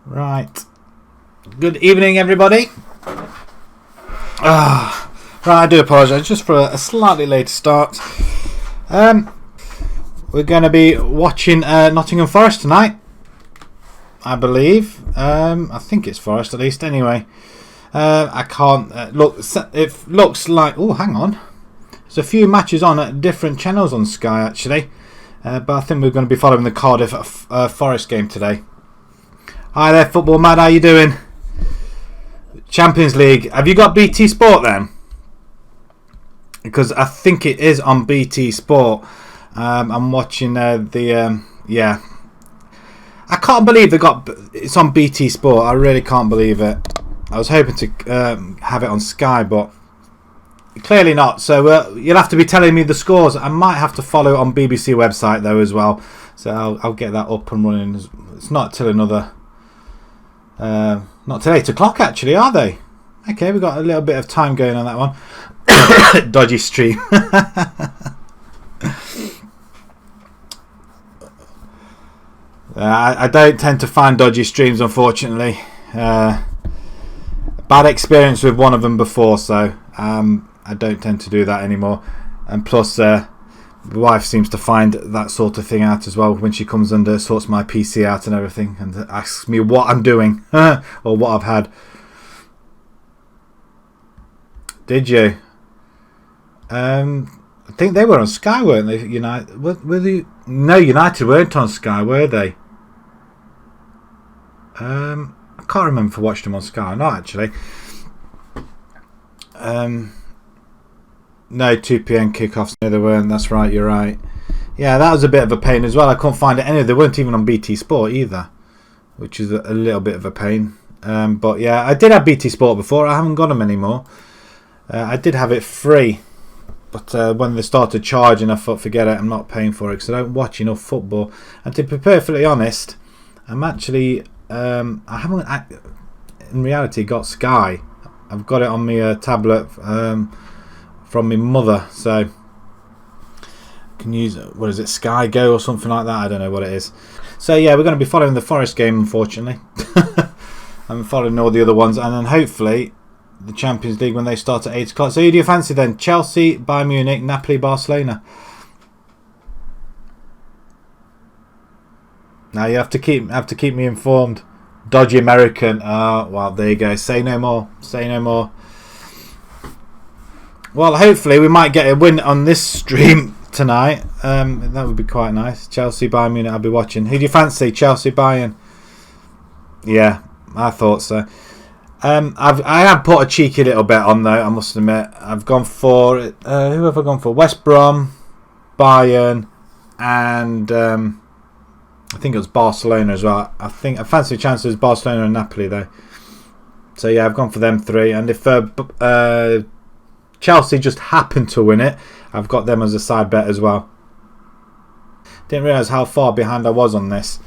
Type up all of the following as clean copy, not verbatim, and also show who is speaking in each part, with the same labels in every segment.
Speaker 1: Right. Good evening, everybody. Right, I do apologise just for a slightly later start. We're going to be watching Nottingham Forest tonight, I believe. I think it's Forest at least. Anyway, I can't look. It looks like. Oh, hang on. There's a few matches on at different channels on Sky actually, but I think we're going to be following the Cardiff Forest game today. Hi there, Football Mad. How you doing? Champions League. Have you got BT Sport then? Because I think it is on BT Sport. I'm watching yeah. I can't believe it's on BT Sport. I really can't believe it. I was hoping to have it on Sky, but clearly not. So you'll have to be telling me the scores. I might have to follow it on BBC website though as well. So I'll get that up and running. It's not till another. Not till 8 o'clock actually, are they? Okay, we've got a little bit of time going on that one. Dodgy stream. I don't tend to find dodgy streams, unfortunately. Bad experience with one of them before, so I don't tend to do that anymore. And plus, my wife seems to find that sort of thing out as well when she comes and sorts my PC out and everything and asks me what I'm doing or what I've had. Did you? I think they were on Sky, weren't they? United? Were they? No, United weren't on Sky, were they? I can't remember if I watched them on Sky or not actually. No, 2 PM kickoffs. No, they weren't. That's right. You're right. Yeah, that was a bit of a pain as well. I couldn't find it any. They weren't even on BT Sport either, which is a little bit of a pain. But yeah, I did have BT Sport before. I haven't got them anymore. I did have it free, but when they started charging, I thought, forget it. I'm not paying for it because I don't watch enough football. And to be perfectly honest, I'm actually I haven't in reality got Sky. I've got it on my tablet. From my mother, so I can use, what is it, Sky Go or something like that. I don't know what it is. So yeah, we're going to be following the Forest game, unfortunately. I'm following all the other ones, and then hopefully the Champions League when they start at 8 o'clock. So who do you fancy then? Chelsea, Bayern Munich, Napoli, Barcelona. Now you have to keep me informed. Dodgy American. Well, there you go. Say no more. Say no more. Well, hopefully we might get a win on this stream tonight. That would be quite nice. Chelsea, Bayern Munich, I'll be watching. Who do you fancy? Chelsea, Bayern? Yeah, I thought so. I have put a cheeky little bet on though, I must admit. I've gone for... who have I gone for? West Brom, Bayern, and I think it was Barcelona as well. I fancy chances Barcelona and Napoli though. So yeah, I've gone for them three. And if... Chelsea just happened to win it, I've got them as a side bet as well. Didn't realise how far behind I was on this.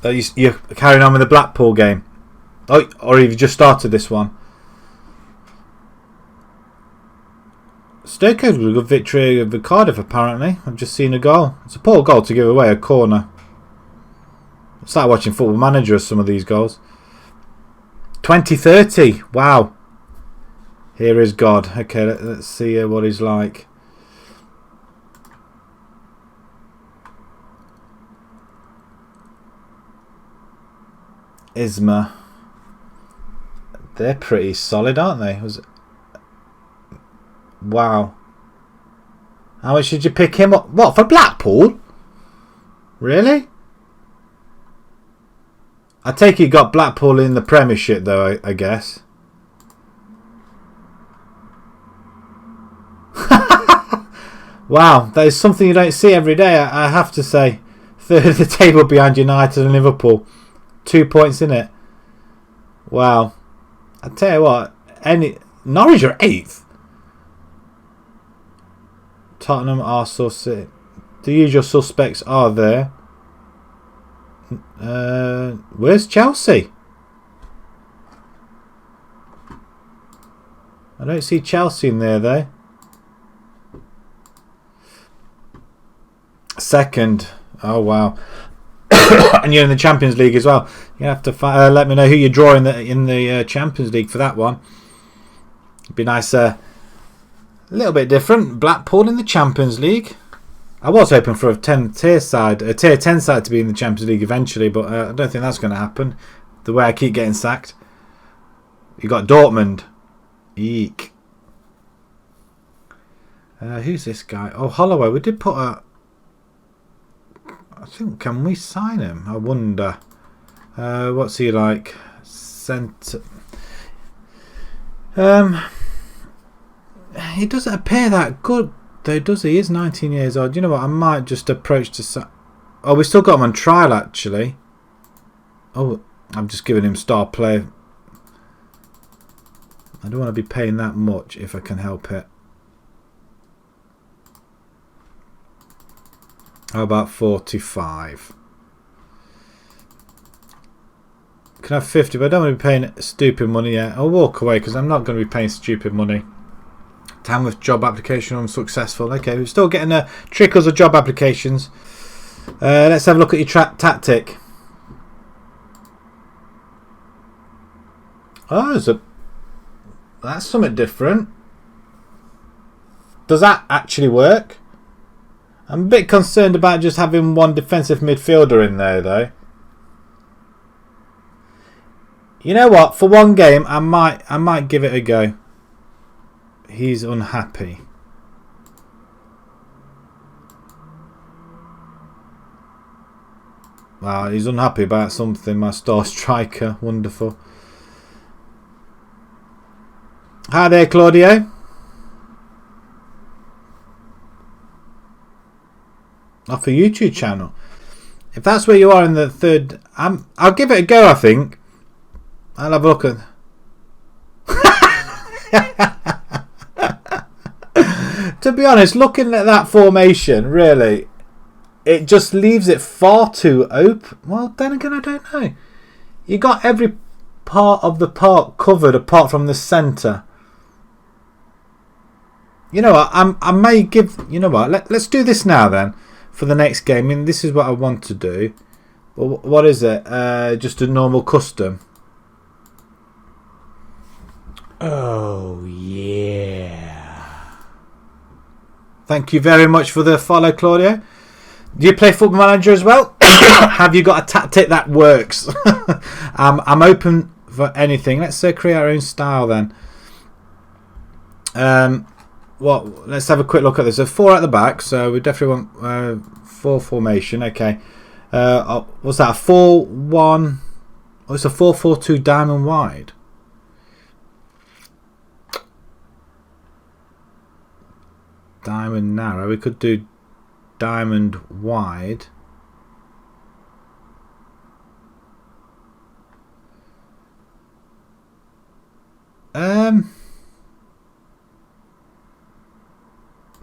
Speaker 1: You're carrying on with the Blackpool game? Oh, or have you just started this one? Stoke was a good victory over Cardiff apparently. I've just seen a goal. It's a poor goal to give away, a corner. It's like watching Football Manager as some of these goals. 2030. Wow. Here is God. Okay, let's see what he's like. Isma. They're pretty solid, aren't they? Wow. How much did you pick him up? What, for Blackpool? Really? I take it you got Blackpool in the Premiership though, I guess. Wow, that is something you don't see every day, I have to say. Third of the table behind United and Liverpool. 2 points in it. Wow. I tell you what, Norwich are 8th. Tottenham, Arsenal, City. The usual suspects are there. Where's Chelsea? I don't see Chelsea in there though. Second. Oh wow. and you're in the Champions League as well. You have to let me know who you're drawing in the Champions League for that one. It'd be nice, a little bit different. Blackpool in the Champions League. I was hoping for a tier 10 side to be in the Champions League eventually, but I don't think that's going to happen. The way I keep getting sacked. You got Dortmund. Eek. Who's this guy? Oh, Holloway. We did put a. I think, can we sign him? I wonder. What's he like? He doesn't appear that good, though, does he? He is 19 years old. You know what? I might just approach to. Oh, we still got him on trial, actually. Oh, I'm just giving him star player. I don't want to be paying that much if I can help it. How about 45? Can I have 50? But I don't want to be paying stupid money yet. I'll walk away because I'm not going to be paying stupid money. Tamworth job application unsuccessful. Okay, we're still getting trickles of job applications. Let's have a look at your tactic. Oh, that's something different. Does that actually work? I'm a bit concerned about just having one defensive midfielder in there, though. You know what? For one game, I might give it a go. He's unhappy. Wow, he's unhappy about something. My star striker, wonderful. Hi there, Claudio. Off a YouTube channel. If that's where you are in the third, I'll give it a go. I think I'll have a look at. To be honest, looking at that formation, really, it just leaves it far too open. Well, then again, I don't know. You got every part of the park covered apart from the centre. You know what? I may give. You know what? Let's do this now then. For the next game, I mean, this is what I want to do. Well, what is it? Just a normal custom. Oh, yeah. Thank you very much for the follow, Claudio. Do you play Football Manager as well? Have you got a tactic that works? I'm open for anything. Let's create our own style then. Well, let's have a quick look at this. So 4 at the back, so we definitely want 4 formation. Okay. What's that? A 4-1. Oh, it's a 4-4-2 diamond wide. Diamond narrow. We could do diamond wide.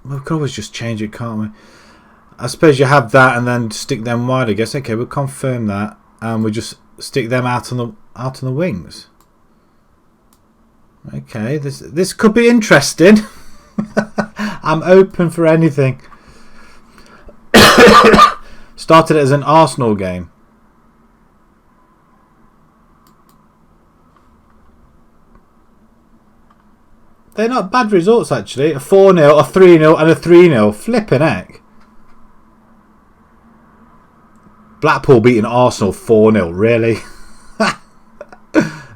Speaker 1: We could always just change it, can't we? I suppose you have that and then stick them wide, I guess. Okay, we'll confirm that, and we just stick them out on the wings. Okay, this could be interesting. I'm open for anything. Started it as an Arsenal game. They're not bad results, actually. A 4-0, a 3-0 and a 3-0. Flipping heck. Blackpool beating Arsenal 4-0. Really?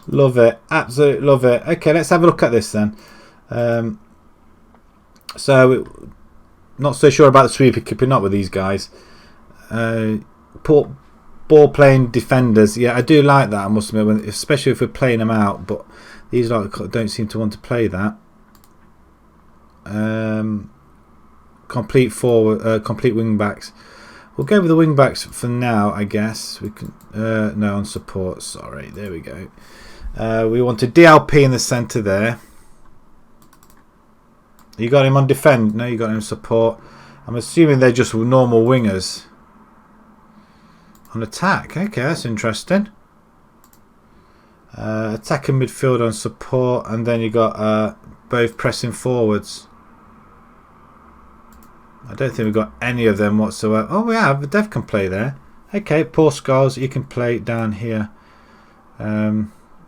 Speaker 1: Love it. Absolutely love it. Okay, let's have a look at this then. So, not so sure about the sweeper keeping up with these guys. Ball playing defenders. Yeah, I do like that, I must admit, especially if we're playing them out. But these don't seem to want to play that. Complete forward, complete wing backs. We'll go with the wing backs for now, I guess. We can no, on support. Sorry, there we go. We wanted DLP in the centre there. You got him on defend. No, you got him support. I'm assuming they're just normal wingers. On attack. Okay, that's interesting. Attacking midfield on support, and then you got both pressing forwards. I don't think we've got any of them whatsoever. Oh, we have. Dev can play there. Okay, Paul Scholes, you can play down here. I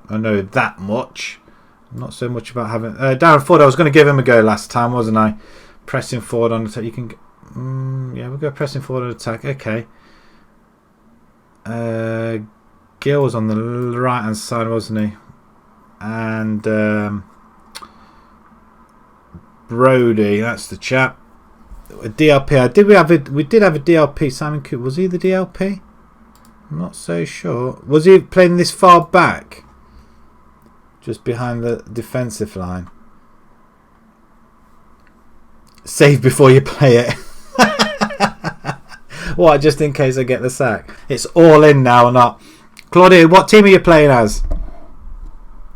Speaker 1: know that much. Not so much about having Darren Ford. I was going to give him a go last time, wasn't I? Pressing forward on attack. You can. Yeah, we'll go pressing forward on attack. Okay. Gill was on the right hand side, wasn't he? And Brody, that's the chap. A DLP. We did have a DLP. Simon Cooper, was he the DLP? I'm not so sure. Was he playing this far back? Just behind the defensive line. Save before you play it. What, just in case I get the sack? It's all in now or not? Claudia, what team are you playing as?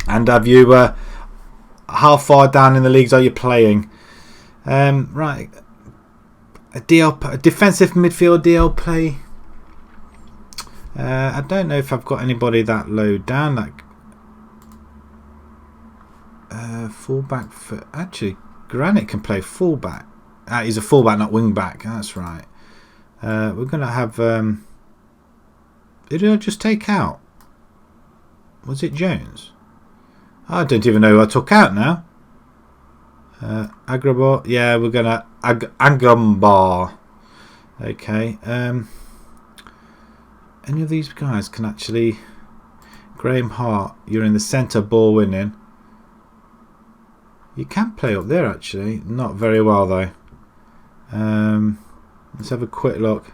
Speaker 1: And have you how far down in the leagues are you playing? Right, a defensive midfield DLP. I don't know if I've got anybody that low down. Like fullback for actually Granite can play fullback. He's a fullback, not wingback. That's right. We're gonna have. Did I just take out? Was it Jones? I don't even know who I took out now. Agrabah. Yeah, we're gonna Agrabah. Okay. Any of these guys can actually. Graham Hart, you're in the centre, ball winning. You can play up there actually, not very well though. Let's have a quick look.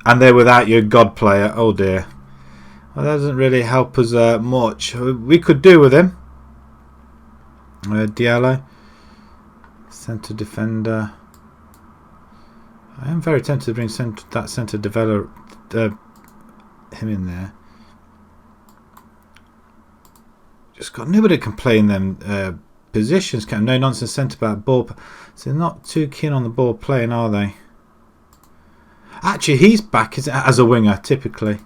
Speaker 1: And they're without your God player. Oh dear. Well, that doesn't really help us much. We could do with him. Diallo, centre defender. I am very tempted to bring that centre developer him in there. Just got nobody can play in them positions. No nonsense centre back ball. So they're not too keen on the ball playing, are they? Actually, he's back as a winger typically.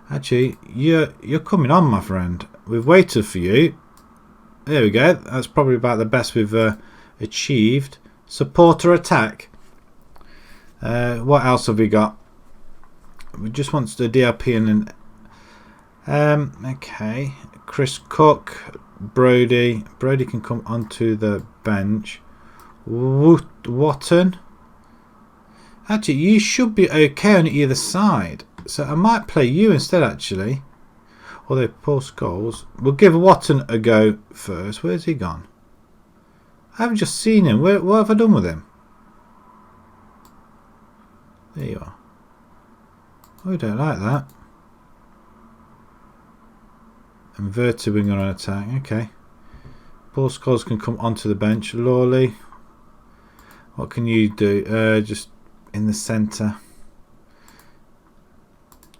Speaker 1: Actually, you're coming on, my friend. We've waited for you. There we go. That's probably about the best we've achieved. Supporter attack. What else have we got? We just want the DLP and then. Okay. Chris Cook, Brody. Brody can come onto the bench. Watton. Actually, you should be okay on either side. So I might play you instead, actually. Although Paul Scholes. We'll give Watton a go first. Where's he gone? I haven't just seen him. What have I done with him? There you are. Oh, I don't like that. Inverted winger on attack. Okay. Paul Scholes can come onto the bench. Lawley. What can you do? Just in the centre.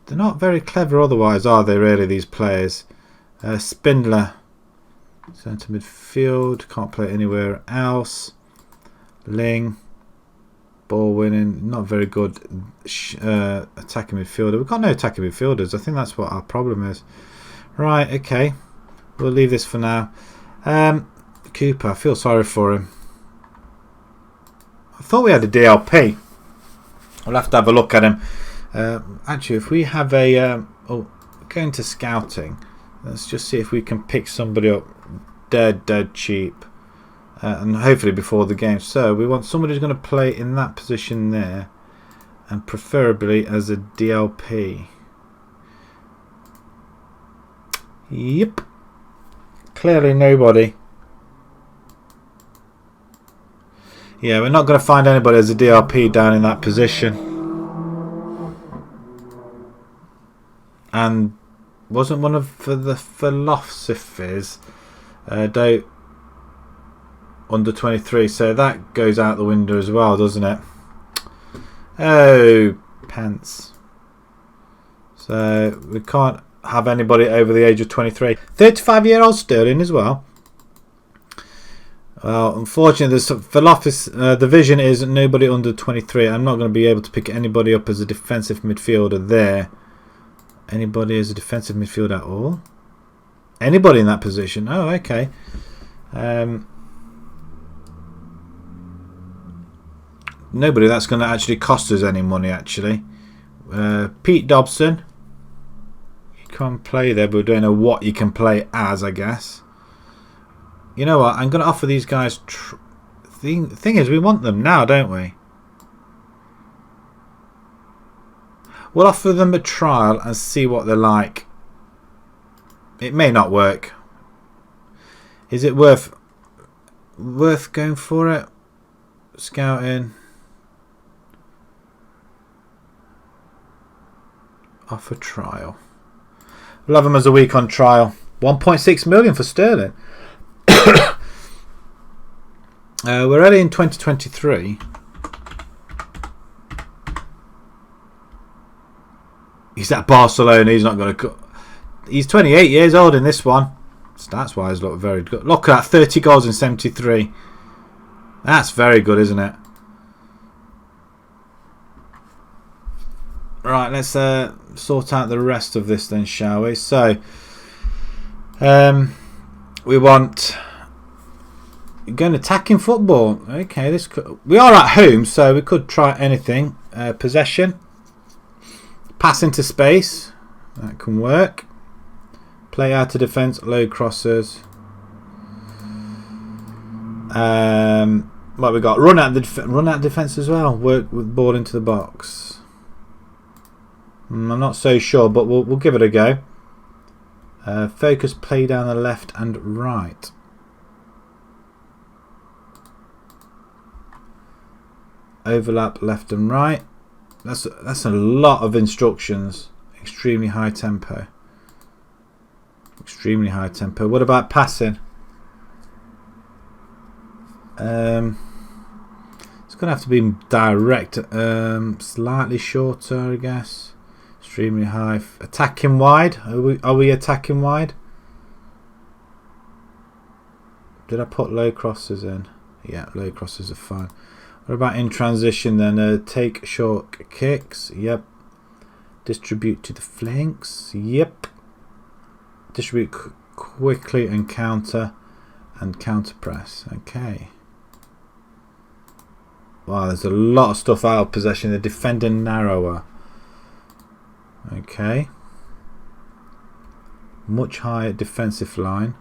Speaker 1: They're not very clever otherwise, are they really, these players? Spindler. Centre midfield. Can't play anywhere else. Ling. Ball winning. Not very good attacking midfielder. We've got no attacking midfielders. I think that's what our problem is. Right, okay. We'll leave this for now. Cooper. I feel sorry for him. I thought we had a DLP. We'll have to have a look at him. Actually, if we have a going to scouting, let's just see if we can pick somebody up dead cheap, and hopefully before the game. So we want somebody who's going to play in that position there, and preferably as a DLP. Yep, clearly nobody. Yeah, we're not going to find anybody as a DLP down in that position. And wasn't one of the philosophies under 23, so that goes out the window as well, doesn't it? Oh, pants. So we can't have anybody over the age of 23. 35-year-old Sterling as well. Well, unfortunately, the vision is nobody under 23. I'm not going to be able to pick anybody up as a defensive midfielder there. Anybody as a defensive midfielder at all? Anybody in that position? Oh, okay. Nobody that's going to actually cost us any money, actually. Pete Dobson. You can play there, but we don't know what you can play as, I guess. You know what? I'm going to offer these guys... thing is, we want them now, don't we? We'll offer them a trial and see what they're like. It may not work. Is it worth going for it? Scouting. Offer trial. We'll have them as a week on trial. 1.6 million for Sterling. We're early in 2023. He's at Barcelona. He's not going to. He's 28 years old in this one. Stats wise, look very good. Look at that, 30 goals in 73. That's very good, isn't it? Right, let's sort out the rest of this then, shall we? So, we want going attacking football. Okay, we are at home, so we could try anything. Possession, pass into space, that can work. Play out of defence, low crosses. What we got? Run out defence as well. Work with ball into the box. I'm not so sure, but we'll give it a go. Focus play down the left and right. Overlap left and right. That's a lot of instructions. Extremely high tempo. Extremely high tempo. What about passing? It's going to have to be direct. Slightly shorter, I guess. Extremely high. Attacking wide. Are we attacking wide? Did I put low crosses in? Yeah, low crosses are fine. What about in transition then? Take short kicks. Yep. Distribute to the flanks. Yep. Distribute quickly and counter press. Okay. Wow, there's a lot of stuff out of possession. The defender narrower. Okay. Much higher defensive line.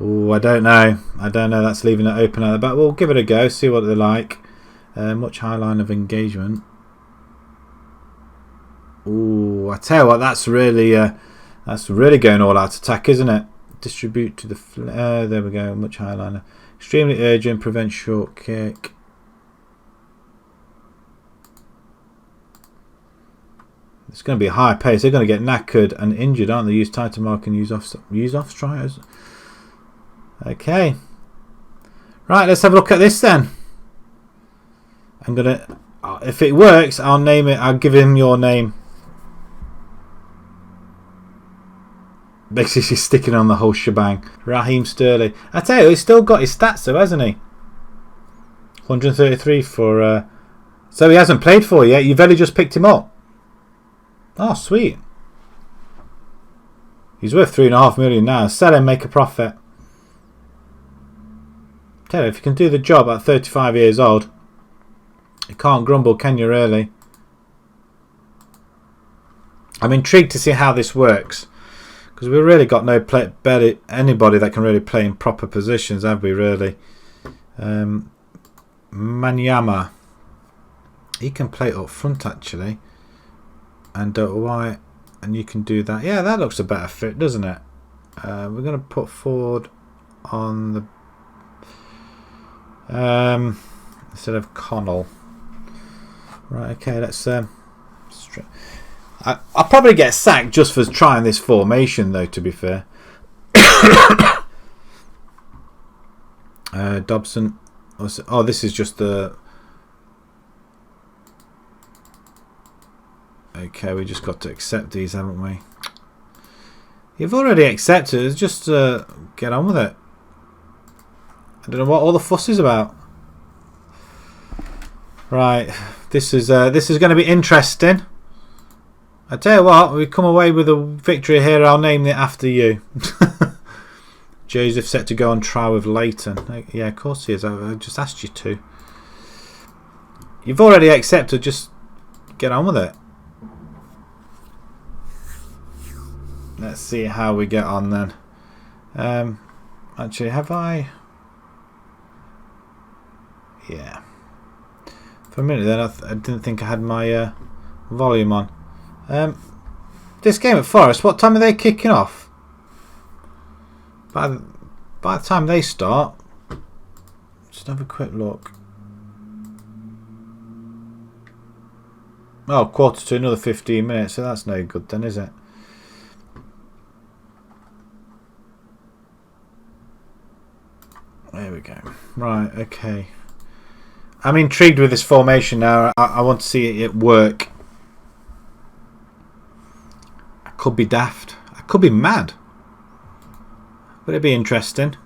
Speaker 1: Oh, I don't know. That's leaving it open at the back. We'll give it a go. See what they're like. Much higher line of engagement. Oh, I tell you what, that's really going all out attack, isn't it? Distribute to the there we go. Much higher line. Extremely urgent. Prevent short kick. It's going to be a high pace. They're going to get knackered and injured, aren't they? Use tight to mark and use off strikers. Okay. Right, let's have a look at this then. I'm gonna, if it works, I'll name it. I'll give him your name. Basically, she's sticking on the whole shebang. Raheem Sterling. I tell you, he's still got his stats though, hasn't he? 133 for. So he hasn't played for you yet. You've only just picked him up. Oh, sweet. He's worth 3.5 million now. Sell him, make a profit. Tell you, if you can do the job at 35 years old, you can't grumble, can you? Really? I'm intrigued to see how this works, because we've really got anybody that can really play in proper positions, have we? Really? Manyama. He can play up front actually. And why? And you can do that. Yeah, that looks a better fit, doesn't it? We're going to put Ford on the instead of Connell. Right. Okay. Let's. I'll probably get sacked just for trying this formation, though. To be fair. Dobson. Oh, this is just the. Okay, we just got to accept these, haven't we? You've already accepted it. Just get on with it. I don't know what all the fuss is about. Right, this is going to be interesting. I tell you what, we come away with a victory here. I'll name it after you. Joseph set to go on trial with Leyton. Yeah, of course he is. I just asked you to. You've already accepted. Just get on with it. Let's see how we get on then. Actually, have I? Yeah. For a minute then, I didn't think I had my volume on. This game at Forest, what time are they kicking off? By the time they start, just have a quick look. Oh, quarter to another 15 minutes, so that's no good then, is it? There we go. Right, okay. I'm intrigued with this formation now. I want to see it work. I could be daft. I could be mad. Would it be interesting?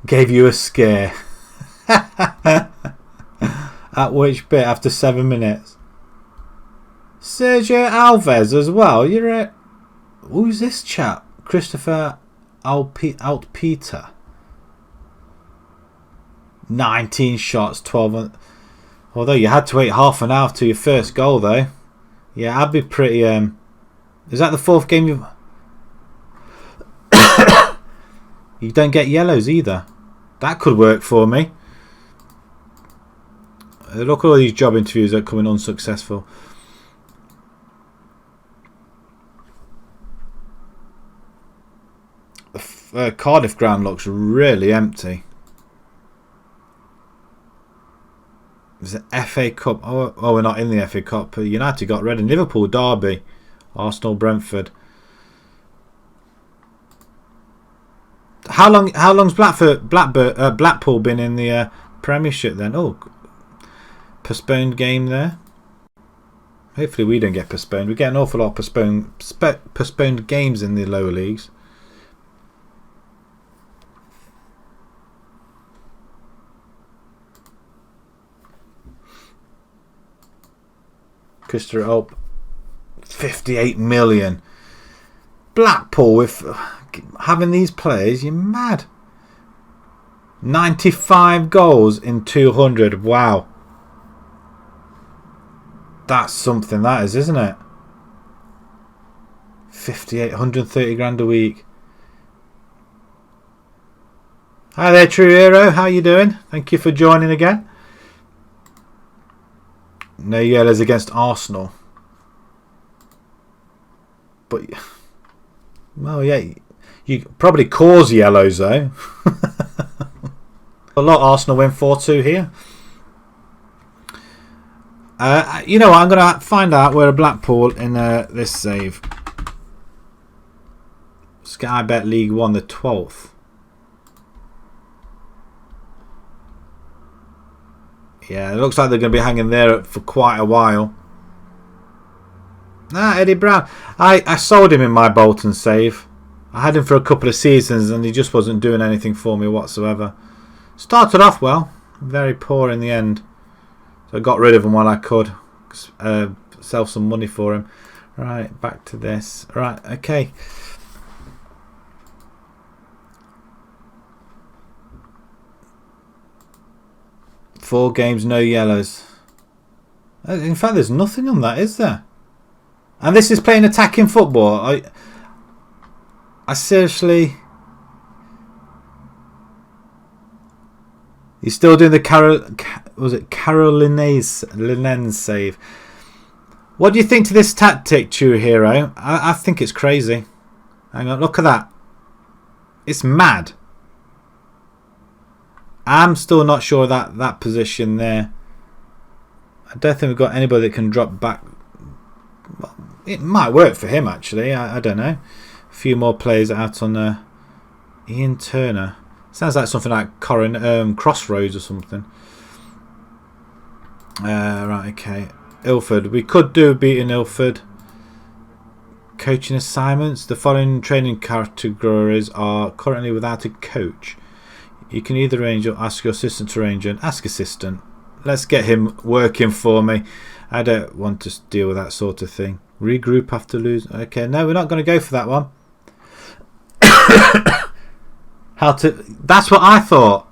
Speaker 1: Gave you a scare. At which bit after 7 minutes? Sergio Alves as well. You're a... Who's this chap? Christopher Altpeter. 19 shots, 12. Although you had to wait half an hour to your first goal, though. Yeah, I'd be pretty. Is that the fourth game you've? You don't get yellows either. That could work for me. Look at all these job interviews that are coming unsuccessful. The Cardiff ground looks really empty. There's an FA Cup. Oh, we're not in the FA Cup. United got Reading, Liverpool, Derby, Arsenal, Brentford. How long's Blackpool been in the Premiership then? Oh, postponed game there. Hopefully we don't get postponed. We get an awful lot of postponed games in the lower leagues. Christopher Ulp, 58 million. Blackpool with having these players, you're mad. 95 goals in 200. Wow. That's something, that is, isn't it? 58, 130 grand a week. Hi there, True Hero. How you doing? Thank you for joining again. No yellows against Arsenal. But, well, yeah, you probably cause yellows though. A lot. Arsenal win 4-2 here. You know what? I'm going to find out where a Blackpool in this save. Sky Bet League 1, the 12th. Yeah, it looks like they're going to be hanging there for quite a while. Eddie Brown. I sold him in my Bolton save. I had him for a couple of seasons and he just wasn't doing anything for me whatsoever. Started off well, very poor in the end. So I got rid of him while I could. Sell some money for him. Right, back to this. Right, okay. Four games, no yellows. In fact, there's nothing on that, is there? And this is playing attacking football. I seriously... He's still doing the Carolinense save. What do you think to this tactic, True Hero? I think it's crazy. Hang on, look at that. It's mad. I'm still not sure that position there. I don't think we've got anybody that can drop back. Well, it might work for him actually. I don't know. A few more players out on Ian Turner. Sounds like something like Crossroads or something. Right, okay. Ilford. We could do beating Ilford. Coaching assignments. The following training categories are currently without a coach. You can either arrange or ask your assistant to arrange, and ask assistant. Let's get him working for me. I don't want to deal with that sort of thing. Regroup after losing. Okay, no, we're not going to go for that one. How to? That's what I thought.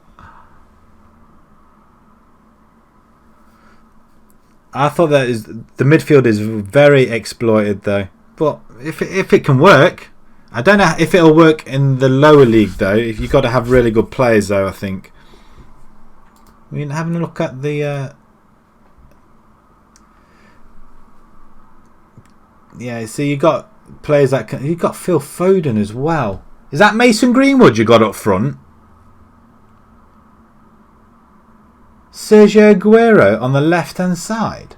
Speaker 1: I thought that is the midfield is very exploited though. But if it can work, I don't know if it'll work in the lower league though. If you've got to have really good players though, I think. I mean, having a look at the. Yeah, so you got players that can. You got Phil Foden as well. Is that Mason Greenwood you got up front? Sergio Aguero on the left-hand side.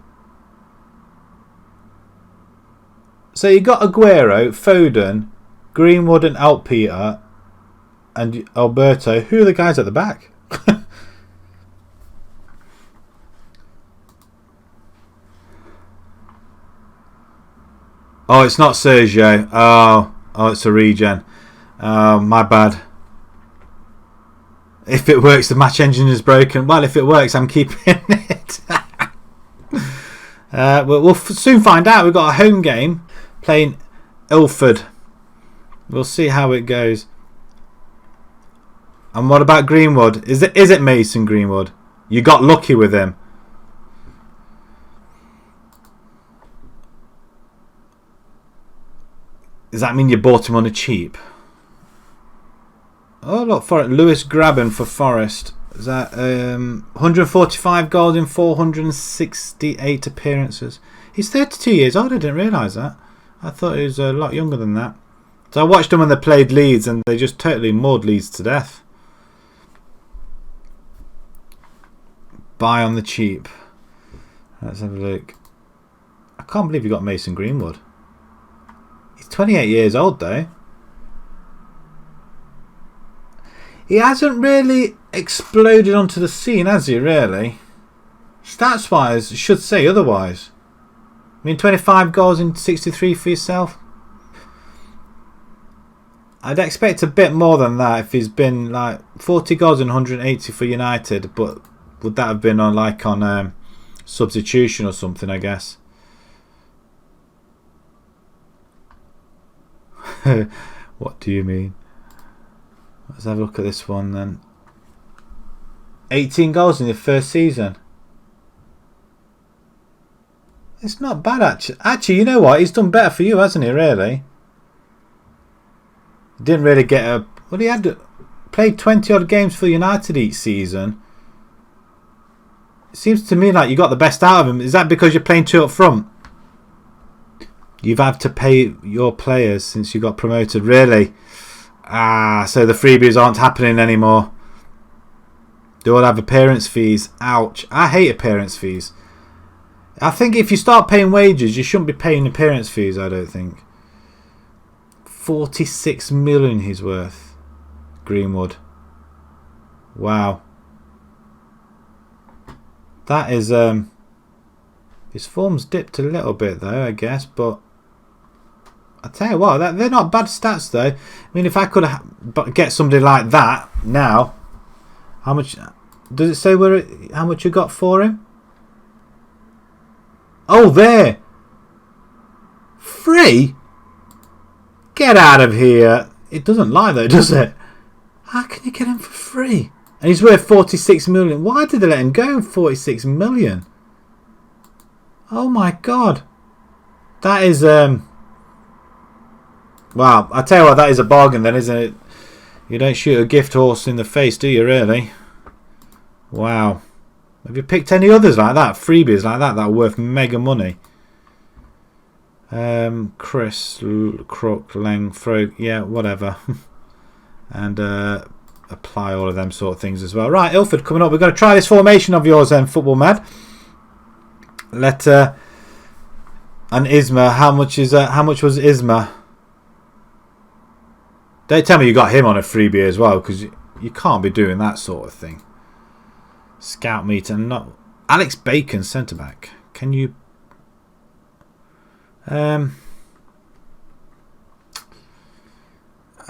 Speaker 1: So you got Aguero, Foden, Greenwood and Altpeter and Alberto. Who are the guys at the back? Oh, it's not Sergio. Oh, it's a regen. My bad. If it works, the match engine is broken. Well, if it works, I'm keeping it. We'll soon find out. We've got a home game playing Ilford. We'll see how it goes. And what about Greenwood? Is it Mason Greenwood? You got lucky with him. Does that mean you bought him on a cheap? Oh look, for Lewis Graben for Forest. Is that 145 goals in 468 appearances? He's 32 years old. I didn't realise that. I thought he was a lot younger than that. So I watched them when they played Leeds and they just totally mauled Leeds to death. Buy on the cheap. Let's have a look. I can't believe you got Mason Greenwood. He's 28 years old though. He hasn't really exploded onto the scene, has he, really? Stats-wise, should say otherwise. I mean, 25 goals in 63 for yourself. I'd expect a bit more than that if he's been like 40 goals and 180 for United, but would that have been on substitution or something, I guess? What do you mean? Let's have a look at this one then. 18 goals in the first season. It's not bad actually. Actually, you know what? He's done better for you, hasn't he, really? He didn't really get a... Well, he had played 20 odd games for United each season. It seems to me like you got the best out of him. Is that because you're playing two up front? You've had to pay your players since you got promoted, really? So the freebies aren't happening anymore. They all have appearance fees. Ouch. I hate appearance fees. I think if you start paying wages, you shouldn't be paying appearance fees, I don't think. 46 million he's worth. Greenwood. Wow. That is... his form's dipped a little bit though, I guess, but... I tell you what, they're not bad stats though. I mean, if I could get somebody like that now, how much does it say? How much you got for him? Oh, there, free. Get out of here! It doesn't lie though, does it? How can you get him for free? And he's worth 46 million. Why did they let him go? 46 million. Oh my god, that is Wow, I tell you what, that is a bargain then, isn't it? You don't shoot a gift horse in the face, do you, really? Wow. Have you picked any others like that? Freebies like that are worth mega money? Chris, Crook, Lang, Fro, yeah, whatever. And apply all of them sort of things as well. Right, Ilford coming up. We're going to try this formation of yours then, Football Mad. And Isma, how much was Isma? Don't tell me you got him on a freebie as well, because you can't be doing that sort of thing. Scout meter, not Alex Bacon, centre back. Can you? I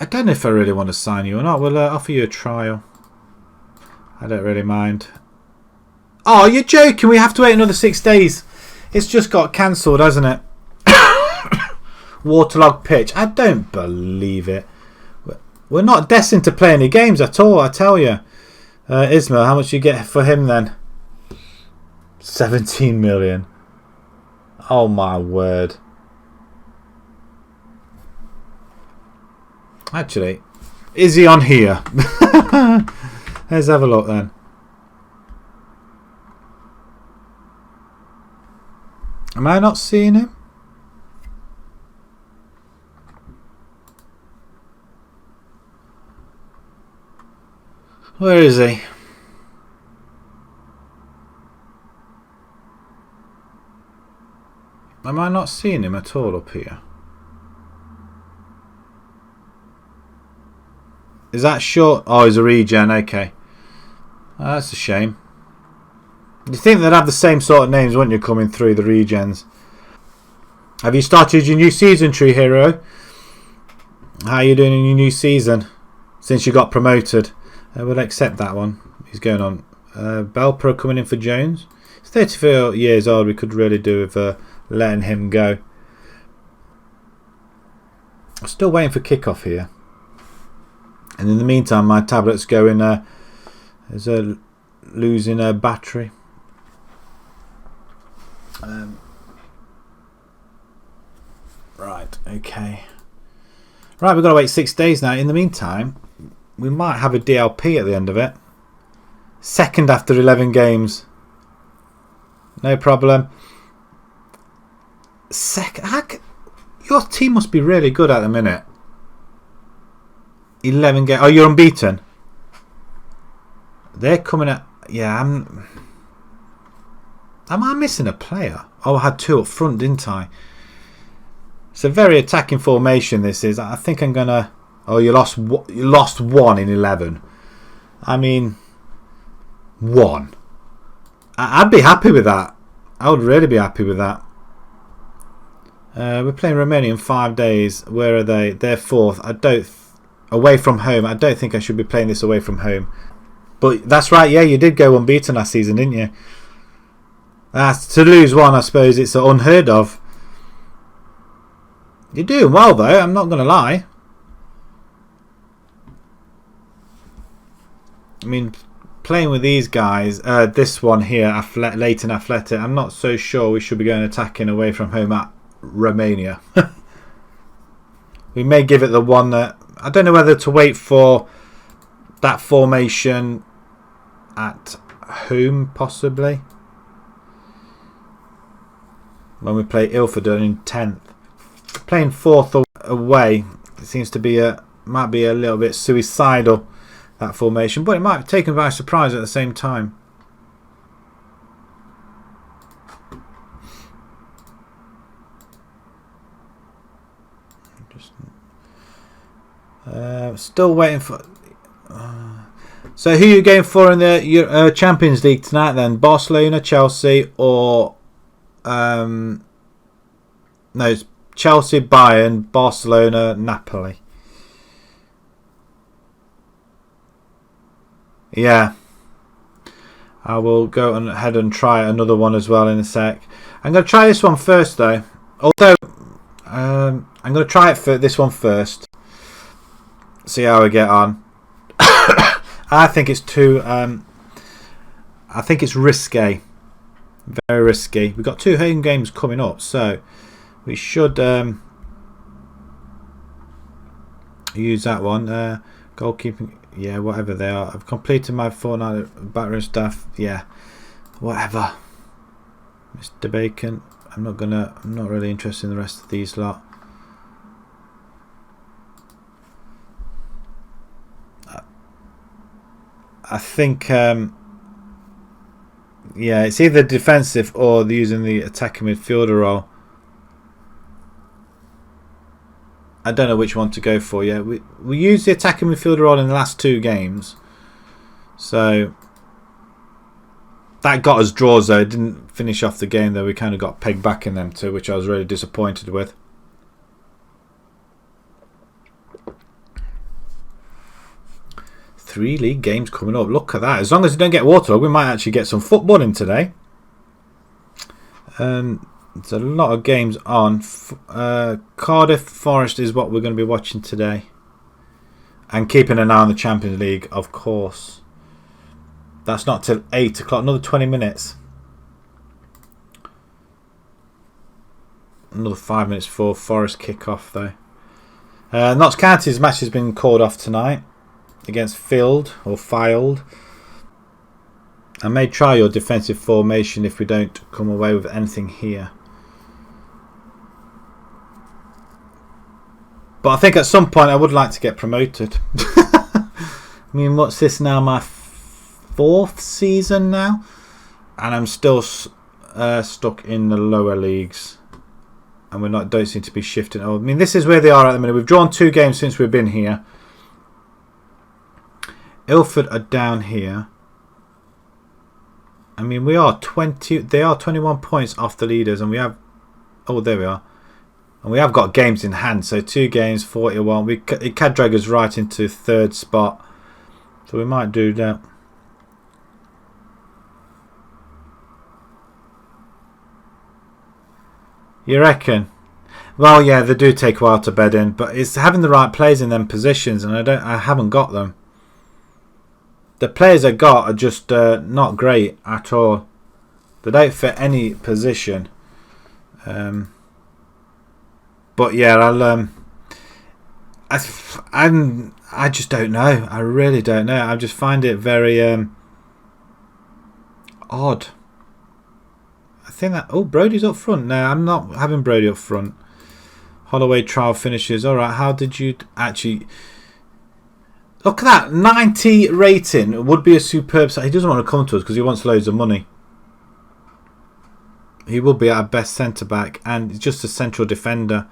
Speaker 1: don't know if I really want to sign you or not. We'll offer you a trial. I don't really mind. Oh, you're joking! We have to wait another 6 days. It's just got cancelled, hasn't it? Waterlogged pitch. I don't believe it. We're not destined to play any games at all, I tell you. Ismail, how much do you get for him then? 17 million. Oh my word. Actually, is he on here? Let's have a look then. Am I not seeing him? Where is he? Am I not seeing him at all up here? Is that short? Oh, he's a regen, okay. Oh, that's a shame. You think they'd have the same sort of names, wouldn't you, coming through the regens? Have you started your new season, Tree Hero? How are you doing in your new season? Since you got promoted. We'll accept that one. He's going on. Belpro coming in for Jones. He's 34 years old. We could really do with letting him go. I'm still waiting for kickoff here. And in the meantime, my tablet's going. There's a losing a battery. Right. Okay. Right. We've got to wait 6 days now. In the meantime, we might have a DLP at the end of it. Second after 11 games. No problem. Your team must be really good at the minute. 11 games. Oh, you're unbeaten. They're coming at. Yeah, am I missing a player? Oh, I had 2 up front, didn't I? It's a very attacking formation. This is. I think I'm gonna. Oh, you lost 1 in 11. I mean, 1. I'd be happy with that. I would really be happy with that. We're playing Romania in 5 days. Where are they? They're 4th. Away from home. I don't think I should be playing this away from home. But that's right. Yeah, you did go unbeaten last season, didn't you? To lose 1, I suppose it's unheard of. You're doing well though. I'm not going to lie. I mean, playing with these guys, this one here, Leyton Athletic, I'm not so sure we should be going attacking away from home at Romania. We may give it the one that... I don't know whether to wait for that formation at home, possibly. When we play Ilford in 10th. Playing 4th away, it seems to be might be a little bit suicidal, that formation, but it might be taken by surprise at the same time. Still waiting for. So who are you going for in the Champions League tonight then? Barcelona, Chelsea, or no? It's Chelsea, Bayern, Barcelona, Napoli. Yeah. I will go ahead and try another one as well in a sec. I'm going to try this one first though. Although I'm going to try it for this one first. See how we get on. I think it's too. I think it's risky. Very risky. We've got 2 home games coming up, so we should use that one. Goalkeeping. Yeah, whatever they are. I've completed my fortnight battering stuff. Yeah, whatever. Mr. Bacon. I'm not really interested in the rest of these lot. I think, yeah, it's either defensive or using the attacking midfielder role. I don't know which one to go for yet. We used the attacking midfielder role in the last 2 games. So, that got us draws though. It didn't finish off the game though. We kind of got pegged back in them too, which I was really disappointed with. Three league games coming up. Look at that. As long as we don't get waterlogged, we might actually get some footballing today. There's a lot of games on. Cardiff Forest is what we're going to be watching today. And keeping an eye on the Champions League, of course. That's not till 8 o'clock. Another 20 minutes. Another 5 minutes for Forest kick-off, though. Notts County's match has been called off tonight against Field. I may try your defensive formation if we don't come away with anything here. But I think at some point I would like to get promoted. I mean, what's this now? My 4th season now? And I'm still stuck in the lower leagues. And we don't seem to be shifting. I mean, this is where they are at the minute. We've drawn 2 games since we've been here. Ilford are down here. I mean, they are 21 points off the leaders. And we have... Oh, there we are. And we have got games in hand. So 2 games, 41. It can drag us right into 3rd spot. So we might do that. You reckon? Well, yeah, they do take a while to bed in. But it's having the right players in them positions. And I haven't got them. The players I got are just not great at all. They don't fit any position. But yeah, I just don't know. I really don't know. I just find it very odd. I think that... Oh, Brody's up front. No, I'm not having Brody up front. Holloway trial finishes. All right, how did you actually... Look at that. 90 rating would be a superb... He doesn't want to come to us because he wants loads of money. He will be our best centre-back and just a central defender.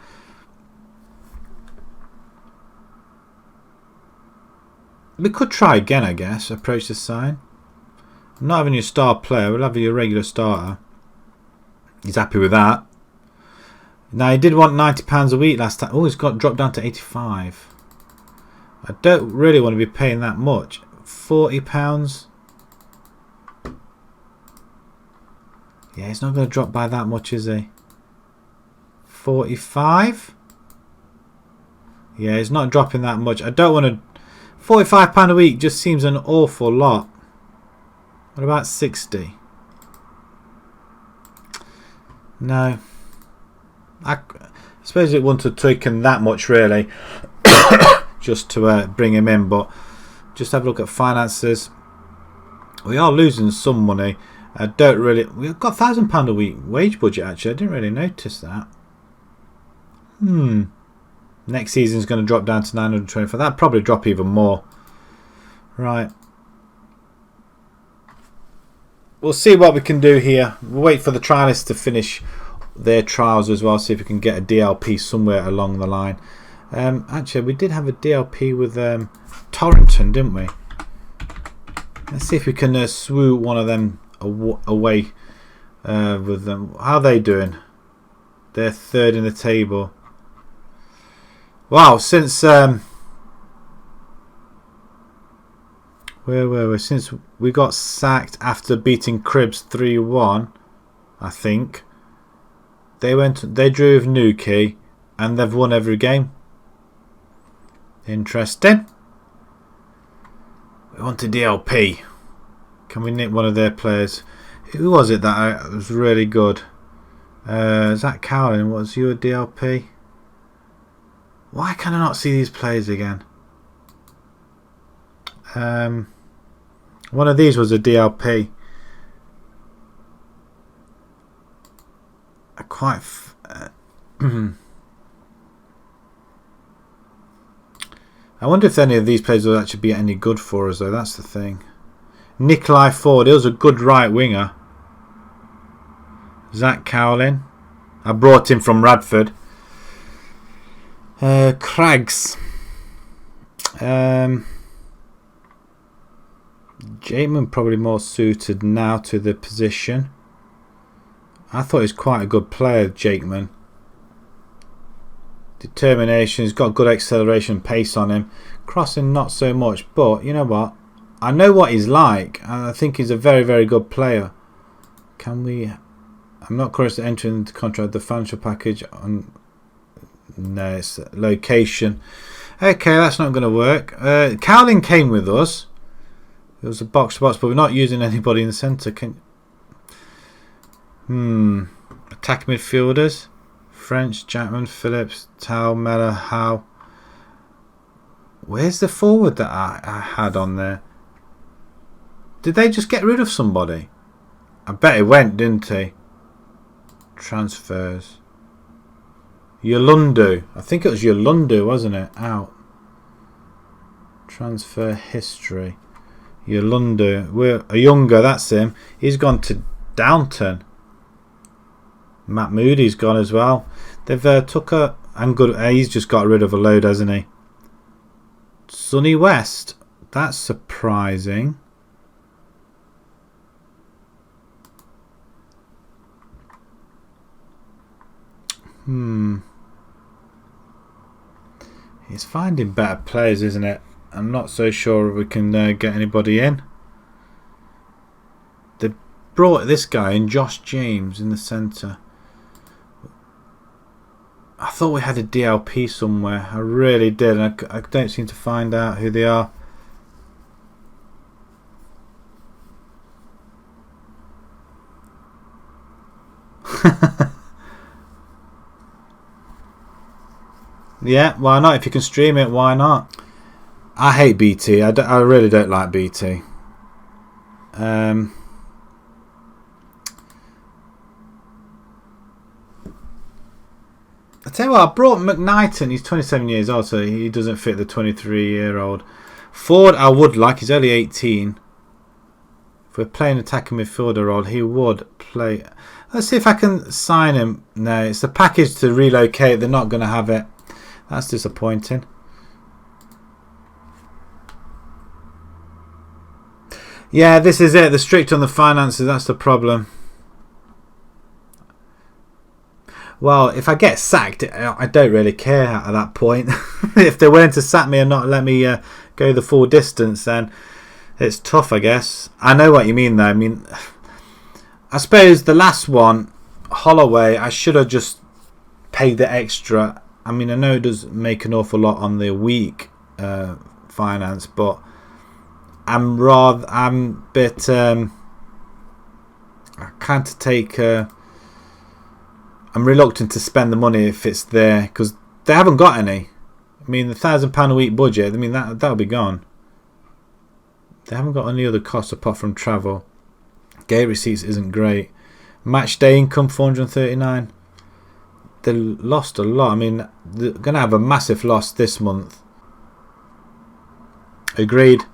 Speaker 1: We could try again, I guess. Approach the sign. I'm not having your star player. We'll have your regular starter. He's happy with that. Now, he did want £90 a week last time. Oh, he's got dropped down to 85. I don't really want to be paying that much. £40. Yeah, he's not going to drop by that much, is he? 45? Yeah, he's not dropping that much. I don't want to... £45 a week just seems an awful lot. What about 60? No. I suppose it wouldn't have taken that much, really. Just to bring him in. But just have a look at finances. We are losing some money. I don't really... We've got £1,000 a week wage budget, actually. I didn't really notice that. Next season's going to drop down to 924. That'll probably drop even more. Right. We'll see what we can do here. We'll wait for the trialists to finish their trials as well. See if we can get a DLP somewhere along the line. Actually, we did have a DLP with Torrington, didn't we? Let's see if we can swoo one of them away with them. How are they doing? They're 3rd in the table. Wow, since where were we? Since we got sacked after beating Cribs 3-1, I think they drew with Newquay and they've won every game. Interesting. We want a DLP. Can we nick one of their players? Who was it that was really good? Zach Cowlin, was you a DLP? Why can I not see these players again? One of these was a DLP. I wonder if any of these players will actually be any good for us, though. That's the thing. Nikolai Ford, he was a good right winger. Zach Cowlin, I brought him from Radford. Craggs. Jakeman probably more suited now to the position. I thought he was quite a good player, Jakeman. Determination, he's got good acceleration and pace on him. Crossing not so much, but you know what? I know what he's like, and I think he's a very, very good player. Can we... I'm not currently entering the contract, the financial package on... No, it's location. Okay, that's not going to work. Cowling came with us. It was a box to box, but we're not using anybody in the centre. Attack midfielders. French, Jackman, Phillips, Tao, Miller, Howe. Where's the forward that I had on there? Did they just get rid of somebody? I bet it went, didn't he? Transfers. Yolundu. I think it was Yolundu, wasn't it? Out. Transfer history. Yolundu. We're a younger, that's him. He's gone to Downton. Matt Moody's gone as well. They've took a... and good. He's just got rid of a load, hasn't he? Sonny West. That's surprising. He's finding better players, isn't it? I'm not so sure we can get anybody in. They brought this guy in, Josh James, in the centre. I thought we had a DLP somewhere. I really did. And I don't seem to find out who they are. Yeah, why not? If you can stream it, why not? I hate BT. I really don't like BT. I tell you what, I brought McKnighton. He's 27 years old, so he doesn't fit the 23-year-old. Ford, I would like. He's only 18. If we're playing attacking midfielder role, he would play. Let's see if I can sign him. No, it's the package to relocate. They're not going to have it. That's disappointing. Yeah, this is it. They're strict on the finances. That's the problem. Well, if I get sacked, I don't really care at that point. If they're willing to sack me and not let me go the full distance, then it's tough, I guess. I know what you mean, though. I mean, I suppose the last one, Holloway, I should have just paid the extra. I mean, I know it does make an awful lot on the week finance, but I'm a bit I can't take. I'm reluctant to spend the money if it's there because they haven't got any. I mean, the £1,000 a week budget. I mean that'll be gone. They haven't got any other costs apart from travel. Gate receipts isn't great. Match day income 439. They lost a lot. I mean, they're going to have a massive loss this month. Agreed.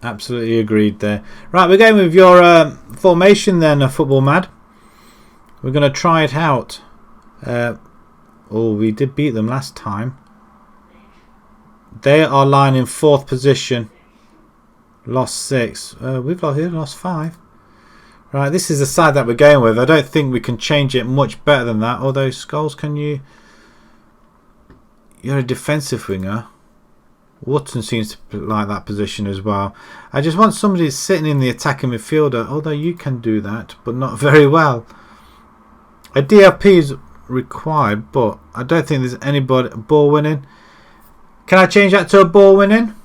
Speaker 1: Absolutely agreed there. Right, we're going with your formation then, Football Mad. We're going to try it out. We did beat them last time. They are lying in 4th position. Lost 6. We've lost 5. Right, this is the side that we're going with. I don't think we can change it much better than that. Although, Scholes, can you... You're a defensive winger. Watson seems to like that position as well. I just want somebody sitting in the attacking midfielder. Although you can do that, but not very well. A DLP is required, but I don't think there's anybody... Ball winning. Can I change that to a ball winning?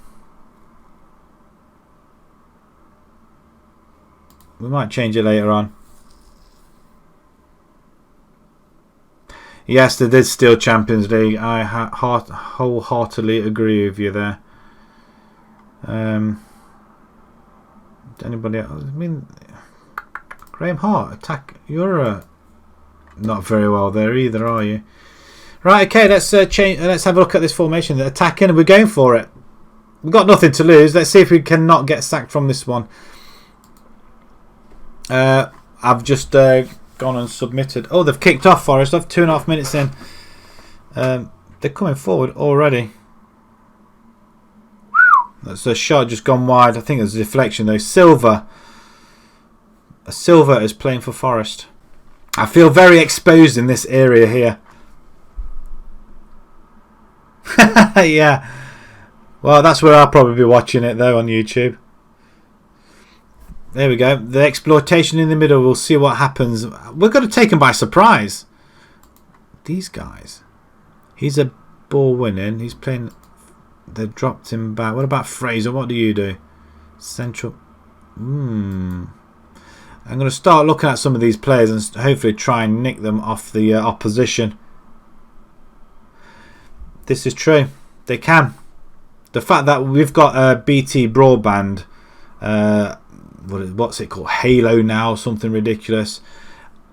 Speaker 1: We might change it later on. Yes, they did steal Champions League. I wholeheartedly agree with you there. Anybody else? I mean, Graham Hart, attack. You're not very well there either, are you? Right, okay. Let's change. Let's have a look at this formation. They're attacking, and we're going for it. We've got nothing to lose. Let's see if we can not get sacked from this one. I've just gone and submitted. Oh, they've kicked off, Forest. I've 2.5 minutes in. They're coming forward already. That's a shot just gone wide. I think it's a deflection though. Silva. Silva is playing for Forest. I feel very exposed in this area here. Yeah. Well, that's where I'll probably be watching it though, on YouTube. There we go. The exploitation in the middle. We'll see what happens. We're going to take them by surprise. These guys. He's a ball winning. He's playing They dropped him back. What about Fraser? What do you do? Central. I'm going to start looking at some of these players and hopefully try and nick them off the opposition. This is true. They can. The fact that we've got BT broadband, what's it called? Halo now, something ridiculous.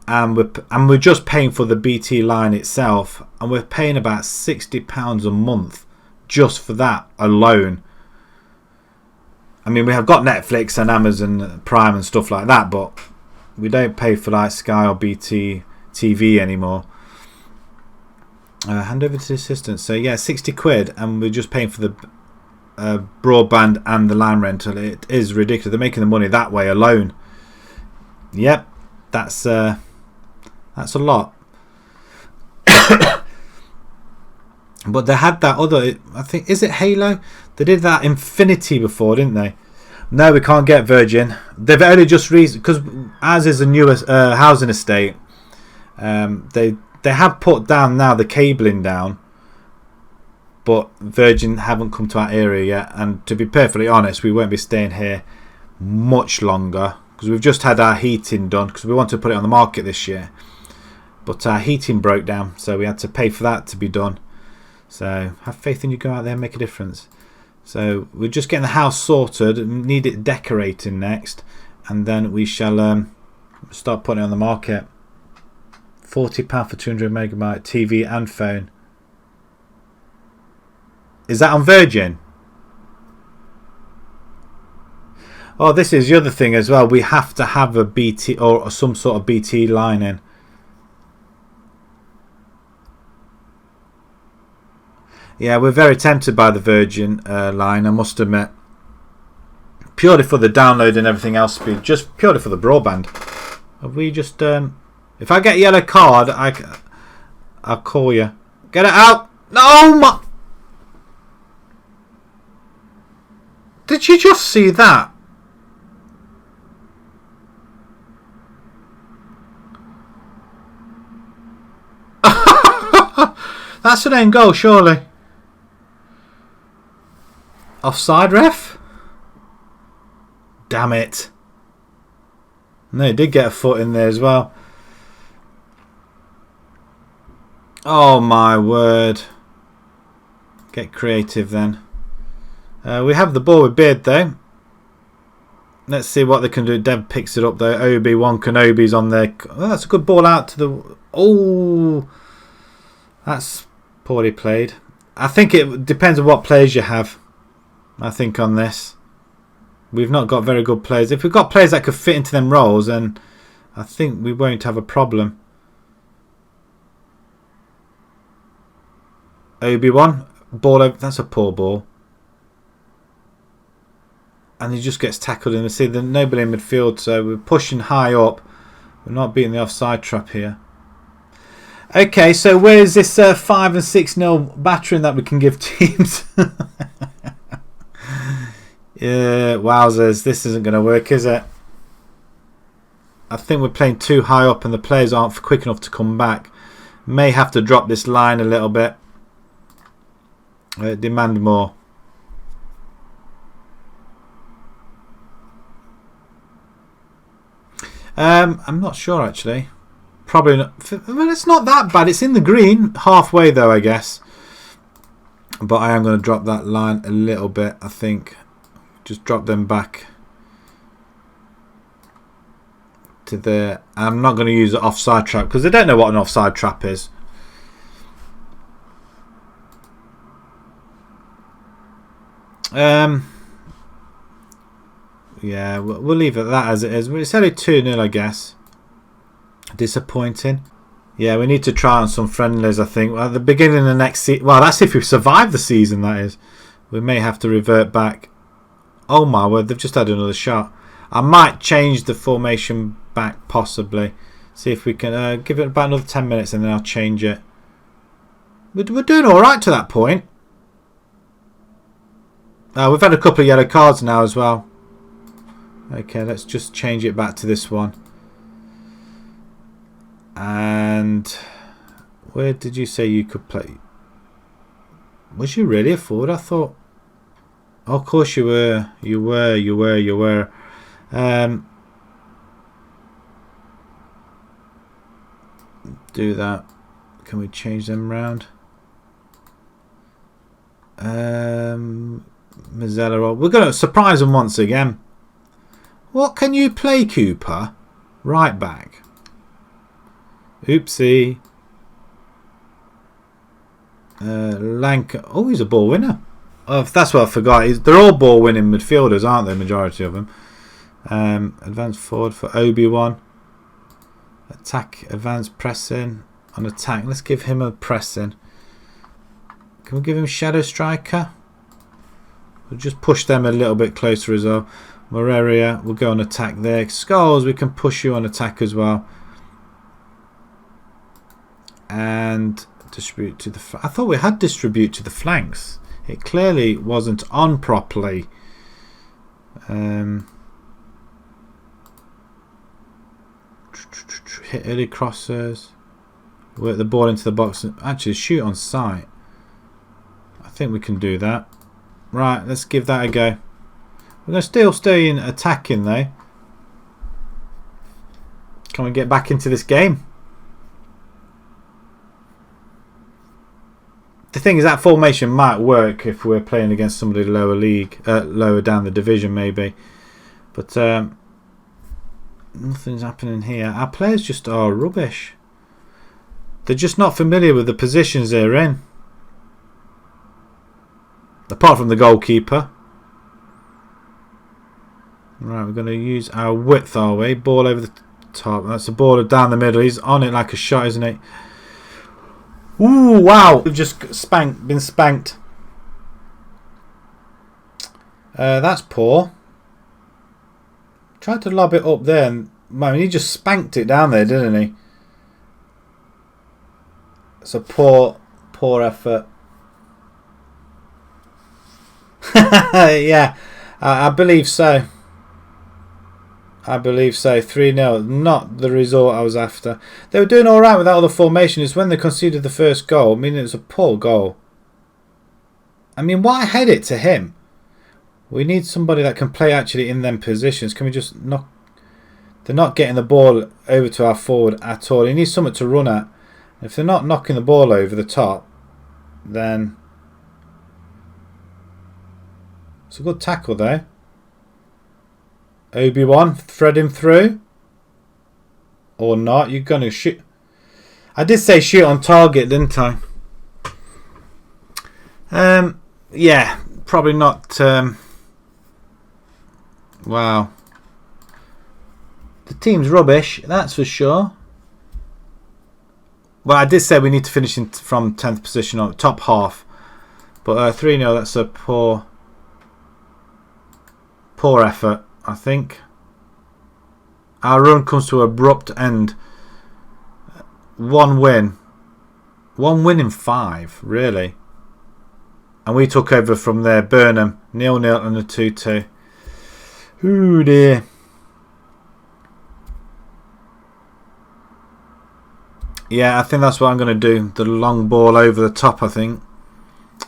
Speaker 1: And we're just paying for the BT line itself, and we're paying about £60 a month just for that alone. I mean, we have got Netflix and Amazon Prime and stuff like that, but we don't pay for like Sky or BT TV anymore. Hand over to the assistant. So yeah, 60 quid, and we're just paying for the broadband and the line rental. It is ridiculous. They're making the money that way alone. Yep, that's a lot. But they had that other, I think, is it Halo? They did that Infinity before, didn't they? No, we can't get Virgin. They've only just because ours is a newest housing estate. They have put down now the cabling down, but Virgin haven't come to our area yet. And to be perfectly honest, we won't be staying here much longer because we've just had our heating done because we wanted to put it on the market this year, but our heating broke down, so we had to pay for that to be done. So have faith in you, go out there and make a difference. So we're just getting the house sorted, need it decorating next, and then we shall start putting it on the market. £40 for 200 megabyte TV and phone. Is that on Virgin? Oh, this is the other thing as well. We have to have a BT or some sort of BT line in. Yeah, we're very tempted by the Virgin line, I must admit. Purely for the download and everything else speed. Just purely for the broadband. Have we just... if I get a yellow card, I'll call you. Get it out! No! My... Did you just see that? That's an end goal, surely. Offside, ref? Damn it. No, he did get a foot in there as well. Oh my word. Get creative then. We have the ball with Beard though. Let's see what they can do. Dev picks it up though. Obi-Wan Kenobi's on there. Oh, that's a good ball out to the... Oh, that's poorly played. I think it depends on what players you have. I think on this. We've not got very good players. If we've got players that could fit into them roles, then I think we won't have a problem. Obi-Wan. Ball over. That's a poor ball. And he just gets tackled in the sea. There's nobody in midfield, so we're pushing high up. We're not beating the offside trap here. Okay, so where's this 5 and 6-0 battering that we can give teams? Yeah, wowzers. This isn't going to work, is it? I think we're playing too high up and the players aren't quick enough to come back. May have to drop this line a little bit. Demand more. I'm not sure actually. Probably not. Well, it's not that bad. It's in the green. Halfway though, I guess. But I am going to drop that line a little bit, I think. Just drop them back to there. I'm not going to use the offside trap because they don't know what an offside trap is. Yeah, we'll leave it that as it is. It's only 2-0, I guess. Disappointing. Yeah, we need to try on some friendlies, I think. Well, at the beginning of the next season... Well, that's if we survive the season, that is. We may have to revert back. Oh my word, they've just had another shot. I might change the formation back, possibly. See if we can give it about another 10 minutes and then I'll change it. We're doing alright to that point. We've had a couple of yellow cards now as well. Okay, let's just change it back to this one. And where did you say you could play? Was you really a forward? I thought Oh, of course you were. You were. Do that. Can we change them round? Mazzella. We're going to surprise them once again. What can you play, Cooper? Right back. Oopsie. Lanka. Oh, he's a ball winner. Oh, that's what I forgot. They're all ball winning midfielders, aren't they? Majority of them. Advance forward for Obi-Wan. Attack, advance, pressing. On attack. Let's give him a pressing. Can we give him Shadow Striker? We'll just push them a little bit closer as well. Moreria, we'll go on attack there. Skulls, we can push you on attack as well. And distribute to the... I thought we had distribute to the flanks. It clearly wasn't on properly. Hit early crossers. Work the ball into the box and actually shoot on sight. I think we can do that. Right, let's give that a go. We're going to still stay in attacking though. Can we get back into this game? The thing is that formation might work if we're playing against somebody lower league, lower down the division maybe. But nothing's happening here. Our players just are rubbish. They're just not familiar with the positions they're in. Apart from the goalkeeper. Right, we're going to use our width, are we? Ball over the top. That's a ball down the middle. He's on it like a shot, isn't he? Ooh, wow. We've just been spanked. That's poor. Tried to lob it up there. And, man, he just spanked it down there, didn't he? It's a poor effort. Yeah, I believe so. I believe so. 3-0. Not the result I was after. They were doing alright with that other formation. It's when they conceded the first goal. I mean, it was a poor goal. I mean, why head it to him? We need somebody that can play actually in them positions. Can we just knock... They're not getting the ball over to our forward at all. He needs something to run at. If they're not knocking the ball over the top, then... It's a good tackle there. Obi-Wan, thread him through. Or not. You're going to shoot. I did say shoot on target, didn't I? Yeah, probably not. Wow. The team's rubbish, that's for sure. Well, I did say we need to finish from 10th position on top half. But 3-0, that's a poor effort, I think. Our run comes to an abrupt end. One win in 5, really. And we took over from there. Burnham 0-0 and a 2-2. Ooh dear. Yeah, I think that's what I'm going to do. The long ball over the top, I think.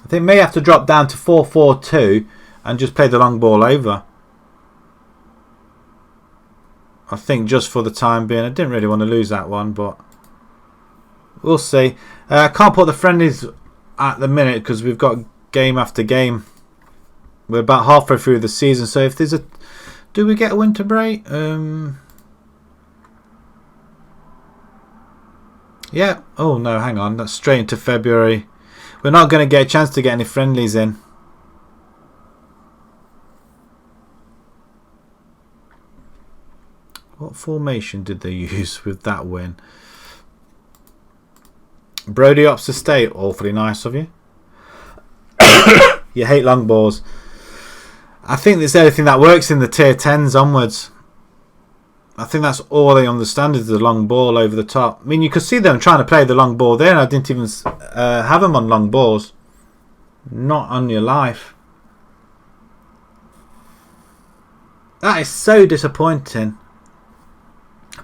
Speaker 1: I think may have to drop down to 4-4-2 and just play the long ball over. I think just for the time being. I didn't really want to lose that one, but we'll see. I can't put the friendlies at the minute because we've got game after game. We're about halfway through the season, so if there's a... Do we get a winter break? Yeah. Oh, no, hang on. That's straight into February. We're not going to get a chance to get any friendlies in. What formation did they use with that win? Brody Ops Estate. Awfully nice of you. You hate long balls. I think that's everything that works in the tier 10s onwards. I think that's all they understand is the long ball over the top. I mean, you could see them trying to play the long ball there, and I didn't even have them on long balls. Not on your life. That is so disappointing.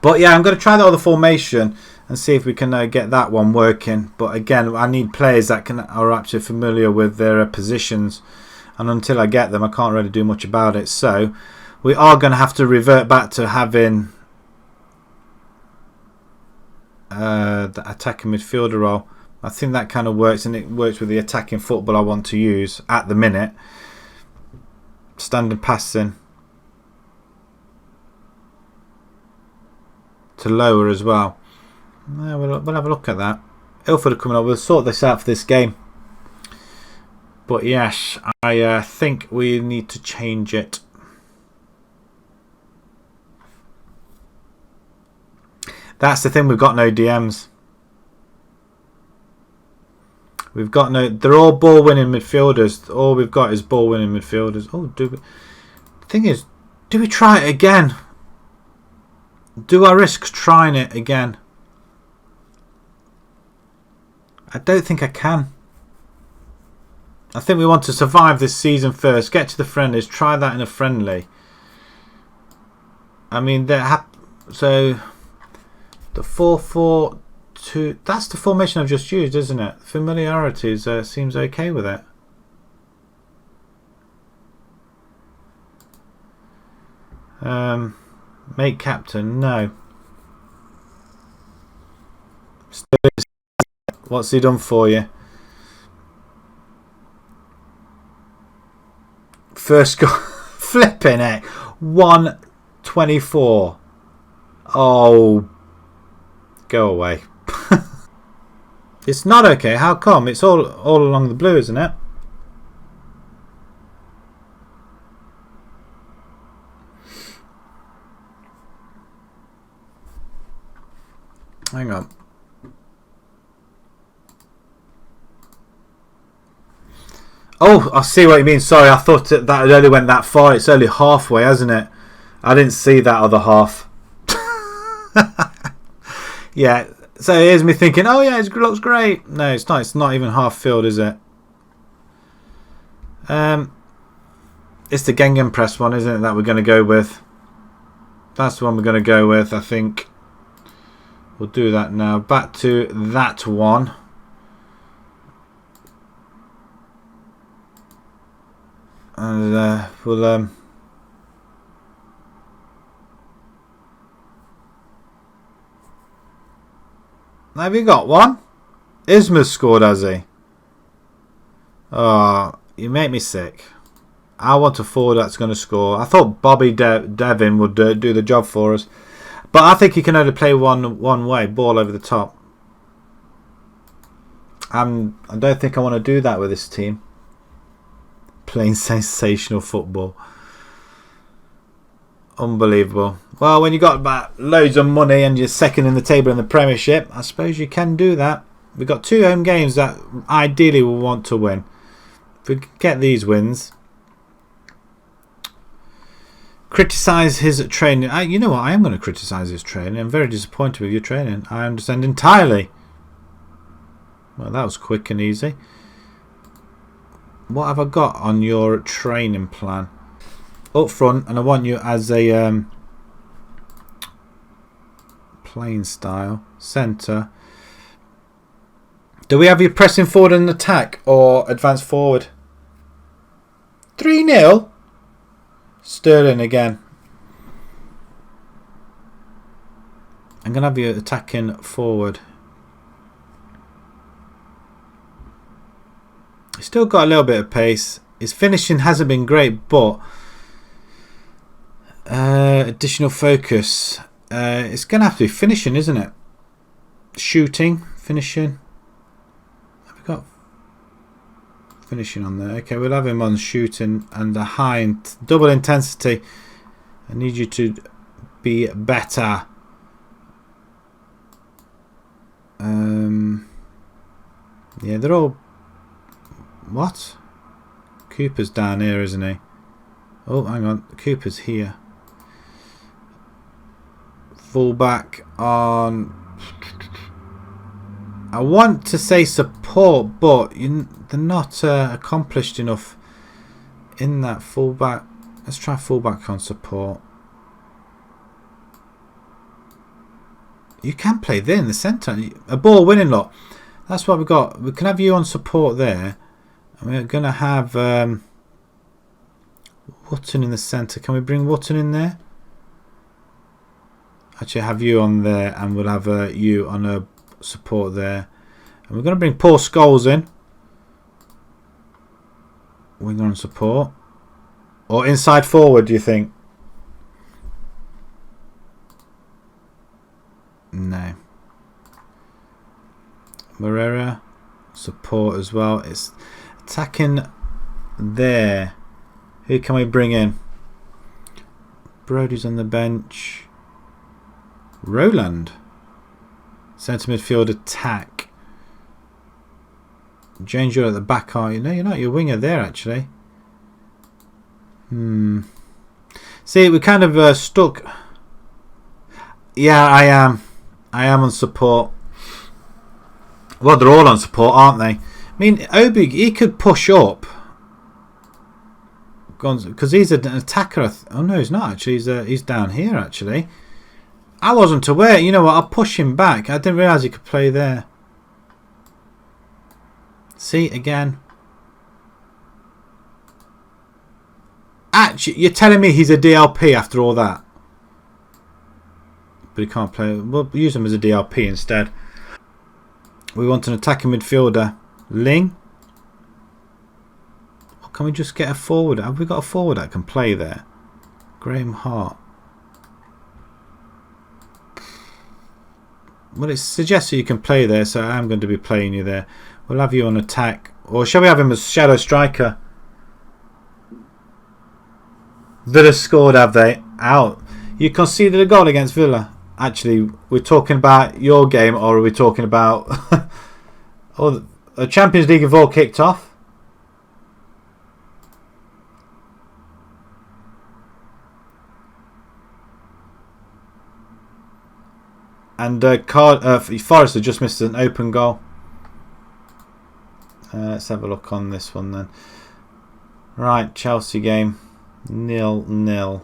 Speaker 1: But yeah, I'm going to try the other formation and see if we can get that one working. But again, I need players that are actually familiar with their positions. and until I get them, I can't really do much about it. So we are going to have to revert back to having the attacking midfielder role. I think that kind of works, and it works with the attacking football I want to use at the minute. Standard passing to lower as well. We'll have a look at that. Ilford are coming up. We'll sort this out for this game. But yes, I think we need to change it. That's the thing. We've got no DMs. We've got no. They're all ball winning midfielders. All we've got is ball winning midfielders. Oh, do we? The thing is, do we try it again? Do I risk trying it again? I don't think I can. I think we want to survive this season first. Get to the friendlies. Try that in a friendly. I mean, so the 4-4-2. That's the formation I've just used, isn't it? Familiarity seems okay with it. Make captain, no. What's he done for you? First score, flipping it, 124. Oh, go away. It's not okay. How come? It's all along the blue, isn't it? Hang on. Oh, I see what you mean. Sorry, I thought that it only went that far. It's only halfway, hasn't it? I didn't see that other half. Yeah. So here's me thinking, oh yeah, it looks great. No, it's not. It's not even half filled, is it? It's the Gegenpress one, isn't it, that we're going to go with? That's the one we're going to go with, I think. We'll do that now. Back to that one. And we'll... Have you got one? Isma's scored, has he? Oh, you make me sick. I want a forward that's going to score. I thought Bobby Devin would do the job for us. But I think he can only play one way. Ball over the top. I don't think I want to do that with this team. Playing sensational football. Unbelievable. Well, when you got about loads of money and you're second in the table in the Premiership, I suppose you can do that. We've got 2 home games that ideally we'll want to win. If we get these wins. Criticise his training. You know what? I am going to criticise his training. I'm very disappointed with your training. I understand entirely. Well, that was quick and easy. What have I got on your training plan? Up front, and I want you as a playing style centre. Do we have you pressing forward in attack or advance forward? 3-0. Sterling again. I'm gonna have you attacking forward. He's still got a little bit of pace. His finishing hasn't been great, but additional focus. It's going to have to be finishing, isn't it? Shooting, finishing. Have we got finishing on there? Okay, we'll have him on shooting and a high double intensity. I need you to be better. Yeah, they're all... What? Cooper's down here, isn't he? Oh, hang on. Cooper's here. Fullback on... I want to say support, but they're not accomplished enough in that fullback. Let's try fullback on support. You can play there in the centre. A ball winning lot. That's what we've got. We can have you on support there. And we're going to have... Wotton in the centre. Can we bring Wotton in there? Actually, have you on there, and we'll have you on a support there. And we're going to bring Paul Scholes in. Winger on support. Or inside forward, do you think? No. Morera, support as well. It's attacking there. Who can we bring in? Brody's on the bench. Roland. Centre midfield attack. James, you're at the back, aren't you? No, you're not. You're winger there, actually. See, we kind of stuck. Yeah, I am. I am on support. Well, they're all on support, aren't they? I mean, Obi, he could push up. Because he's an attacker. Oh, no, he's not, actually. He's down here, actually. I wasn't aware. You know what? I'll push him back. I didn't realise he could play there. See, again. Actually, you're telling me he's a DLP after all that? But he can't play. We'll use him as a DLP instead. We want an attacking midfielder. Ling. Or can we just get a forward? Have we got a forward that can play there? Graham Hart. Well, it suggests that you can play there, so I'm going to be playing you there. We'll have you on attack. Or shall we have him as shadow striker? Villa scored, have they? Out. You conceded a goal against Villa. Actually, we're talking about your game, or are we talking about... oh, the Champions League have all kicked off. And Forrest had just missed an open goal. Let's have a look on this one then. Right, Chelsea game. 0-0.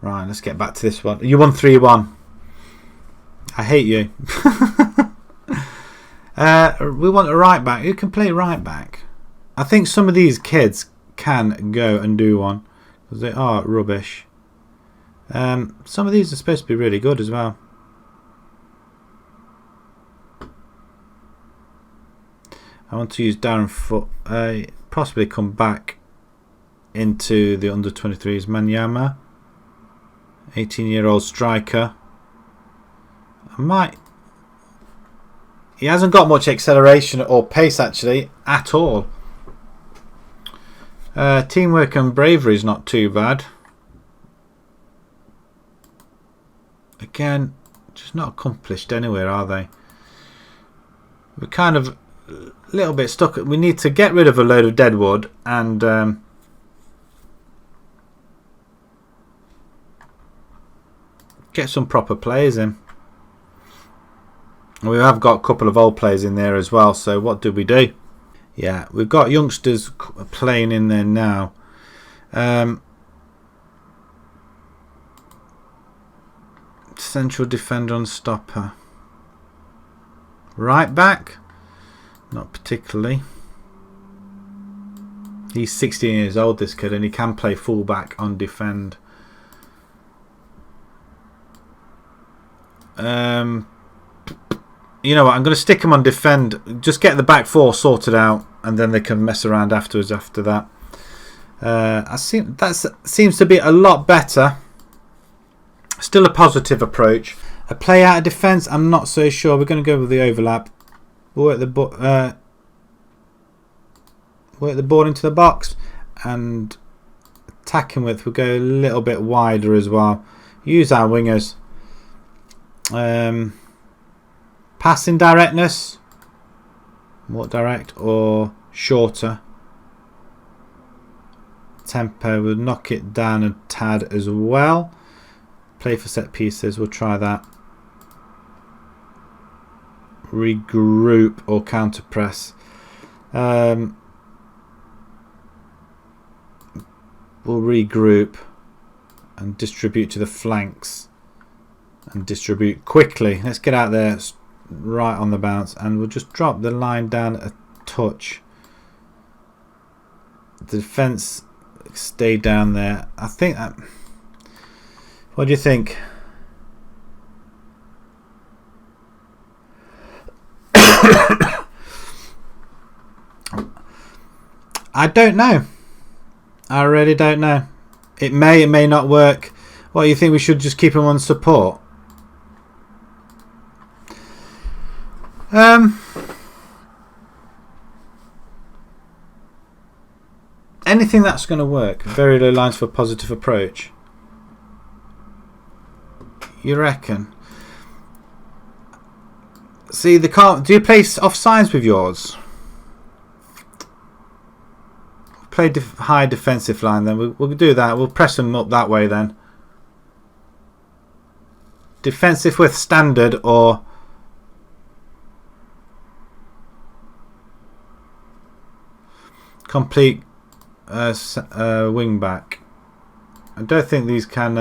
Speaker 1: Right, let's get back to this one. You won 3-1. I hate you. We want a right back. Who can play right back? I think some of these kids can go and do one, because they are rubbish. Some of these are supposed to be really good as well. I want to use Darren Foot. Possibly come back into the under-23s. Manyama, 18-year-old striker. I might. He hasn't got much acceleration or pace actually at all. Teamwork and bravery is not too bad. Again, just not accomplished anywhere, are they? We're kind of a little bit stuck. We need to get rid of a load of dead wood and get some proper players in. We have got a couple of old players in there as well, so what do we do? Yeah, we've got youngsters playing in there now. Central defender and stopper. Right back? Not particularly. He's 16 years old, this kid, and he can play full back on defend. You know what? I'm going to stick him on defend. Just get the back four sorted out, and then they can mess around afterwards. After that, that seems to be a lot better. Still a positive approach. A play out of defence. I'm not so sure. We're going to go with the overlap. Work the ball into the box and attacking with. We'll go a little bit wider as well. Use our wingers. Passing directness, more direct or shorter. Tempo, we'll knock it down a tad as well. Play for set pieces, we'll try that. Regroup or counter press. We'll regroup and distribute to the flanks and distribute quickly. Let's get out there right on the bounce, and we'll just drop the line down a touch. The defence stay down there. I think that. What do you think? I don't know. I really don't know. It may not work. What, you think we should just keep him on support? Anything that's going to work. Very low lines for positive approach. You reckon? See, the car. Do you play offsides with yours? Play high defensive line then. We'll do that. We'll press them up that way then. Defensive with standard or complete wing back. I don't think these can.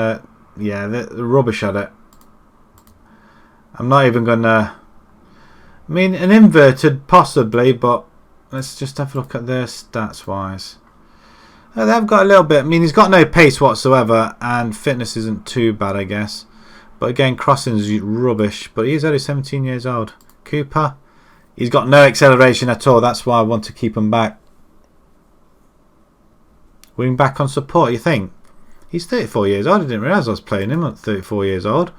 Speaker 1: Yeah, they're rubbish at it. I'm not even gonna. I mean, an inverted possibly, but let's just have a look at their stats wise. They've got a little bit. I mean, he's got no pace whatsoever, and fitness isn't too bad, I guess. But again, crossing is rubbish. But he's only 17 years old. Cooper, he's got no acceleration at all. That's why I want to keep him back. Wing back on support, you think? He's 34 years old. I didn't realise I was playing him at 34 years old.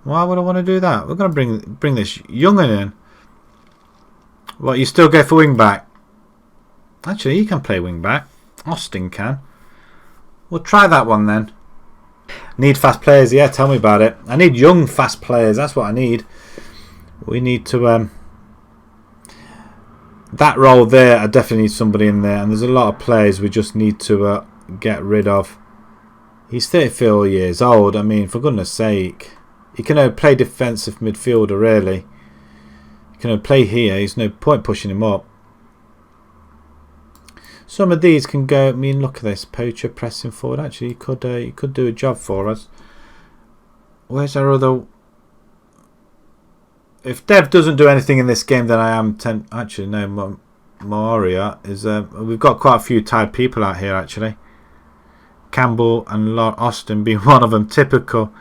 Speaker 1: Why would I want to do that? We're going to bring this young'un in. What, you still go for wing back? Actually, he can play wing back. Austin can. We'll try that one then. Need fast players. Yeah, tell me about it. I need young fast players. That's what I need. We need to... that role there, I definitely need somebody in there. And there's a lot of players we just need to get rid of. He's 34 years old. I mean, for goodness sake. He can only play defensive midfielder, really. He can only play here. There's no point pushing him up. Some of these can go. I mean, look at this. Poacher pressing forward. Actually, he could do a job for us. Where's our other... If Dev doesn't do anything in this game, then I am... Actually, no. Maria is... we've got quite a few tired people out here, actually. Campbell and Austin being one of them. Typical.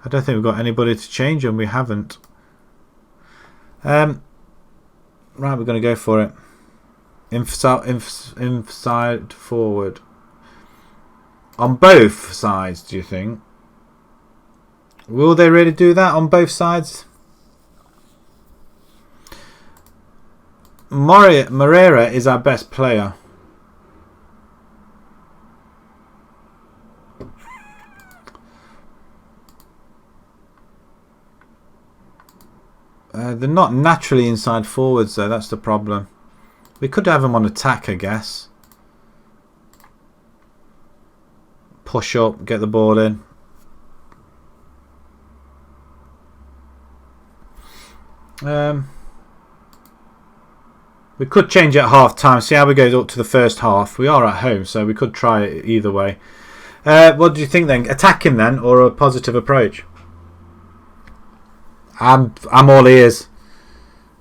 Speaker 1: I don't think we've got anybody to change them. We haven't. Right, we're going to go for it. Inside forward. On both sides, do you think? Will they really do that on both sides? Moreira is our best player. They're not naturally inside forwards though, that's the problem. We could have them on attack, I guess. Push up, get the ball in. We could change it at half time, see how we go up to the first half. We are at home, so we could try it either way. What do you think then? Attacking then, or a positive approach? I'm all ears.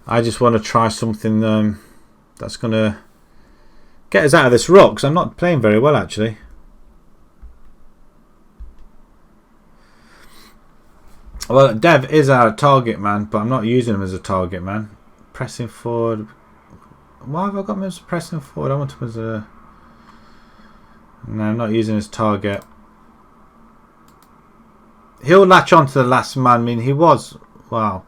Speaker 1: I just want to try something that's going to get us out of this rut, because I'm not playing very well actually. Well, Dev is our target man, but I'm not using him as a target man. Pressing forward. Why have I got him as pressing forward? I want him as a... No, I'm not using his target. He'll latch on to the last man. I mean, he was... Wow.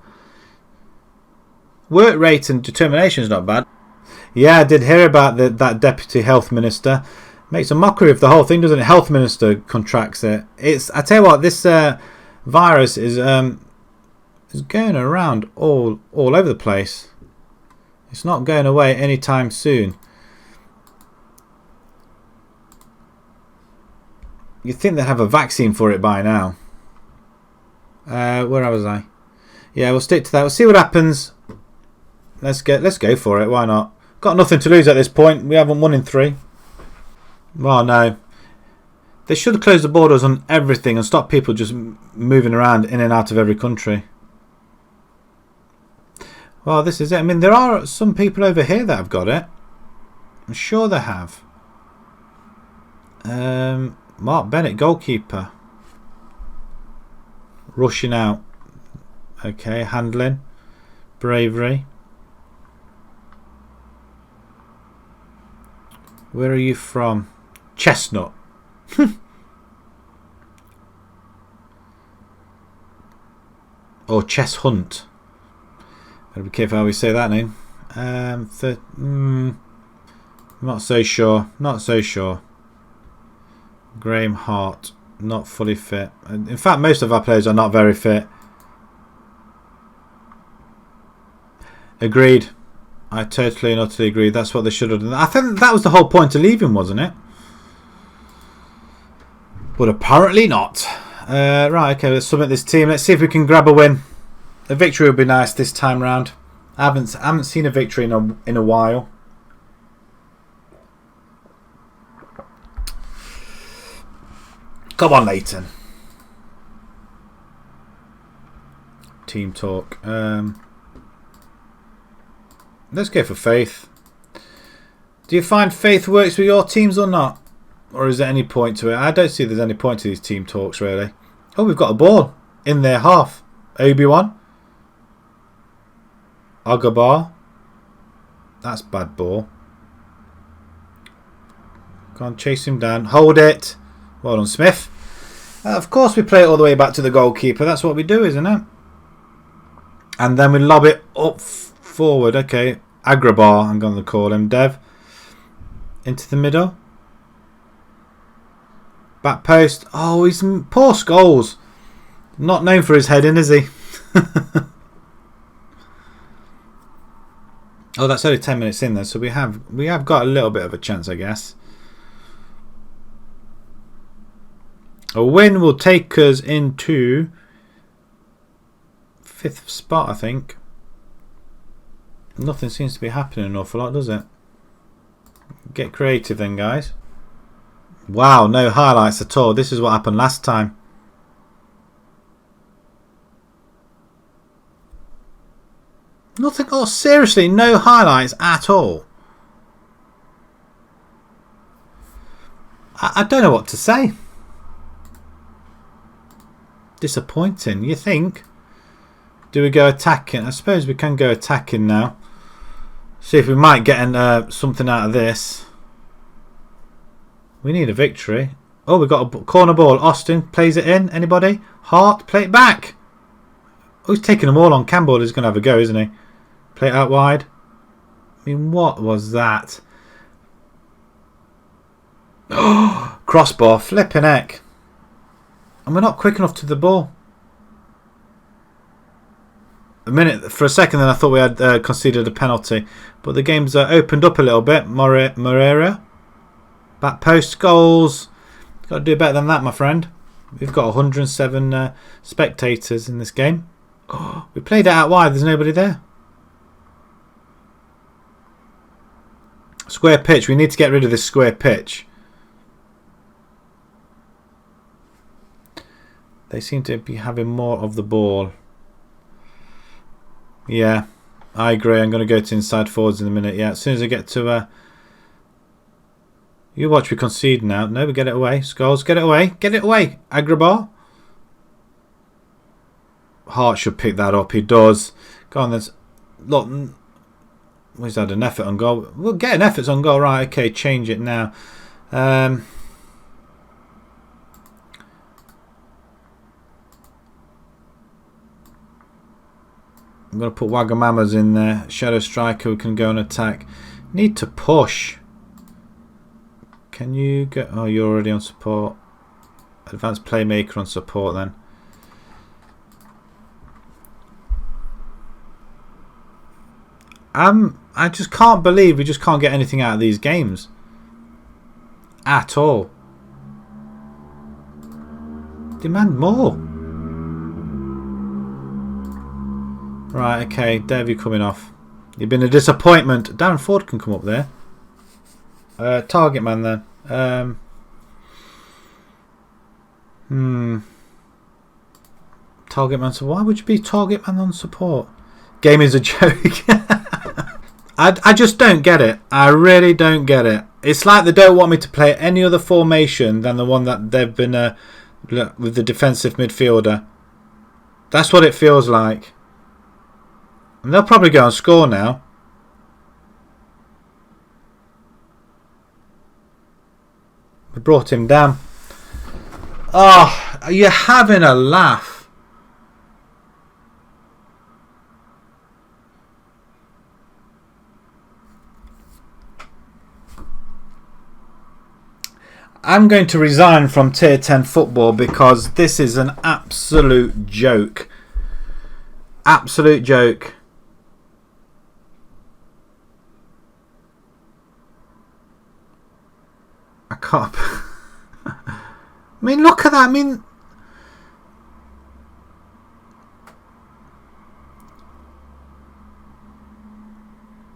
Speaker 1: Work rate and determination is not bad. Yeah, I did hear about that deputy health minister. Makes a mockery of the whole thing, doesn't it? Health minister contracts it. I tell you what, this virus is going around all over the place. It's not going away anytime soon. You'd think they'd have a vaccine for it by now. Where was I? Yeah, we'll stick to that. We'll see what happens. Let's go for it. Why not? Got nothing to lose at this point. We haven't won in 3. Well, no. They should have closed the borders on everything and stop people just moving around in and out of every country. Well, this is it. I mean, there are some people over here that have got it. I'm sure they have. Mark Bennett, goalkeeper. Rushing out. Okay, handling. Bravery. Where are you from? Chestnut. Or Chess Hunt. Gotta be careful how we say that name. Not so sure. Not so sure. Graham Hart. Not fully fit. In fact, most of our players are not very fit. Agreed. I totally and utterly agree. That's what they should have done. I think that was the whole point of leaving, wasn't it? But apparently not. Right, okay, let's submit this team. Let's see if we can grab a win. A victory would be nice this time round. I haven't seen a victory in a while. Come on, Leyton. Team talk. Let's go for Faith. Do you find Faith works with your teams or not? Or is there any point to it? I don't see there's any point to these team talks, really. Oh, we've got a ball in their half. Obi-Wan. Agabar. That's bad ball. Go on, chase him down. Hold it. Well done, Smith. Of course we play it all the way back to the goalkeeper. That's what we do, isn't it? And then we lob it up forward. Okay. Agrabar, I'm going to call him. Dev. Into the middle. Back post. Oh, he's poor Scholes. Not known for his heading, is he? Oh, that's only 10 minutes in there, so we have got a little bit of a chance, I guess. A win will take us into 5th spot, I think. Nothing seems to be happening an awful lot, does it? Get creative then, guys. Wow, no highlights at all. This is what happened last time. Nothing. Oh, seriously, no highlights at all. I don't know what to say. Disappointing, you think? Do we go attacking? I suppose we can go attacking now. See if we might get something out of this. We need a victory. Oh, we've got a corner ball. Austin plays it in. Anybody? Hart, play it back. Oh, he's taking them all on. Campbell is going to have a go, isn't he? Play it out wide. I mean, what was that? Oh, crossbar. Flipping heck. And we're not quick enough to the ball. For a second then I thought we had conceded a penalty. But the game's opened up a little bit. Moreira. Back post goals. Got to do better than that, my friend. We've got 107 spectators in this game. Oh, we played it out wide. There's nobody there. Square pitch. We need to get rid of this square pitch. They seem to be having more of the ball. Yeah, I agree. I'm going to go to inside forwards in a minute. Yeah, as soon as I get to... you watch we concede now. No, we get it away. Scholes, get it away. Get it away. Agrabar. Hart should pick that up. He does. Go on, there's... Look, he's had an effort on goal. We'll get an effort on goal. Right, okay, change it now. I'm going to put Wagamamas in there. Shadow striker who can go and attack. Need to push. Can you get... Oh, you're already on support. Advanced playmaker on support then. I just can't believe we just can't get anything out of these games. At all. Demand more. Right, okay, Dev, you're coming off. You've been a disappointment. Darren Ford can come up there. Target man then. Target man. So why would you be target man on support? Game is a joke. I just don't get it. I really don't get it. It's like they don't want me to play any other formation than the one that they've been with the defensive midfielder. That's what it feels like. And they'll probably go and score now. We brought him down. Oh, you're having a laugh. I'm going to resign from Tier 10 football because this is an absolute joke. Absolute joke. I can't. I mean, look at that. I mean,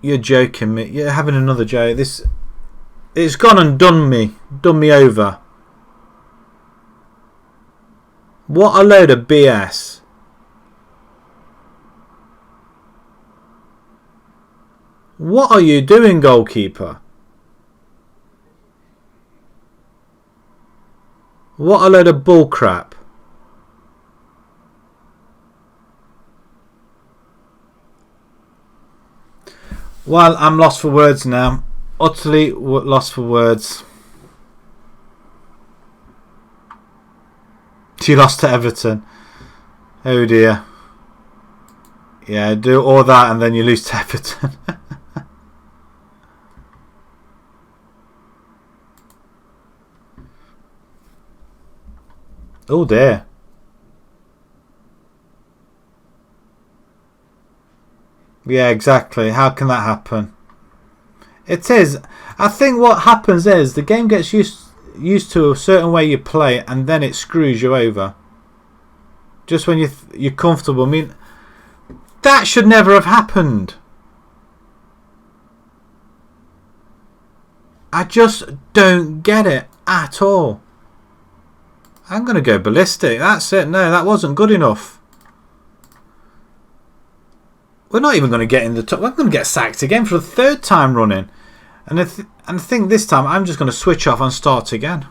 Speaker 1: you're joking me. You're having another joke. It's gone and done me over. What a load of BS. What are you doing, goalkeeper? What a load of bullcrap. Well, I'm lost for words now. Utterly lost for words. She lost to Everton. Oh dear. Yeah, do all that and then you lose to Everton. Oh dear. Yeah, exactly. How can that happen? It is. I think what happens is the game gets used to a certain way you play, and then it screws you over. Just when you're comfortable. I mean, that should never have happened. I just don't get it at all. I'm going to go ballistic. That's it. No, that wasn't good enough. We're not even going to get in the top. We're going to get sacked again for the third time running. And I think this time I'm just going to switch off and start again.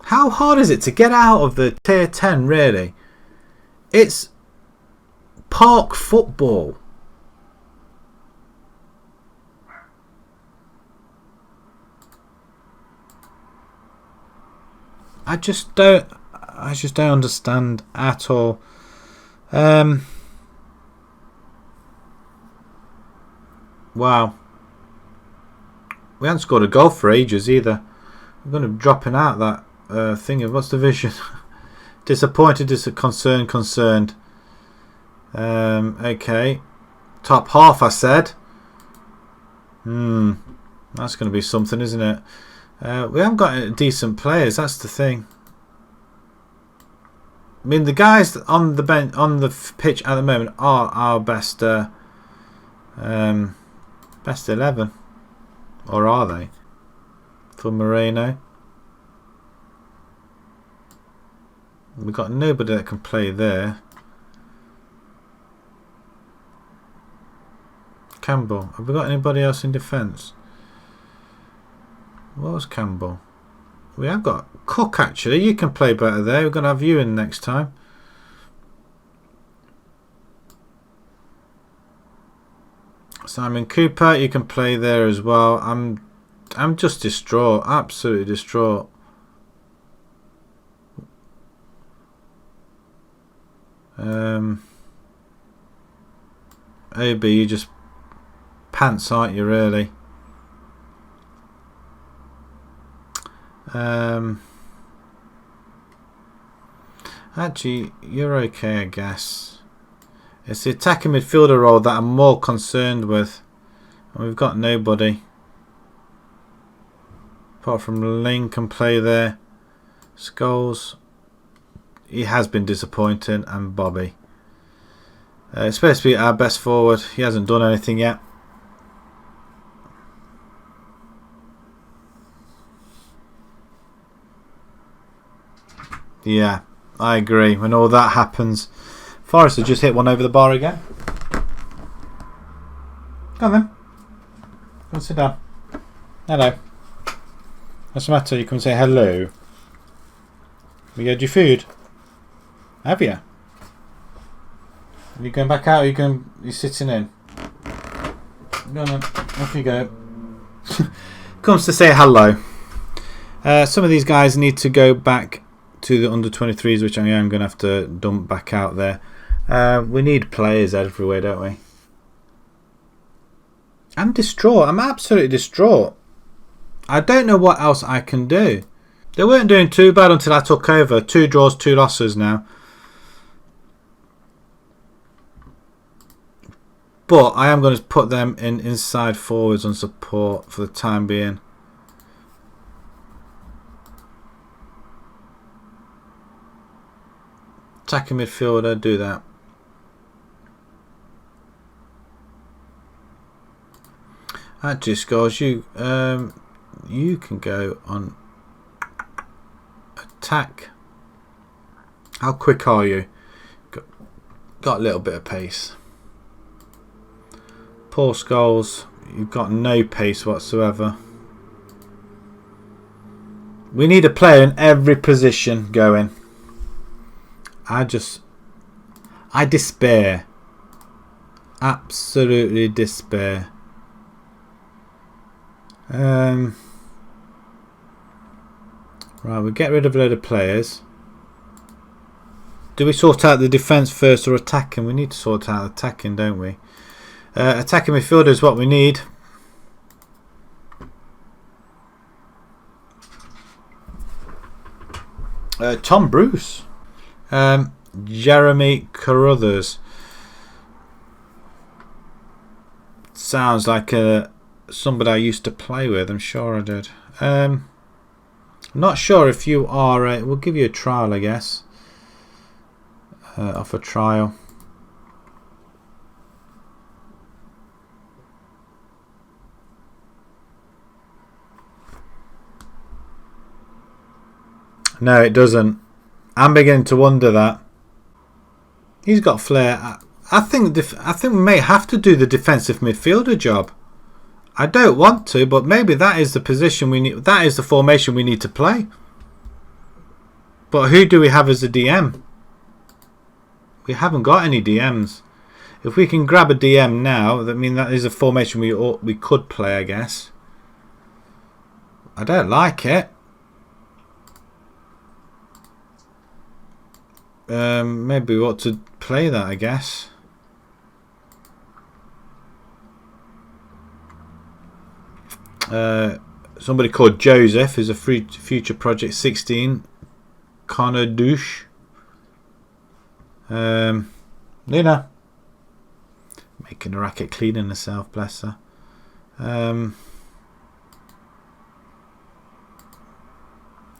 Speaker 1: How hard is it to get out of the Tier 10, really? It's park football. I just don't understand at all. Wow. We haven't scored a goal for ages either. We're going to be dropping out that thing of what's the vision? Disappointed, concerned. Okay. Top half, I said. That's going to be something, isn't it? We haven't got decent players. That's the thing. I mean, the guys on the bench, on the pitch at the moment, are our best 11, or are they? For Moreno, we've got nobody that can play there. Campbell, have we got anybody else in defence? What was Campbell? We have got Cook, actually. You can play better there. We're going to have you in next time. Simon Cooper, you can play there as well. I'm just distraught. Absolutely distraught. OB, you just pants, aren't you, really? Actually, you're okay, I guess. It's the attacking midfielder role that I'm more concerned with, and we've got nobody apart from Lane can play there. Scholes, he has been disappointing, and Bobby. It's supposed to be our best forward. He hasn't done anything yet. Yeah, I agree. When all that happens, Forrest has just hit one over the bar again. Go on then. Go and sit down. Hello. What's the matter? You come and say hello. Have you had your food? Have you? Are you going back out or you sitting in? Go on then. Off you go. Comes to say hello. Some of these guys need to go back to the under 23s, which I am going to have to dump back out there. We need players everywhere, don't we? I'm distraught. I'm absolutely distraught. I don't know what else I can do. They weren't doing too bad until I took over. 2 draws, 2 losses now. But I am going to put them in inside forwards on support for the time being. Attacking midfielder, do that. Actually, Scores, you can go on attack. How quick are you? Got a little bit of pace. Poor Scholes, you've got no pace whatsoever. We need a player in every position going. I despair. Absolutely despair. Right, we'll get rid of a load of players. Do we sort out the defence first or attacking? We need to sort out attacking, don't we? Attacking midfielder is what we need. Tom Bruce. Jeremy Carruthers. Sounds like somebody I used to play with. I'm sure I did. I'm not sure if you are. We'll give you a trial, I guess. Off a trial. No, it doesn't. I'm beginning to wonder that. He's got flair. I think we may have to do the defensive midfielder job. I don't want to, but maybe that is the position we need. That is the formation we need to play. But who do we have as a DM? We haven't got any DMs. If we can grab a DM now, that is a formation we could play, I guess. I don't like it. Maybe we ought to play that, I guess. Somebody called Joseph is a future project 16. Connor Douche. Lena. Making a racket, cleaning herself, bless her.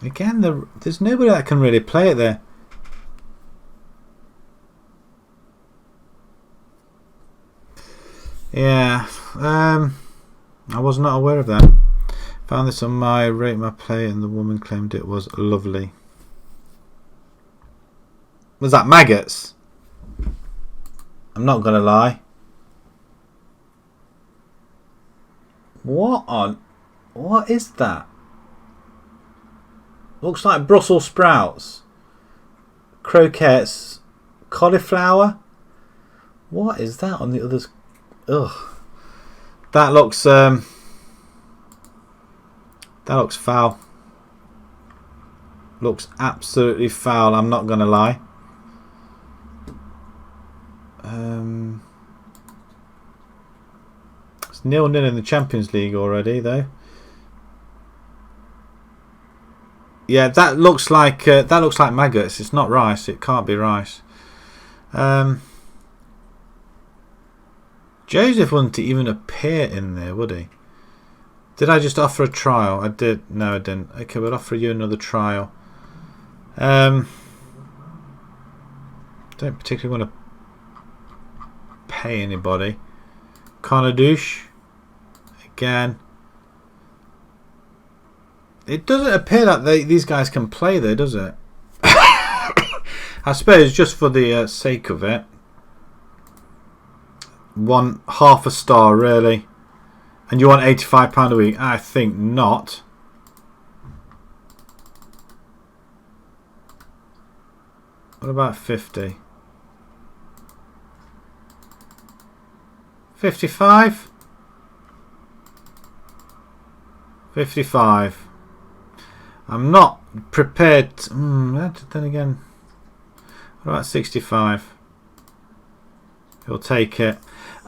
Speaker 1: Again, there's nobody that can really play it there. Yeah, I was not aware of that. Found this on my Rate My Play and the woman claimed it was lovely. Was that maggots? I'm not gonna lie. What is that? Looks like Brussels sprouts, croquettes, cauliflower. What is that on the others? Ugh, that looks foul. Looks absolutely foul. I'm not gonna lie. It's 0-0 in the Champions League already, though. Yeah, that looks like maggots. It's not rice. It can't be rice. Joseph wouldn't even appear in there, would he? Did I just offer a trial? I did. No, I didn't. Okay, we'll offer you another trial. Don't particularly want to pay anybody. Connor Douche. Again. It doesn't appear that these guys can play there, does it? I suppose just for the sake of it. want half a star, really? And you want £85 a week? I think not. What about 50? 55? 55. I'm not prepared. Then again, what about 65? He'll take it.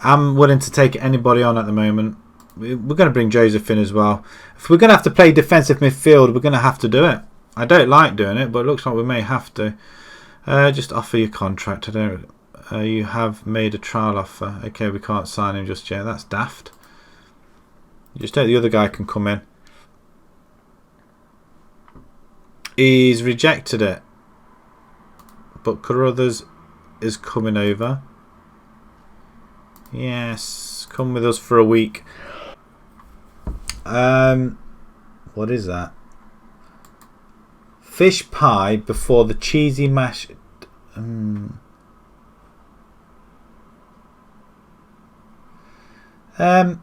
Speaker 1: I'm willing to take anybody on at the moment. We're going to bring Joseph in as well. If we're going to have to play defensive midfield, we're going to have to do it. I don't like doing it, but it looks like we may have to. Just offer your contract. I don't. You have made a trial offer. Okay, we can't sign him just yet. That's daft. Just hope the other guy can come in. He's rejected it. But Carruthers is coming over. Yes, come with us for a week. What is that? Fish pie before the cheesy mash. I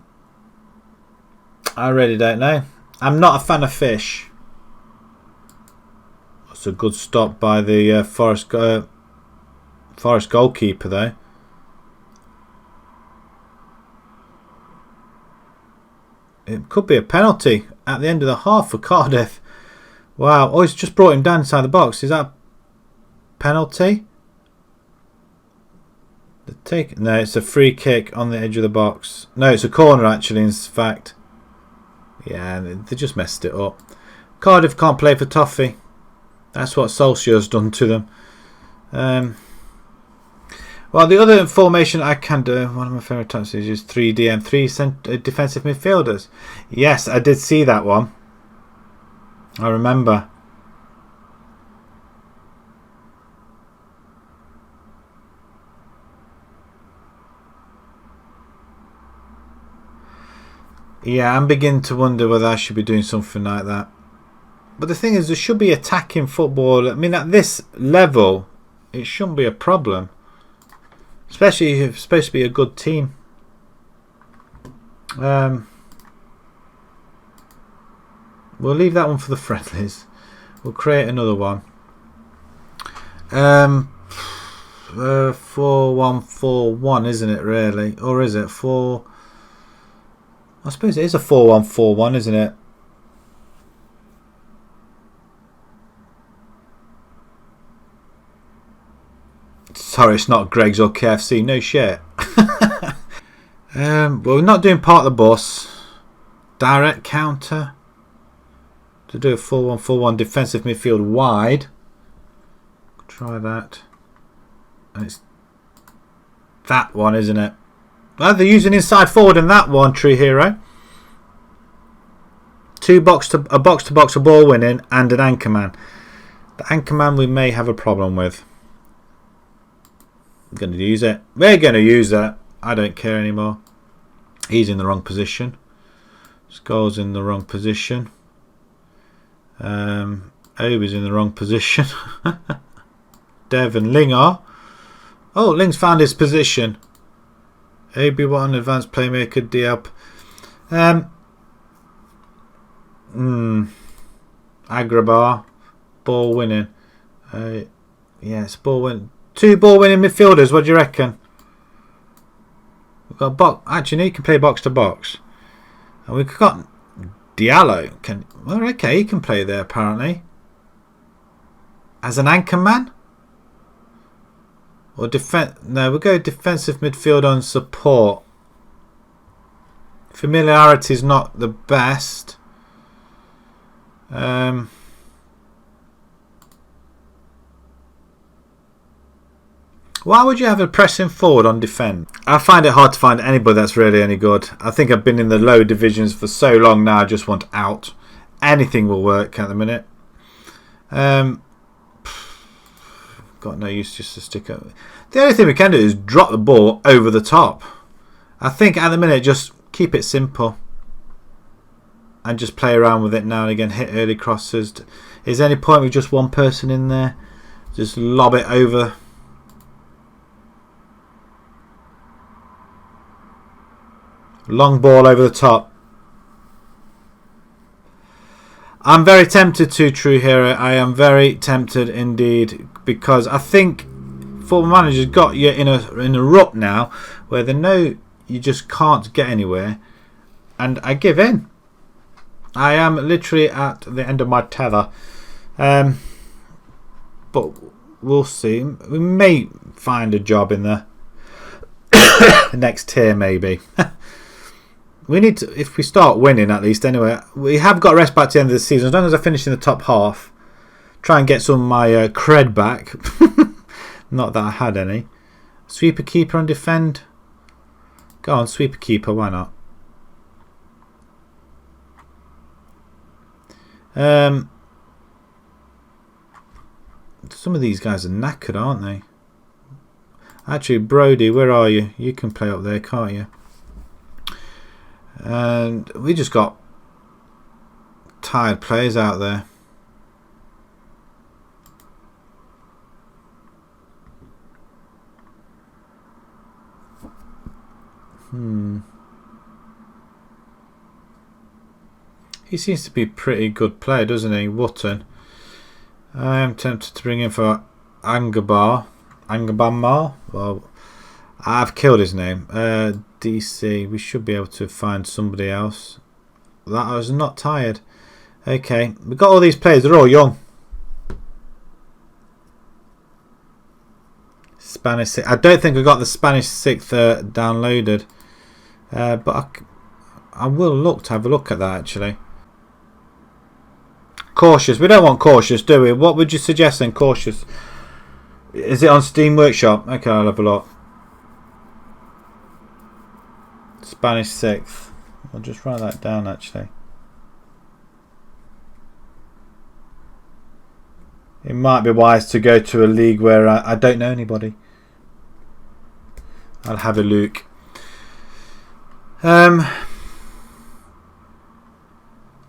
Speaker 1: really don't know. I'm not a fan of fish. That's a good stop by the Forest goalkeeper, though. It could be a penalty at the end of the half for Cardiff. Wow. Oh, he's just brought him down inside the box. Is that a penalty? No, it's a free kick on the edge of the box. No, it's a corner, actually, in fact. Yeah, they just messed it up. Cardiff can't play for toffee. That's what Solskjaer's done to them. Well, the other formation I can do, one of my favourite types is 3DM, 3 defensive midfielders. Yes, I did see that one. I remember. Yeah, I'm beginning to wonder whether I should be doing something like that. But the thing is, there should be attacking football. I mean, at this level, it shouldn't be a problem. Especially if it's supposed to be a good team. We'll leave that one for the friendlies. We'll create another one. 4-1-4-1, isn't it, really? Or is it 4... I suppose it is a 4-1-4-1, isn't it? Sorry, it's not Greg's or KFC. No shit. Well, we're not doing part of the bus. Direct counter. To do a 4-1-4-1 defensive midfield wide. Try that. And it's that one, isn't it? Well, they're using inside forward in that one, True Hero. A box to box, a ball winning, and an anchor man. The anchor man we may have a problem with. We're going to use it. We're going to use that. I don't care anymore. He's in the wrong position. Skull's in the wrong position. Obi's in the wrong position. Dev and Ling are. Oh, Ling's found his position. Obi-Wan, advanced playmaker, Diop. Agrabar, ball winning. Yes, ball win. 2 ball winning midfielders. What do you reckon? We've got box. Actually, no, you can play box to box. And we've got Diallo. Well, okay, he can play there apparently. As an anchor man. Or no, we'll go defensive midfield on support. Familiarity is not the best. Why would you have a pressing forward on defend? I find it hard to find anybody that's really any good. I think I've been in the low divisions for so long now. I just want out. Anything will work at the minute. Got no use just to stick up. The only thing we can do is drop the ball over the top. I think at the minute just keep it simple and just play around with it now and again. Hit early crosses. Is there any point with just one person in there? Just lob it over. Long ball over the top. I'm very tempted to, True Hero. I am very tempted indeed, because I think Football Manager's got you in a rut now where they know you just can't get anywhere, and I give in. I am literally at the end of my tether, but we'll see. We may find a job in the next tier, maybe. We need to, if we start winning at least anyway. We have got rest back to the end of the season. As long as I finish in the top half, try and get some of my cred back. Not that I had any. Sweeper, keeper and defend. Go on, sweeper, keeper, why not? Some of these guys are knackered, aren't they? Actually, Brody, where are you? You can play up there, can't you? And we just got tired players out there. He seems to be a pretty good player, doesn't he, Wotton? I am tempted to bring him for Angabamar. Well, I've killed his name. DC. We should be able to find somebody else. That I was not tired. Okay, we've got all these players. They're all young. Spanish 6. I don't think I got the Spanish 6th downloaded, but I will look to have a look at that actually. Cautious. We don't want cautious, do we? What would you suggest then? Cautious. Is it on Steam Workshop? Okay, I'll have a look. Spanish 6th. I'll just write that down actually. It might be wise to go to a league where I don't know anybody. I'll have a look.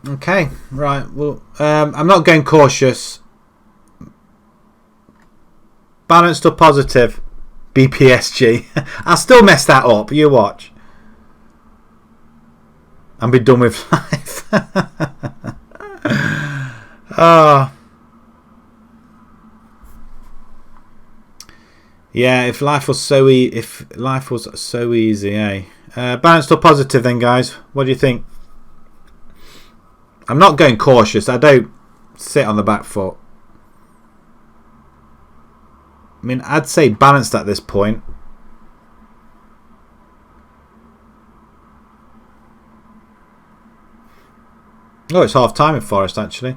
Speaker 1: Okay, right. Well, I'm not going cautious. Balanced or positive? BPSG. I'll still mess that up. You watch. And be done with life. Oh. Yeah, if life was so easy, eh? Balanced or positive then, guys? What do you think? I'm not going cautious. I don't sit on the back foot. I mean, I'd say balanced at this point. Oh, it's half time in Forest actually.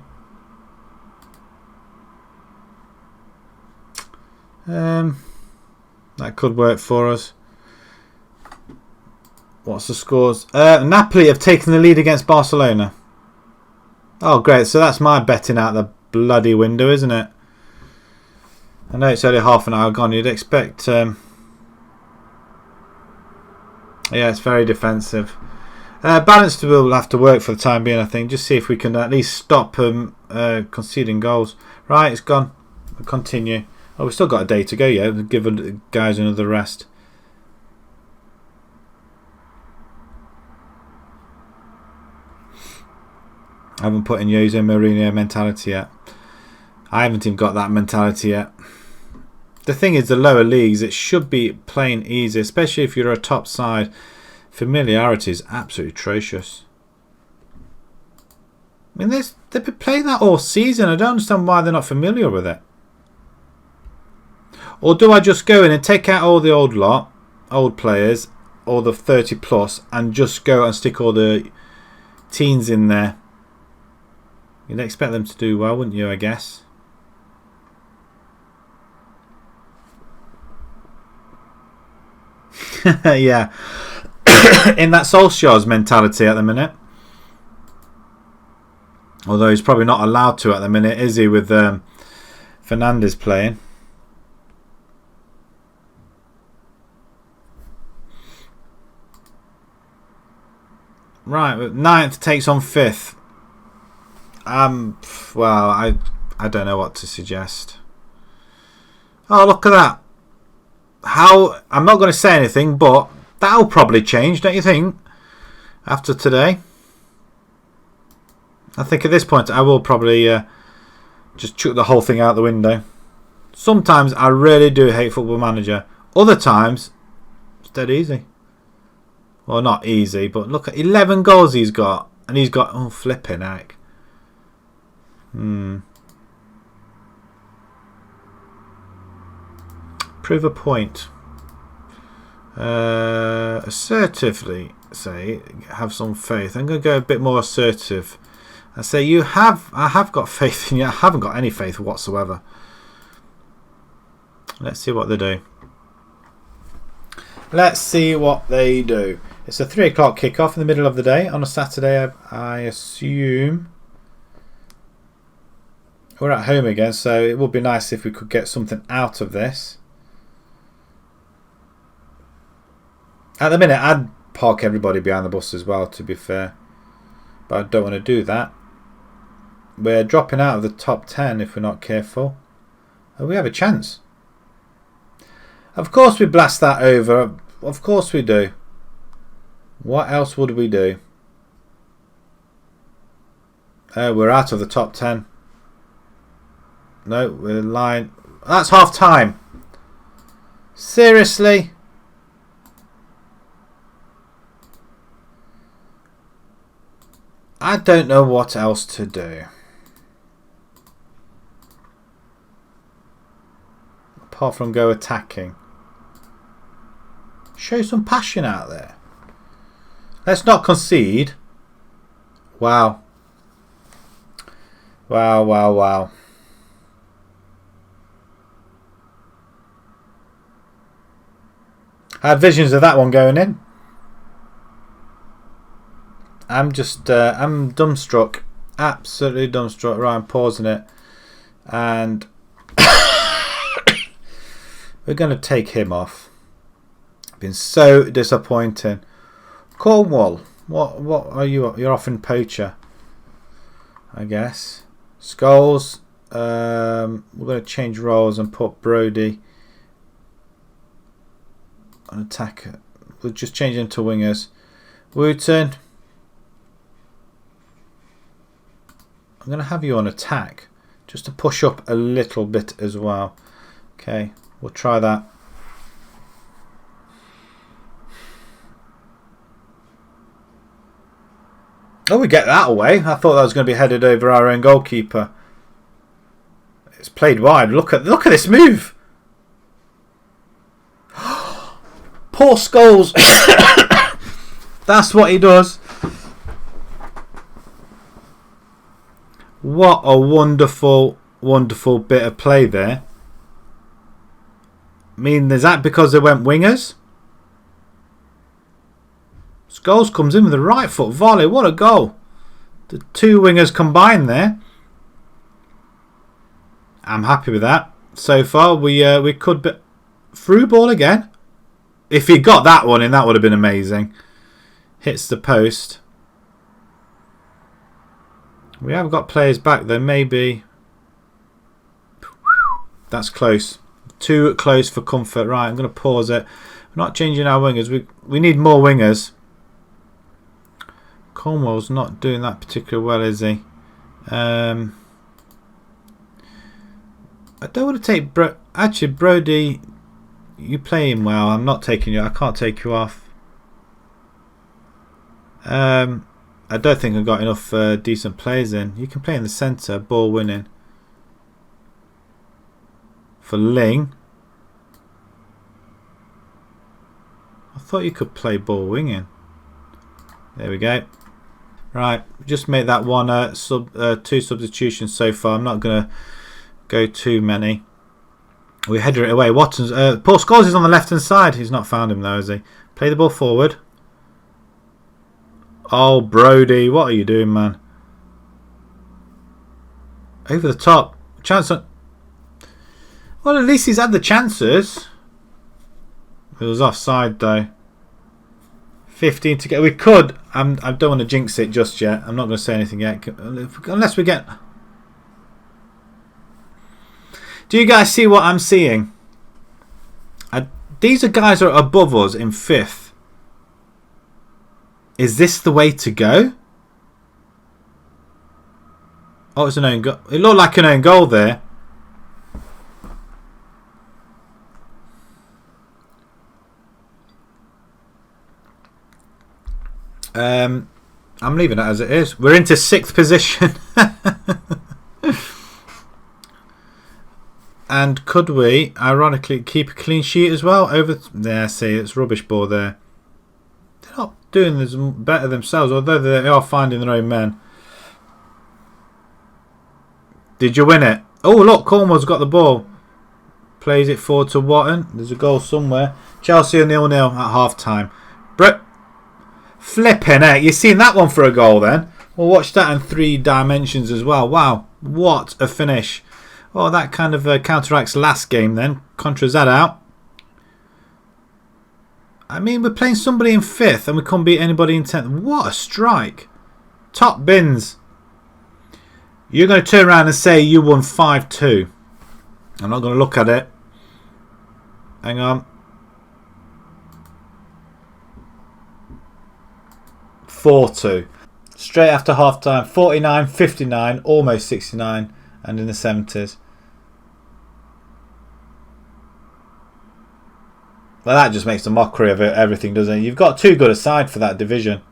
Speaker 1: That could work for us. What's the scores? Napoli have taken the lead against Barcelona. Oh, great. So that's my betting out the bloody window, isn't it? I know it's only half an hour gone. You'd expect... yeah, it's very defensive. Balanced will have to work for the time being, I think. Just see if we can at least stop conceding goals. Right, it's gone. We'll continue. Oh, we've still got a day to go, yeah. We'll give the guys another rest. I haven't put in Jose Mourinho mentality yet. I haven't even got that mentality yet. The thing is, the lower leagues, it should be playing easy, especially if you're a top side. Familiarity is absolutely atrocious. I mean, they've been playing that all season. I don't understand why they're not familiar with it. Or do I just go in and take out all the old lot, old players, all the 30 plus, and just go and stick all the teens in there? You'd expect them to do well, wouldn't you, I guess? Yeah. In that Solskjaer's mentality at the minute. Although he's probably not allowed to at the minute, is he, with Fernandes playing? Right, 9th takes on 5th. Well, I don't know what to suggest. Oh, look at that. I'm not going to say anything, but that'll probably change, don't you think? after today. I think at this point I will probably just chuck the whole thing out the window. Sometimes I really do hate Football Manager. Other times it's dead easy. Well, not easy, but look at 11 goals he's got. And he's got... Oh, flipping heck. Prove a point. Assertively say, have some faith. I'm going to go a bit more assertive. I say, I have got faith in you. I haven't got any faith whatsoever. Let's see what they do. Let's see what they do. It's a 3 o'clock kickoff in the middle of the day on a Saturday, I assume. We're at home again, so it would be nice if we could get something out of this. At the minute, I'd park everybody behind the bus as well, to be fair. But I don't want to do that. We're dropping out of the top 10 if we're not careful. Oh, we have a chance. Of course we blast that over. Of course we do. What else would we do? We're out of the top 10. No, we're in line. That's half time. Seriously? I don't know what else to do. Apart from go attacking. Show some passion out there. Let's not concede. Wow. Wow, wow, wow. I had visions of that one going in. I'm just, I'm dumbstruck. Absolutely dumbstruck. Right, I'm pausing it. And we're going to take him off. Been so disappointing. Cornwall, what are you? You're off in poacher, I guess. Scholes, we're going to change roles and put Brody on attacker. We'll just change him to wingers. Wooten, I'm going to have you on attack just to push up a little bit as well. Okay, we'll try that. Oh, we get that away. I thought that was going to be headed over our own goalkeeper. It's played wide. Look at this move. Poor Scholes. That's what he does. What a wonderful, wonderful bit of play there. I mean, is that because they went wingers? Scholes comes in with a right foot volley. What a goal. The two wingers combined there. I'm happy with that. So far, we could be through ball again. If he got that one in, that would have been amazing. Hits the post. We have got players back though. Maybe. That's close. Too close for comfort. Right, I'm going to pause it. We're not changing our wingers. We need more wingers. Cornwall's not doing that particularly well, is he? I don't want to take actually Brody. You play him well. I'm not taking you. I can't take you off. I don't think I've got enough decent players in. You can play in the centre, ball winning. For Ling. I thought you could play ball winging. There we go. Right, just make that one two substitutions so far. I'm not going to go too many. We header it away. Watson's Paul Scholes is on the left hand side. He's not found him though, has he? Play the ball forward. Oh, Brody, what are you doing, man? Over the top. Chance on... Well, at least he's had the chances. It was offside though. 15 to get. We could. I don't want to jinx it just yet. I'm not going to say anything yet. Unless we get... Do you guys see what I'm seeing? These are guys are above us in 5th. Is this the way to go? Oh, it's an own goal. It looked like an own goal there. I'm leaving it as it is. We're into 6th position. And could we, ironically, keep a clean sheet as well? There, see, it's rubbish ball there. They're not doing this better themselves, although they are finding their own men. Did you win it? Oh, look, Cornwall's got the ball. Plays it forward to Watton. There's a goal somewhere. Chelsea are 0-0 at half-time. Flipping heck. You've seen that one for a goal then. We'll watch that in 3 dimensions as well. Wow, what a finish. Oh, that kind of counteracts last game then. Contras that out. I mean, we're playing somebody in 5th and we can't beat anybody in 10th. What a strike. Top bins. You're going to turn around and say you won 5-2. I'm not going to look at it. Hang on. 4-2. Straight after half time. 49, 59, almost 69, and in the 70s. Well, that just makes a mockery of it, everything, doesn't it? You've got too good a side for that division.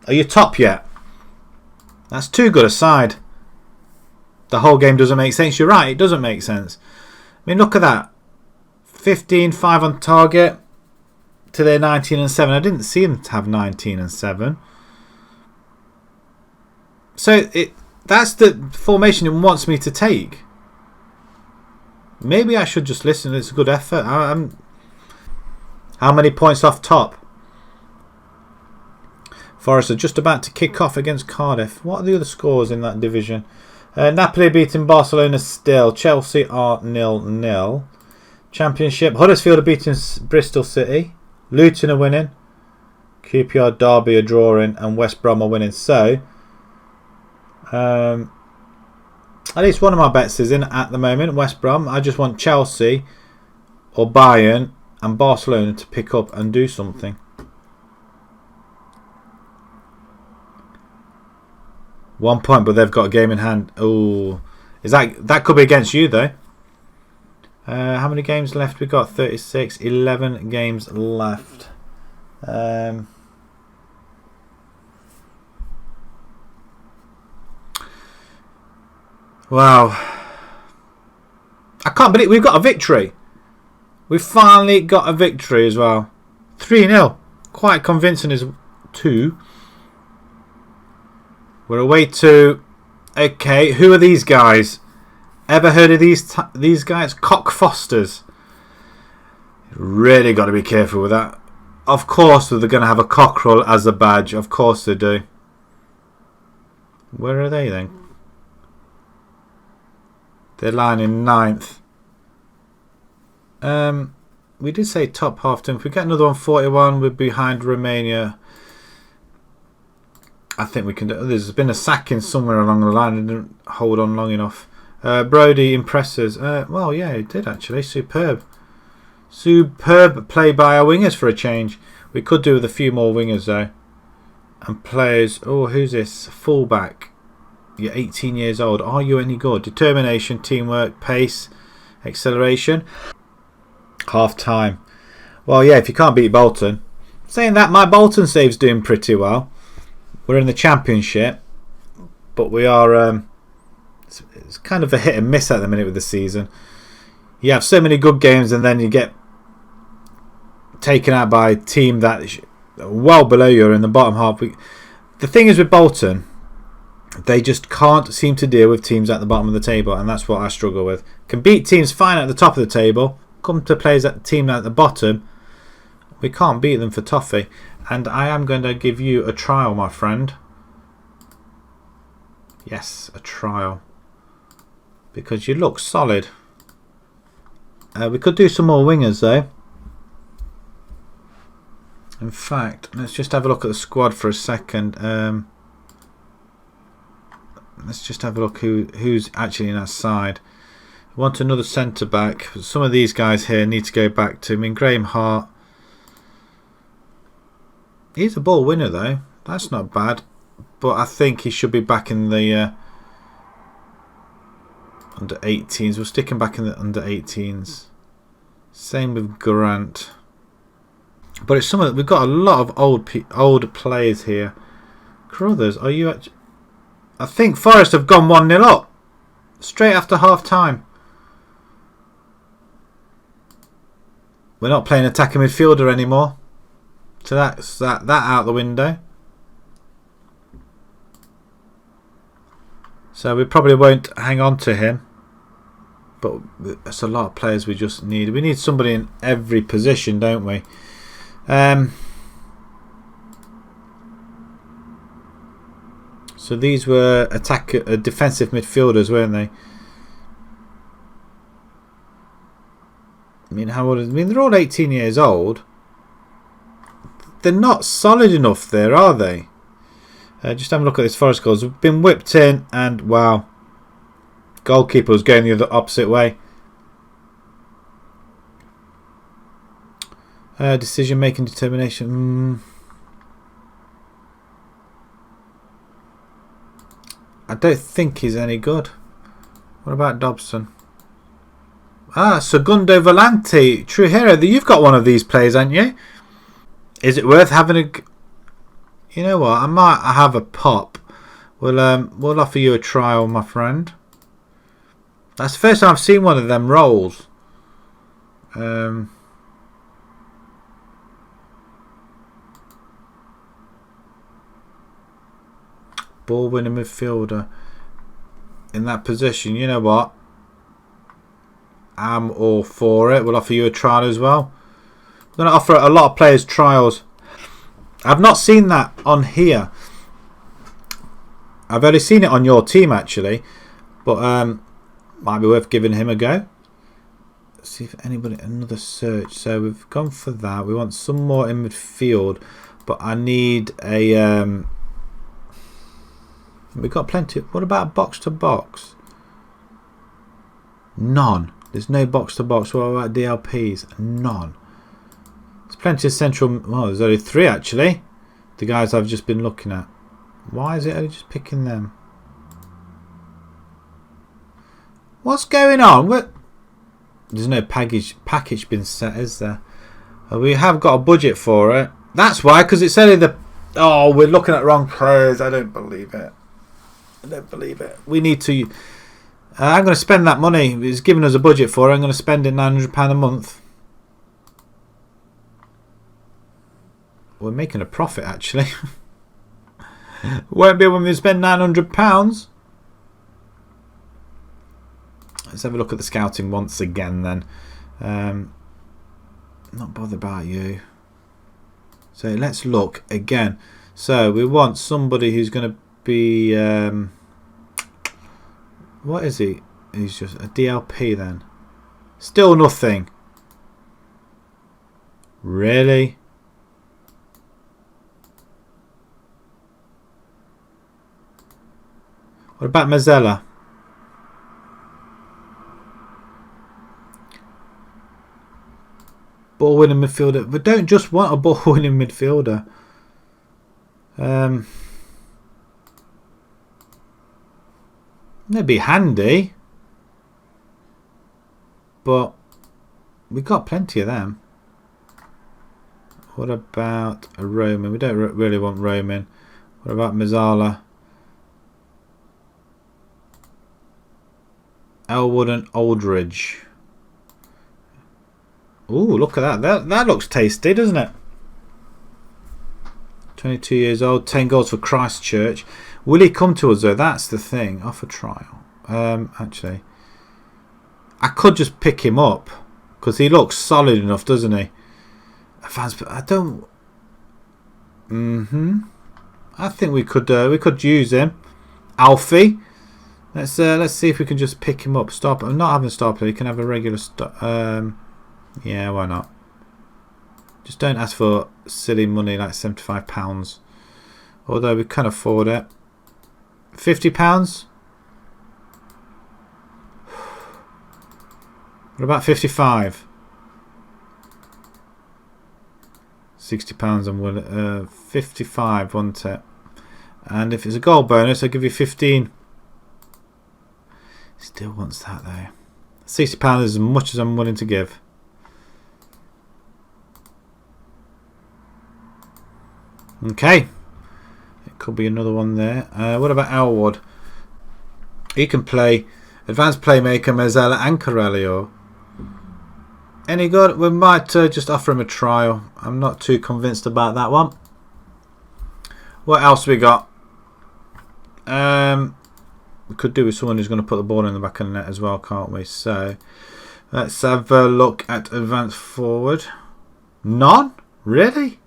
Speaker 1: Are you top yet? That's too good a side. The whole game doesn't make sense. You're right, it doesn't make sense. I mean, look at that. 15, 5 on target to their 19 and 7. I didn't see them to have 19 and 7. So that's the formation it wants me to take. Maybe I should just listen. It's a good effort. How many points off top? Forest are just about to kick off against Cardiff. What are the other scores in that division? Napoli beating Barcelona still. Chelsea are 0-0. Championship. Huddersfield are beating Bristol City. Leyton are winning. QPR, Derby are drawing. And West Brom are winning. So, at least one of my bets is in at the moment. West Brom. I just want Chelsea or Bayern and Barcelona to pick up and do something. One point, but they've got a game in hand. Oh, is that could be against you though? How many games left? We've got 36, 11 games left. Wow, I can't believe we've got a victory. We've finally got a victory as well. 3-0, quite convincing as 2. We're away to... Okay, who are these guys? Ever heard of these guys? Cock Fosters. Really got to be careful with that. Of course they're going to have a cockerel as a badge. Of course they do. Where are they then? They're lying in 9th. We did say top half team. If we get another one, 41, we're behind Romania. I think we can do. There's been a sacking somewhere along the line and didn't hold on long enough. Brody impresses. Well, yeah, he did actually. Superb. Superb play by our wingers for a change. We could do with a few more wingers though. And players. Oh, who's this? Fullback. You're 18 years old. Are you any good? Determination, teamwork, pace, acceleration. Half time. Well, yeah, if you can't beat Bolton. Saying that, my Bolton save's doing pretty well. We're in the Championship, but we are. It's kind of a hit and miss at the minute with the season. You have so many good games, and then you get taken out by a team that is well below you in the bottom half. The thing is with Bolton, they just can't seem to deal with teams at the bottom of the table, and that's what I struggle with. Can beat teams fine at the top of the table, come to players at the team at the bottom, we can't beat them for toffee. And I am going to give you a trial, my friend. Yes, a trial. Because you look solid. We could do some more wingers though. In fact, let's just have a look at the squad for a second. Let's just have a look who's actually in that side. I want another centre back. Some of these guys here need to go back to. I mean, Graham Hart. He's a ball winner though. That's not bad. But I think he should be back in the under 18s. We'll stick him back in the under 18s. Same with Grant. But it's something we've got a lot of old players here. Crothers, are you actually? I think Forest have gone 1-0 up straight after half time. We're not playing attacking midfielder anymore. So that's that out the window. So we probably won't hang on to him. But that's a lot of players we just need. We need somebody in every position, don't we? So these were defensive midfielders, weren't they? I mean, how old is? I mean, they're all 18 years old. They're not solid enough there, are they? Just have a look at this Forest goals. We've been whipped in, and wow, goalkeeper was going the other opposite way. Decision making, determination. I don't think he's any good. What about Dobson? Segundo Volante, true hero. You've got one of these players, haven't you? Is it worth having a? You know what? I might have a pop. We'll offer you a trial, my friend. That's the first time I've seen one of them rolls. Ball winning midfielder in that position. You know what? I'm all for it. We'll offer you a trial as well. We're going to offer a lot of players trials. I've not seen that on here. I've only seen it on your team actually, but might be worth giving him a go. Let's see if anybody, another search. So we've gone for that. We want some more in midfield, but I need a. We've got plenty. What about box to box? None. There's no box to box. What about DLPs? None. There's plenty of central. Well, there's only 3 actually. The guys I've just been looking at. Why is it only just picking them? What's going on? There's no package been set, is there? We have got a budget for it. That's why, because it's only the. Oh, we're looking at wrong players. I don't believe it. I don't believe it. We need to. I'm going to spend that money. It's given us a budget for it. I'm going to spend it £900 a month. We're making a profit actually. Won't be when we spend £900. Let's have a look at the scouting once again then. Not bothered about you. So let's look again. So we want somebody who's going to be. What is he? He's just a DLP then. Still nothing. Really? What about Mazzella? Ball winning midfielder. We don't just want a ball winning midfielder. They'd be handy, but we've got plenty of them. What about a Roman? We don't really want Roman. What about Mazzala? Elwood and Aldridge. Ooh, look at that. That looks tasty, doesn't it? 22 years old, 10 goals for Christchurch. Will he come to us though? That's the thing. Off a trial. Actually, I could just pick him up because he looks solid enough, doesn't he? I don't. I think we could use him. Alfie. Let's see if we can just pick him up. I'm not having a star player. You can have a regular star. Yeah, why not? Just don't ask for silly money like £75. Although we can afford it. £50? What about 55? £60 and will 55, wasn't it? And if it's a goal bonus, I'll give you 15. Still wants that though. £60 is as much as I'm willing to give. Okay. It could be another one there. What about Elwood? He can play advanced playmaker, Mazzella and Corelio. Any good? We might just offer him a trial. I'm not too convinced about that one. What else we got? We could do with someone who's going to put the ball in the back of the net as well, can't we? So let's have a look at advanced forward. None? Really?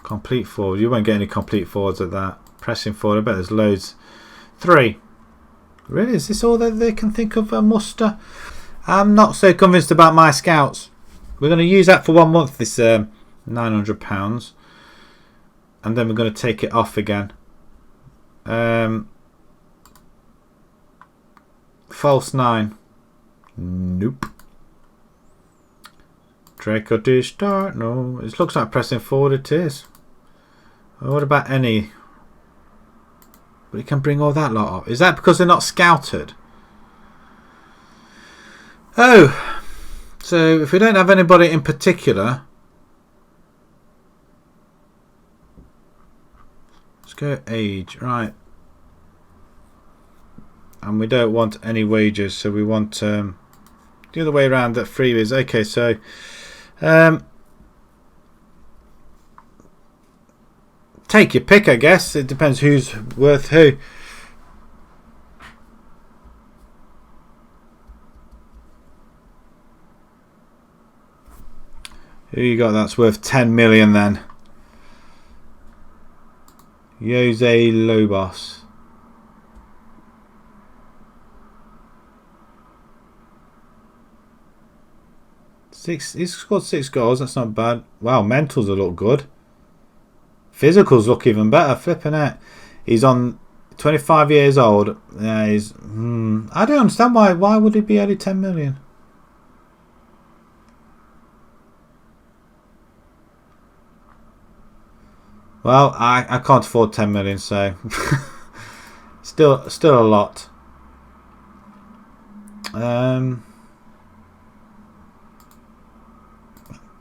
Speaker 1: Complete forward. You won't get any complete forwards at that. Pressing forward. I bet there's loads. 3. Really? Is this all that they can think of a muster? I'm not so convinced about my scouts. We're going to use that for 1 month, this £900. And then we're going to take it off again. False 9. Nope. Draco to start. No. It looks like pressing forward it is. What about any? But it can bring all that lot up. Is that because they're not scouted? Oh. So if we don't have anybody in particular, let's go age. Right. And we don't want any wages, so we want the other way around, that freebies. Okay, so take your pick, I guess. It depends who's worth who. Who you got that's worth 10 million then? Jose Lobos. He's scored 6 goals. That's not bad. Wow, mentals will look good. Physicals look even better. Flipping it. He's on 25 years old. Yeah, he's. I don't understand why. Why would he be only 10 million? Well, I can't afford 10 million, so still a lot.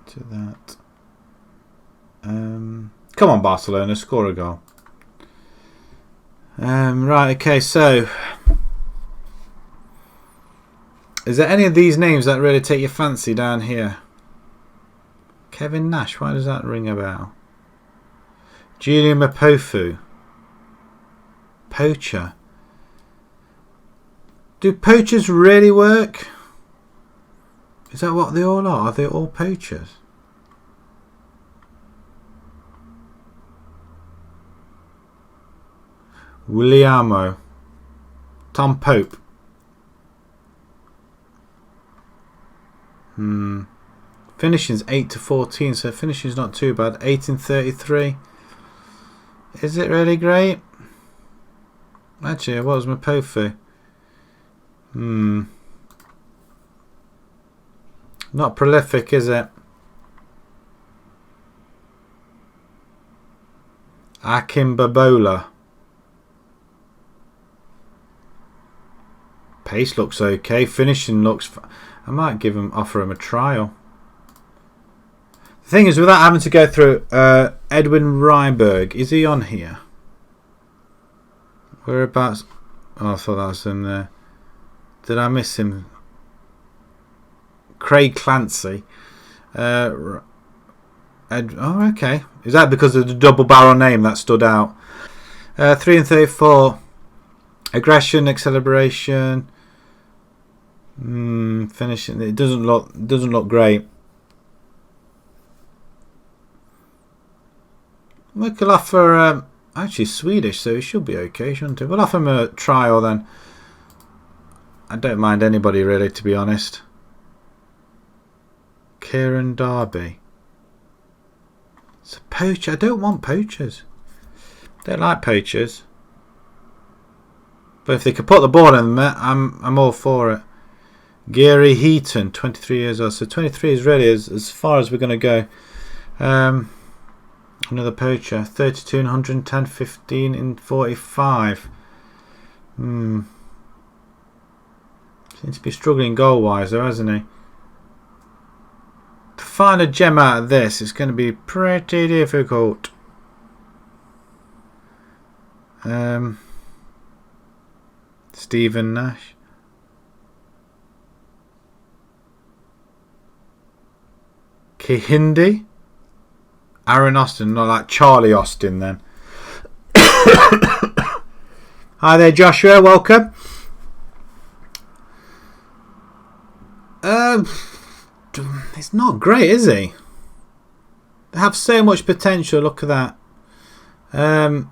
Speaker 1: To that. Come on, Barcelona, score a goal. Right, okay, so is there any of these names that really take your fancy down here? Kevin Nash, why does that ring a bell? Julian Mapofu. Poacher. Do poachers really work? Is that what they all are? Are they all poachers? Williamo. Tom Pope. Finishing's 8 to 14, so finishing's not too bad. 1833. Is it really great? Actually, what was Mapofu? Not prolific, is it? Akim Babola. Pace looks okay. Finishing looks. I might offer him a trial. The thing is, without having to go through Edwin Reinberg, is he on here? Whereabouts? Oh, I thought that was him there. Did I miss him? Craig Clancy. Oh, okay. Is that because of the double barrel name that stood out? 3 and 34. Aggression, acceleration. Finishing. It doesn't look great. We could offer. Actually, Swedish, so he should be okay, shouldn't he? We'll offer him a trial then. I don't mind anybody really, to be honest. Kieran Darby. It's a poacher. I don't want poachers. Don't like poachers. But if they could put the ball in them, I'm all for it. Gary Heaton, 23 years old. So 23 is really as far as we're going to go. Another poacher, 32 in 110, 15 in 45. Seems to be struggling goal-wise though, hasn't he? To find a gem out of this is going to be pretty difficult. Stephen Nash. Kihindi. Aaron Austin, not like Charlie Austin then. Hi there, Joshua, welcome. It's not great, is he? They have so much potential, look at that.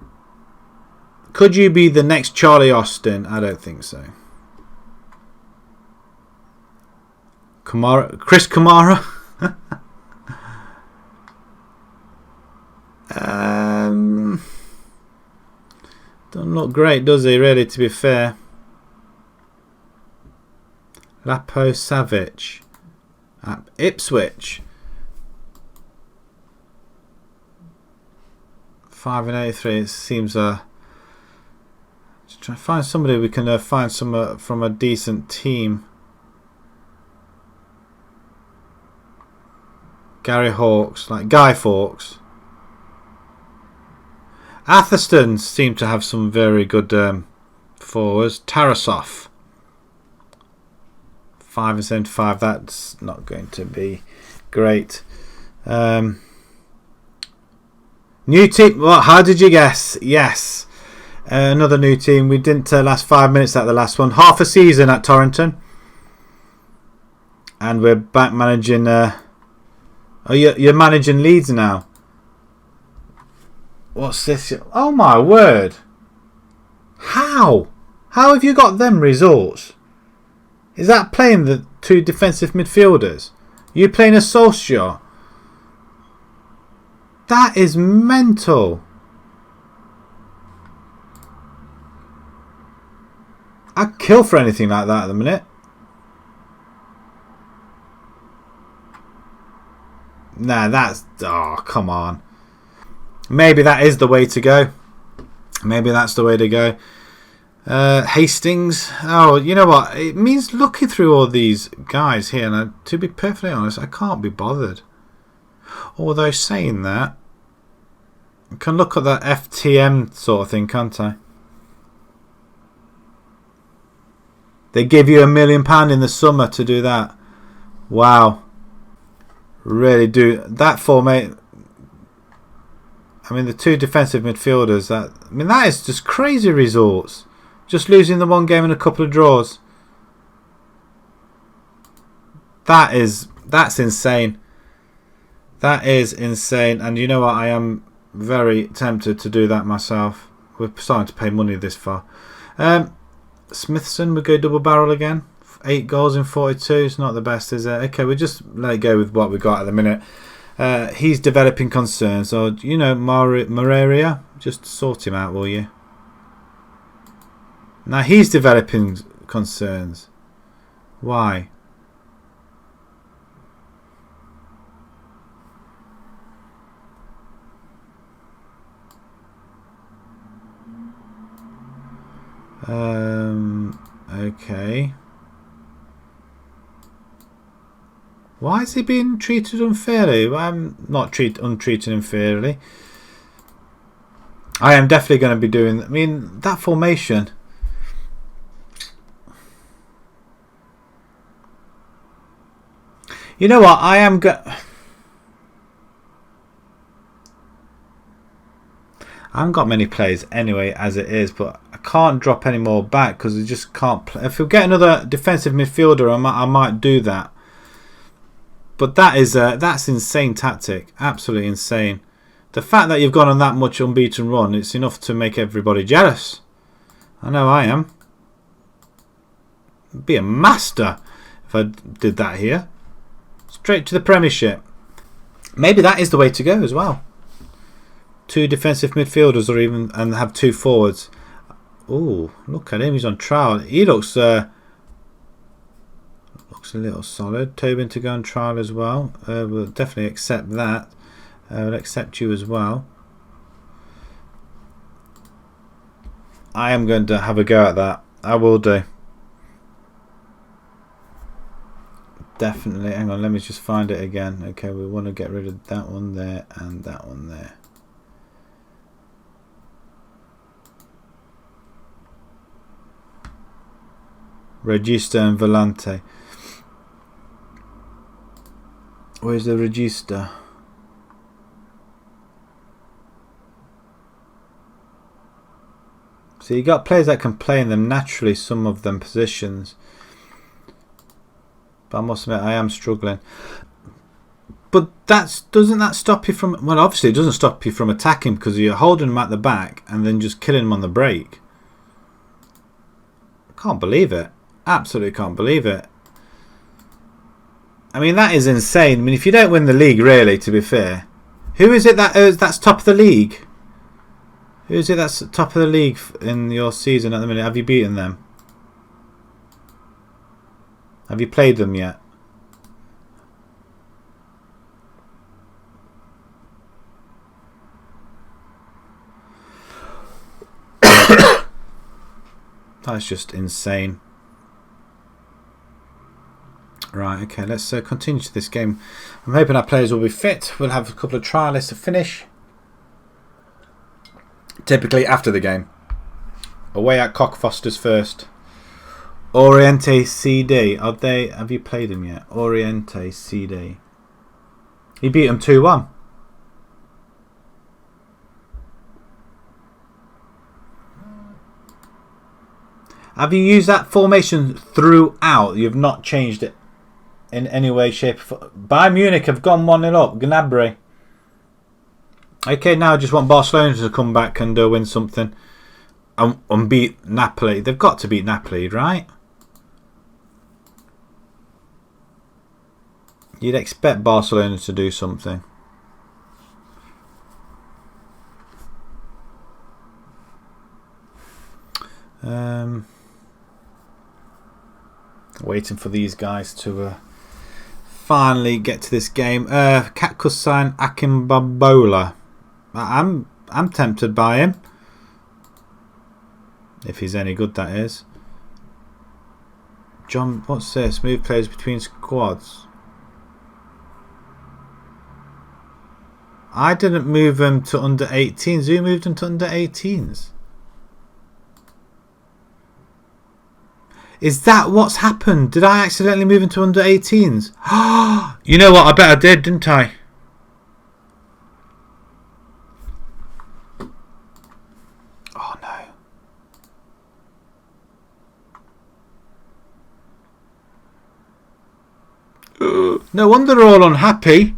Speaker 1: Could you be the next Charlie Austin? I don't think so. Chris Kamara. Don't look great, does he, really, to be fair. Lapo Savic at Ipswich. 5 and 83. It seems just try to find somebody we can find some from a decent team. Gary Hawkes, like Guy Fawkes. Atherstone seem to have some very good forwards. Tarasov, 5 and 75. That's not going to be great. New team. Well, how did you guess? Yes, another new team. We didn't last 5 minutes at the last one. Half a season at Torrington, and we're back managing. Oh, you're managing Leeds now. What's this? Oh my word! How? How have you got them results? Is that playing the two defensive midfielders? You playing a Solskjaer? That is mental. I'd kill for anything like that at the minute. Nah, that's... Oh, come on. Maybe that is the way to go. Maybe that's the way to go. Hastings. Oh, you know what? It means looking through all these guys here. And to be perfectly honest, I can't be bothered. Although saying that, I can look at that FTM sort of thing, can't I? They give you £1 million in the summer to do that. Wow. Really do. That formate. I mean, the two defensive midfielders. That is just crazy results. Just losing the one game and a couple of draws. That's insane. That is insane. And you know what? I am very tempted to do that myself. We're starting to pay money this far. Smithson would go double barrel again. 8 goals in 42. It's not the best, is it? Okay, we'll just let it go with what we got at the minute. He's developing concerns. Or, you know, Moreira, just sort him out, will you? Now he's developing concerns. Why? Okay. Why is he being treated unfairly? Well, I'm not untreating him fairly. I am definitely going to be doing... I mean, that formation... You know what? I am... I haven't got many players anyway as it is, but I can't drop any more back because I just can't play. If we get another defensive midfielder, I might do that. But that's insane tactic, absolutely insane. The fact that you've gone on that much unbeaten run, it's enough to make everybody jealous. I know I am. I'd be a master if I did that here. Straight to the Premiership. Maybe that is the way to go as well. 2 defensive midfielders, or even and have 2 forwards. Oh, look at him! He's on trial. He looks Looks a little solid. Tobin to go on trial as well. We'll definitely accept that. We'll accept you as well. I am going to have a go at that. I will do. Definitely. Hang on, let me just find it again. Okay, we want to get rid of that one there and that one there. Register and Volante. Where's the Register? So you got players that can play in them naturally, some of them positions. But I must admit, I am struggling. But doesn't that stop you from... Well, obviously it doesn't stop you from attacking because you're holding them at the back and then just killing them on the break. I can't believe it. Absolutely can't believe it. I mean, that is insane. I mean, if you don't win the league, really, to be fair. Who is it that's top of the league? Who is it that's top of the league in your season at the minute? Have you beaten them? Have you played them yet? That's just insane. Right, okay, let's continue to this game. I'm hoping our players will be fit. We'll have a couple of trialists to finish. Typically after the game. Away at Cockfosters first. Oriente CD. Have you played him yet? Oriente CD. He beat them 2-1. Have you used that formation throughout? You've not changed it in any way, shape, or form. Bayern Munich have gone 1-0 up. Gnabry. Okay, now I just want Barcelona to come back and win something. And beat Napoli. They've got to beat Napoli, right? You'd expect Barcelona to do something. Waiting for these guys to finally get to this game. Katkusan Akimbabola. I'm tempted by him. If he's any good, that is. John, what's this? Move players between squads. I didn't move them to under 18s. Who moved them to under 18s? Is that what's happened? Did I accidentally move into under 18s? You know what? I bet I did, didn't I? Oh no. No wonder they're all unhappy.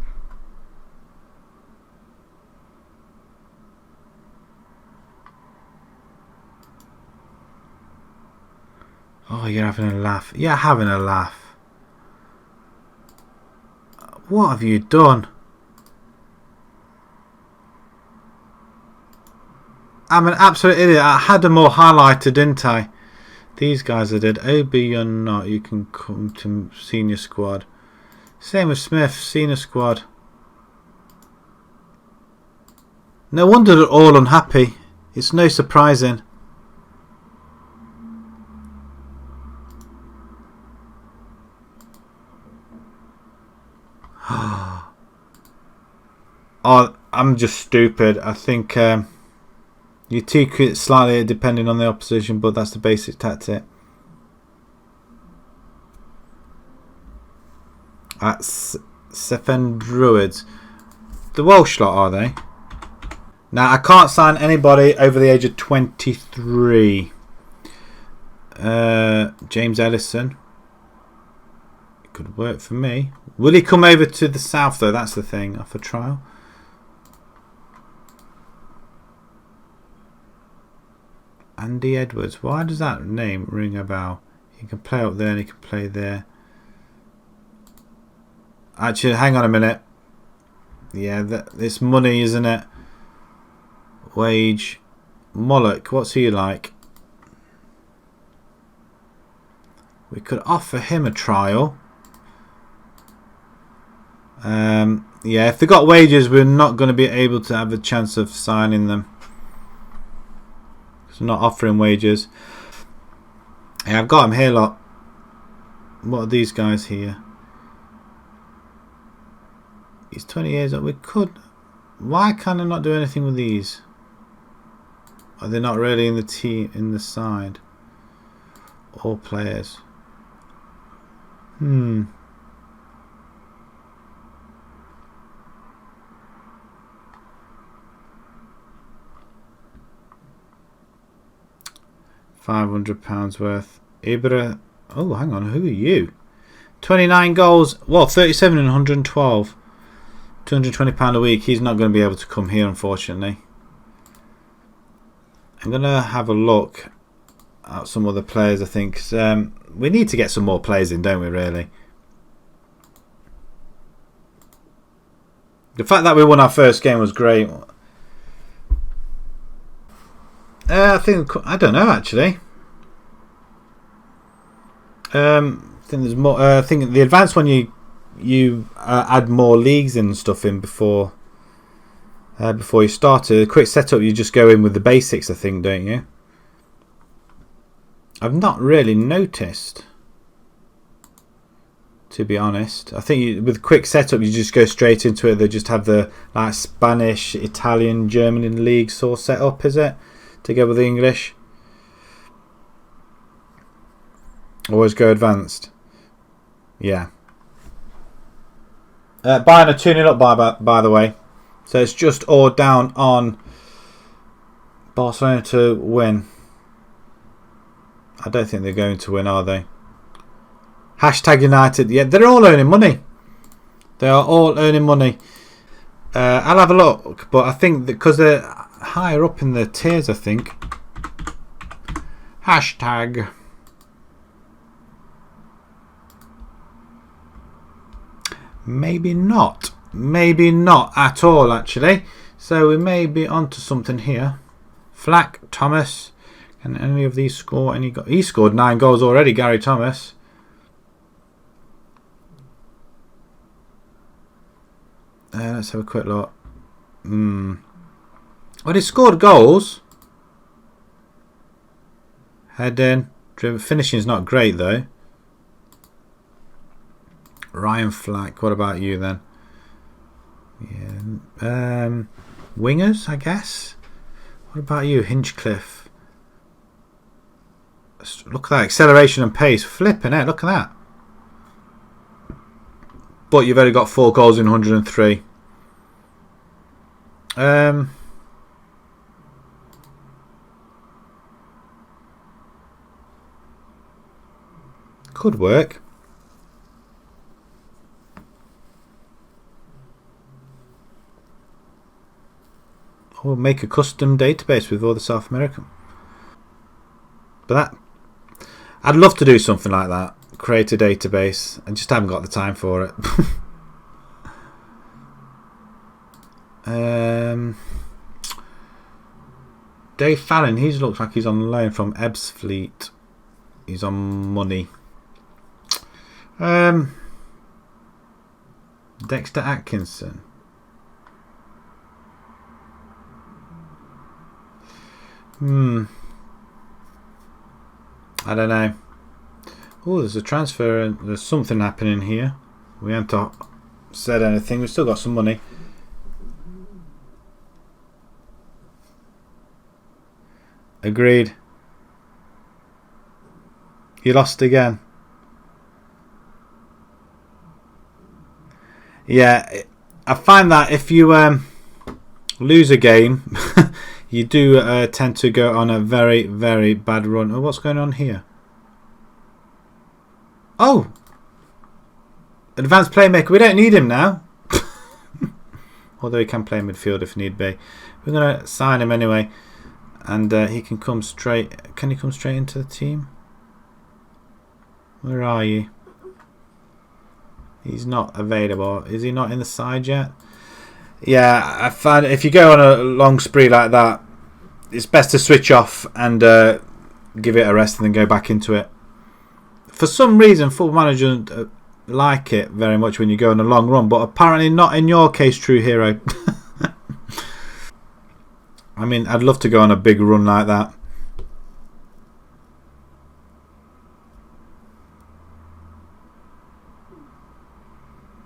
Speaker 1: Oh, you're having a laugh. You're having a laugh. What have you done? I'm an absolute idiot. I had them all highlighted, didn't I? These guys I did. OB, you're not. You can come to senior squad. Same with Smith, senior squad. No wonder they're all unhappy. It's no surprising. Oh, I'm just stupid. I think you tweak it slightly depending on the opposition, but that's the basic tactic. That's Sefen Druids. The Welsh lot, are they? Now, I can't sign anybody over the age of 23. James Ellison. It could work for me. Will he come over to the south, though? That's the thing. Off a trial. Andy Edwards. Why does that name ring a bell? He can play up there and he can play there. Actually, hang on a minute. Yeah, this money, isn't it? Wage. Moloch, what's he like? We could offer him a trial. Yeah, if they got wages, we're not going to be able to have a chance of signing them. So not offering wages. Yeah, I've got them here, lot. What are these guys here? He's 20 years old. We could. Why can I not do anything with these? Are they not really in the team, in the side? All players. £500 worth. Ibra. Oh, hang on. Who are you? 29 goals. Well, 37 and 112. £220 a week. He's not going to be able to come here, unfortunately. I'm going to have a look at some other players, I think. We need to get some more players in, don't we, really? The fact that we won our first game was great. I don't know, actually. I think there's more. I think the advanced one you add more leagues and stuff in before you start. A quick setup, you just go in with the basics, I think, don't you? I've not really noticed, to be honest. I think with quick setup, you just go straight into it. They just have the like Spanish, Italian, German leagues all set up, is it? Together with the English. Always go advanced. Yeah. Bayern are 2-0 up by the way. So it's just all down on Barcelona to win. I don't think they're going to win, are they? Hashtag United. Yeah, they're all earning money. They are all earning money. I'll have a look, but I think because they're higher up in the tiers, I think. Hashtag. Maybe not. Maybe not at all, actually. So we may be onto something here. Flack, Thomas. Can any of these score any goals? He scored 9 goals already, Gary Thomas. Let's have a quick look. Well, he scored goals. Head in. Finishing is not great, though. Ryan Flack. What about you, then? Yeah. Wingers, I guess. What about you, Hinchcliffe? Look at that acceleration and pace. Flipping it. Look at that. But you've only got 4 goals in 103. Could work. Or make a custom database with all the South American. But I'd love to do something like that. Create a database. I just haven't got the time for it. Dave Fallon, he looks like he's on loan from Ebbsfleet. He's on money. Dexter Atkinson. I don't know. Oh, there's a transfer and there's something happening here. We haven't said anything. We've still got some money. Agreed. You lost again. Yeah, I find that if you lose a game, you do tend to go on a very, very bad run. Oh, what's going on here? Oh! Advanced playmaker. We don't need him now. Although he can play midfield if need be. We're going to sign him anyway. And he can come straight. Can he come straight into the team? Where are you? He's not available. Is he not in the side yet? Yeah, I find if you go on a long spree like that, it's best to switch off and give it a rest and then go back into it. For some reason, Football Manager like it very much when you go on a long run, but apparently not in your case, True Hero. I mean, I'd love to go on a big run like that.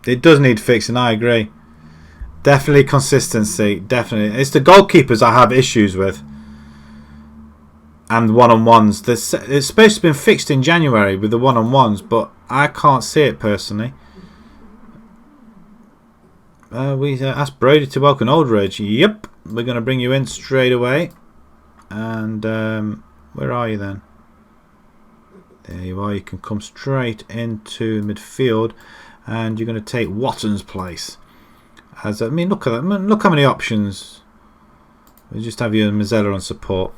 Speaker 1: It does need fixing, I agree. Definitely consistency, definitely. It's the goalkeepers I have issues with. And one-on-ones. It's supposed to have been fixed in January with the one-on-ones, but I can't see it personally. We asked Brody to welcome Aldridge. Yep, we're going to bring you in straight away. And where are you then? There you are. You can come straight into midfield, and you're going to take Watton's place. As I mean, look at that. Look how many options. We just have you and Mazzella on support.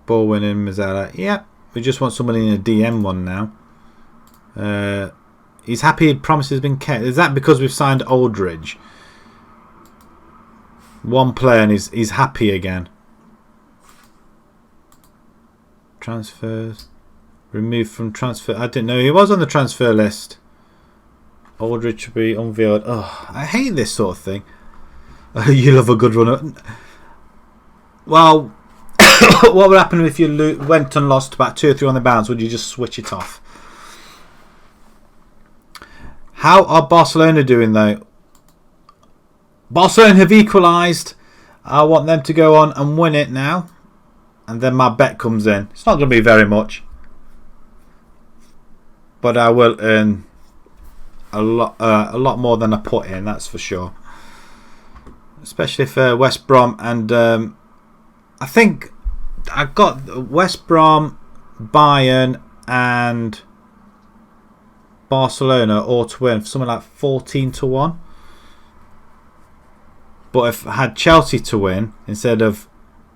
Speaker 1: Ball winning Mazzella. Yeah, we just want somebody in a DM one now. He's happy. Promise has been kept. Is that because we've signed Aldridge? One player and he's happy again. Transfers. Removed from transfer. I didn't know he was on the transfer list. Aldridge to be unveiled. Oh, I hate this sort of thing. You love a good runner. Well, what would happen if you went and lost about 2 or 3 on the bounce? Would you just switch it off? How are Barcelona doing though? Barcelona have equalised. I want them to go on and win it now. And then my bet comes in. It's not going to be very much. But I will earn a lot more than I put in, that's for sure. Especially for West Brom. And I think I got West Brom, Bayern and Barcelona all to win for something like 14-1. But if I had Chelsea to win instead of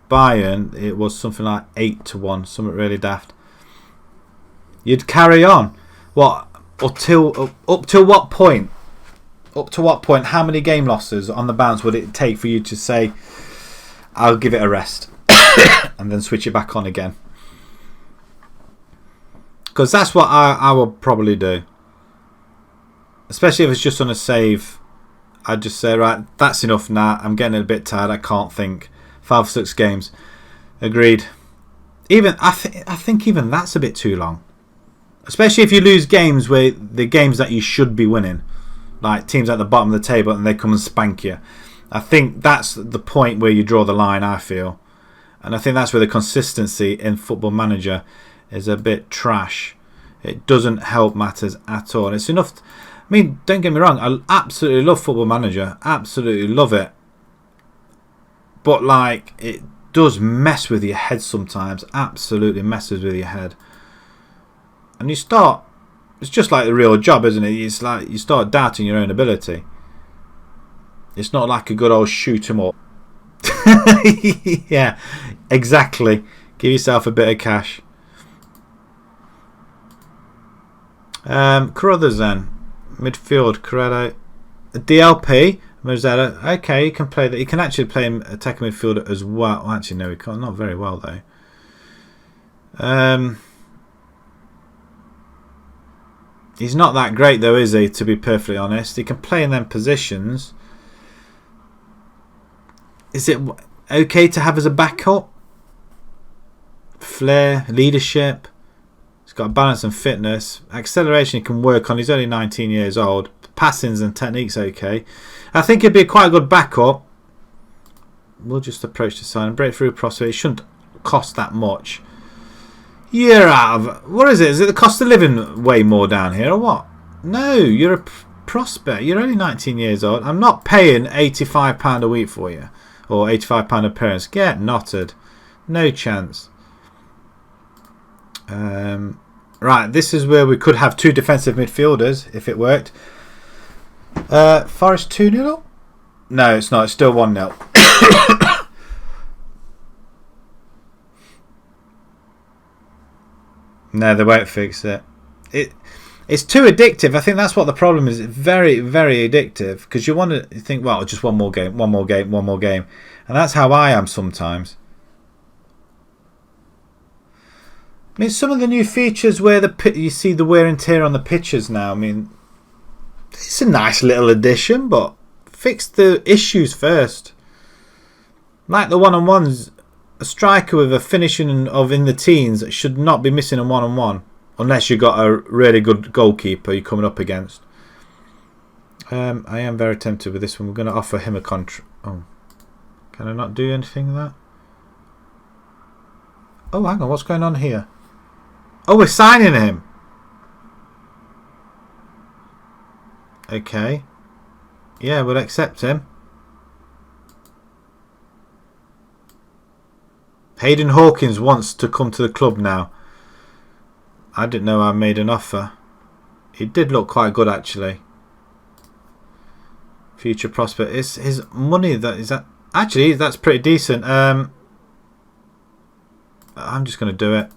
Speaker 1: Bayern, it was something like 8-1, something really daft. You'd carry on. What? Up till what point? Up to what point? How many game losses on the bounce would it take for you to say, I'll give it a rest and then switch it back on again? Because that's what I would probably do. Especially if it's just on a save. I'd just say, right, that's enough now. I'm getting a bit tired. I can't think. 5 or 6 games. Agreed. Even I think even that's a bit too long. Especially if you lose games where the games that you should be winning, like teams at the bottom of the table, and they come and spank you. I think that's the point where you draw the line, I feel. And I think that's where the consistency in Football Manager is a bit trash. It doesn't help matters at all. And it's enough. I mean, don't get me wrong. I absolutely love Football Manager. Absolutely love it. But like, it does mess with your head sometimes. Absolutely messes with your head. And you start, it's just like the real job, isn't it? It's like you start doubting your own ability. It's not like a good old shoot 'em up. Yeah, exactly. Give yourself a bit of cash. Carruthers then. Midfield, Corrado. DLP, Mazzella. Okay, he can play that. He can actually play him attacking midfielder as well. Actually, no, he can't. Not very well, though. He's not that great though, is he, to be perfectly honest? He can play in them positions. Is it okay to have as a backup? Flair, leadership. He's got balance and fitness. Acceleration he can work on. He's only 19 years old. Passings and technique's okay. I think he'd be quite a good backup. We'll just approach the sign. Breakthrough prospect. It shouldn't cost that much. You're out of... What is it? Is it the cost of living way more down here or what? No, you're a prospect. You're only 19 years old. I'm not paying £85 a week for you. Or £85 appearance. Get knotted. No chance. Right, this is where we could have 2 defensive midfielders if it worked. Forest 2-0? No, it's not. It's still 1-0. No, they won't fix it. It's too addictive. I think that's what the problem is. It's very, very addictive because you want to think, well, just one more game, one more game, one more game. And that's how I am sometimes. I mean, some of the new features where you see the wear and tear on the pitches now. I mean, it's a nice little addition, but fix the issues first. Like the one-on-ones, a striker with a finishing of in the teens should not be missing a one-on-one unless you've got a really good goalkeeper you're coming up against. I am very tempted with this one. We're going to offer him a contract. Oh, can I not do anything with that? Oh, hang on. What's going on here? Oh, we're signing him. Okay. Yeah, we'll accept him. Hayden Hawkins wants to come to the club now. I didn't know I made an offer. He did look quite good actually. Future prospect. Is his money actually that's pretty decent. I'm just going to do it.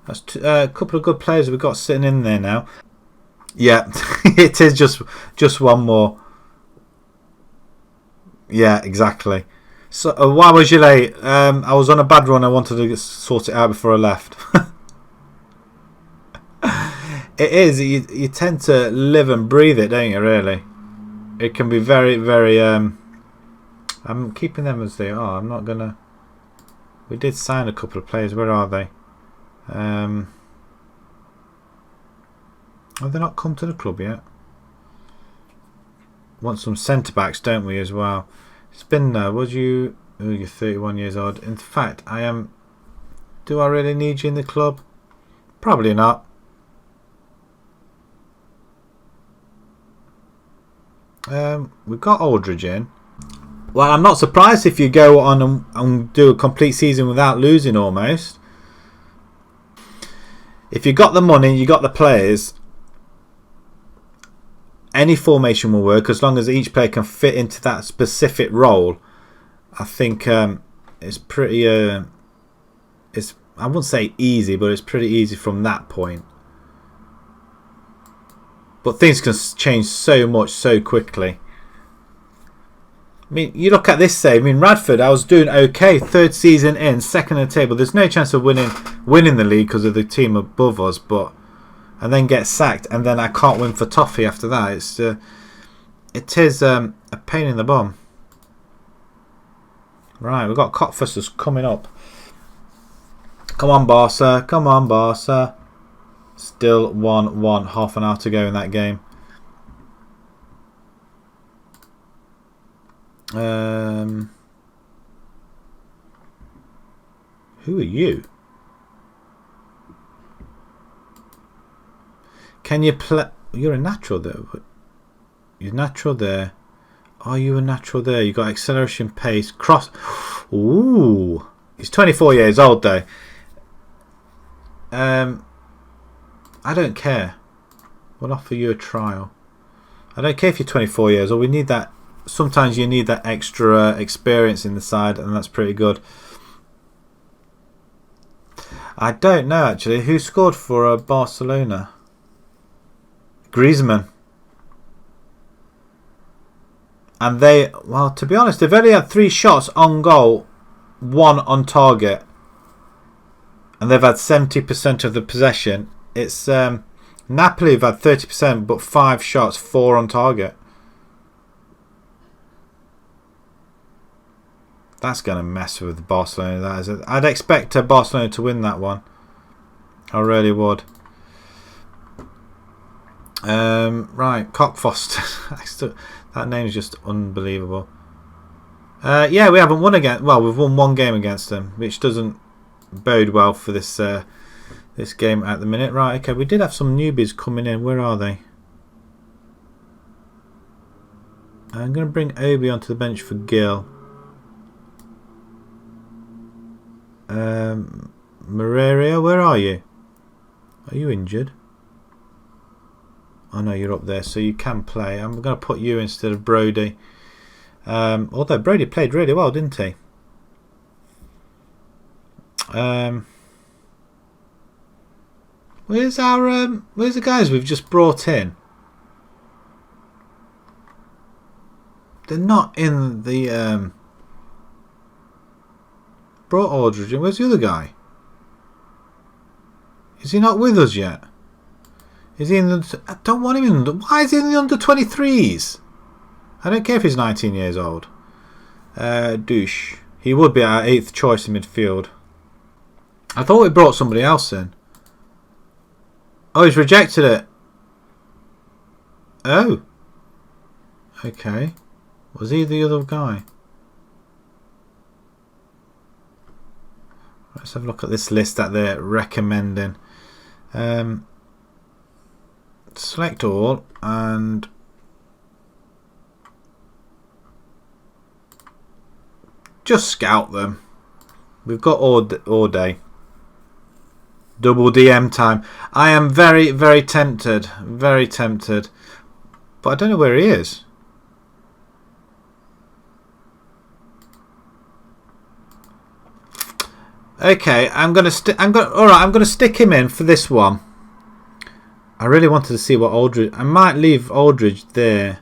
Speaker 1: That's a couple of good players we've got sitting in there now. Yeah, it is just one more. Yeah, exactly. So why was you late? I was on a bad run. I wanted to sort it out before I left. It is. You tend to live and breathe it, don't you? Really, it can be very, very. I'm keeping them as they are. I'm not gonna. We did sign a couple of players. Where are they? Have they not come to the club yet? Want some centre backs, don't we, as well? It's been was you? Oh, you're 31 years old. In fact, I am. Do I really need you in the club? Probably not. We've got Aldridge in. Well, I'm not surprised if you go on and do a complete season without losing almost. If you got the money, you got the players, any formation will work as long as each player can fit into that specific role. I think it's pretty. I wouldn't say easy, but it's pretty easy from that point. But things can change so much so quickly. I mean, you look at this save. I mean, Radford, I was doing okay. Third season in, second in the table. There's no chance of winning the league because of the team above us. And then get sacked, and then I can't win for toffee after that. It is a pain in the bum. Right, we've got Cockfosters coming up. Come on, Barca. Come on, Barca. Still 1-1. Half an hour to go in that game. Who are you? Can you play? You're a natural there. You're natural there. Are you a natural there? You got acceleration, pace, cross. Ooh, he's 24 years old though. I don't care. We'll offer you a trial. I don't care if you're 24 years old. We need that. Sometimes you need that extra experience in the side, and that's pretty good. I don't know actually who scored for Barcelona. Griezmann. And well, to be honest, they've only had 3 shots on goal, 1 on target, and they've had 70% of the possession. It's Napoli have had 30%, but 5 shots, 4 on target. That's going to mess with Barcelona. That is. I'd expect Barcelona to win that one. I really would. Right, Cockfoster. That name is just unbelievable. Yeah, we haven't won again. Well, we've won 1 game against them, which doesn't bode well for this this game at the minute. Right, okay, we did have some newbies coming in. Where are they? I'm going to bring Obi onto the bench for Gill. Moreira, where are you? Are you injured? Oh no, you're up there, so you can play. I'm going to put you instead of Brody. Although Brody played really well, didn't he? Where's the guys we've just brought in? They're not in the brought Aldridge in. Where's the other guy? Is he not with us yet? Is he in the... I don't want him in the... Why is he in the under-23s? I don't care if he's 19 years old. Douche. He would be our 8th choice in midfield. I thought we brought somebody else in. Oh, he's rejected it. Oh. Okay. Was he the other guy? Let's have a look at this list that they're recommending. Select all and just scout them. We've got all day. Double DM time. I am very, very tempted. Very tempted. But I don't know where he is. Okay, I'm gonna stick him in for this one. I really wanted to see what Aldridge. I might leave Aldridge there.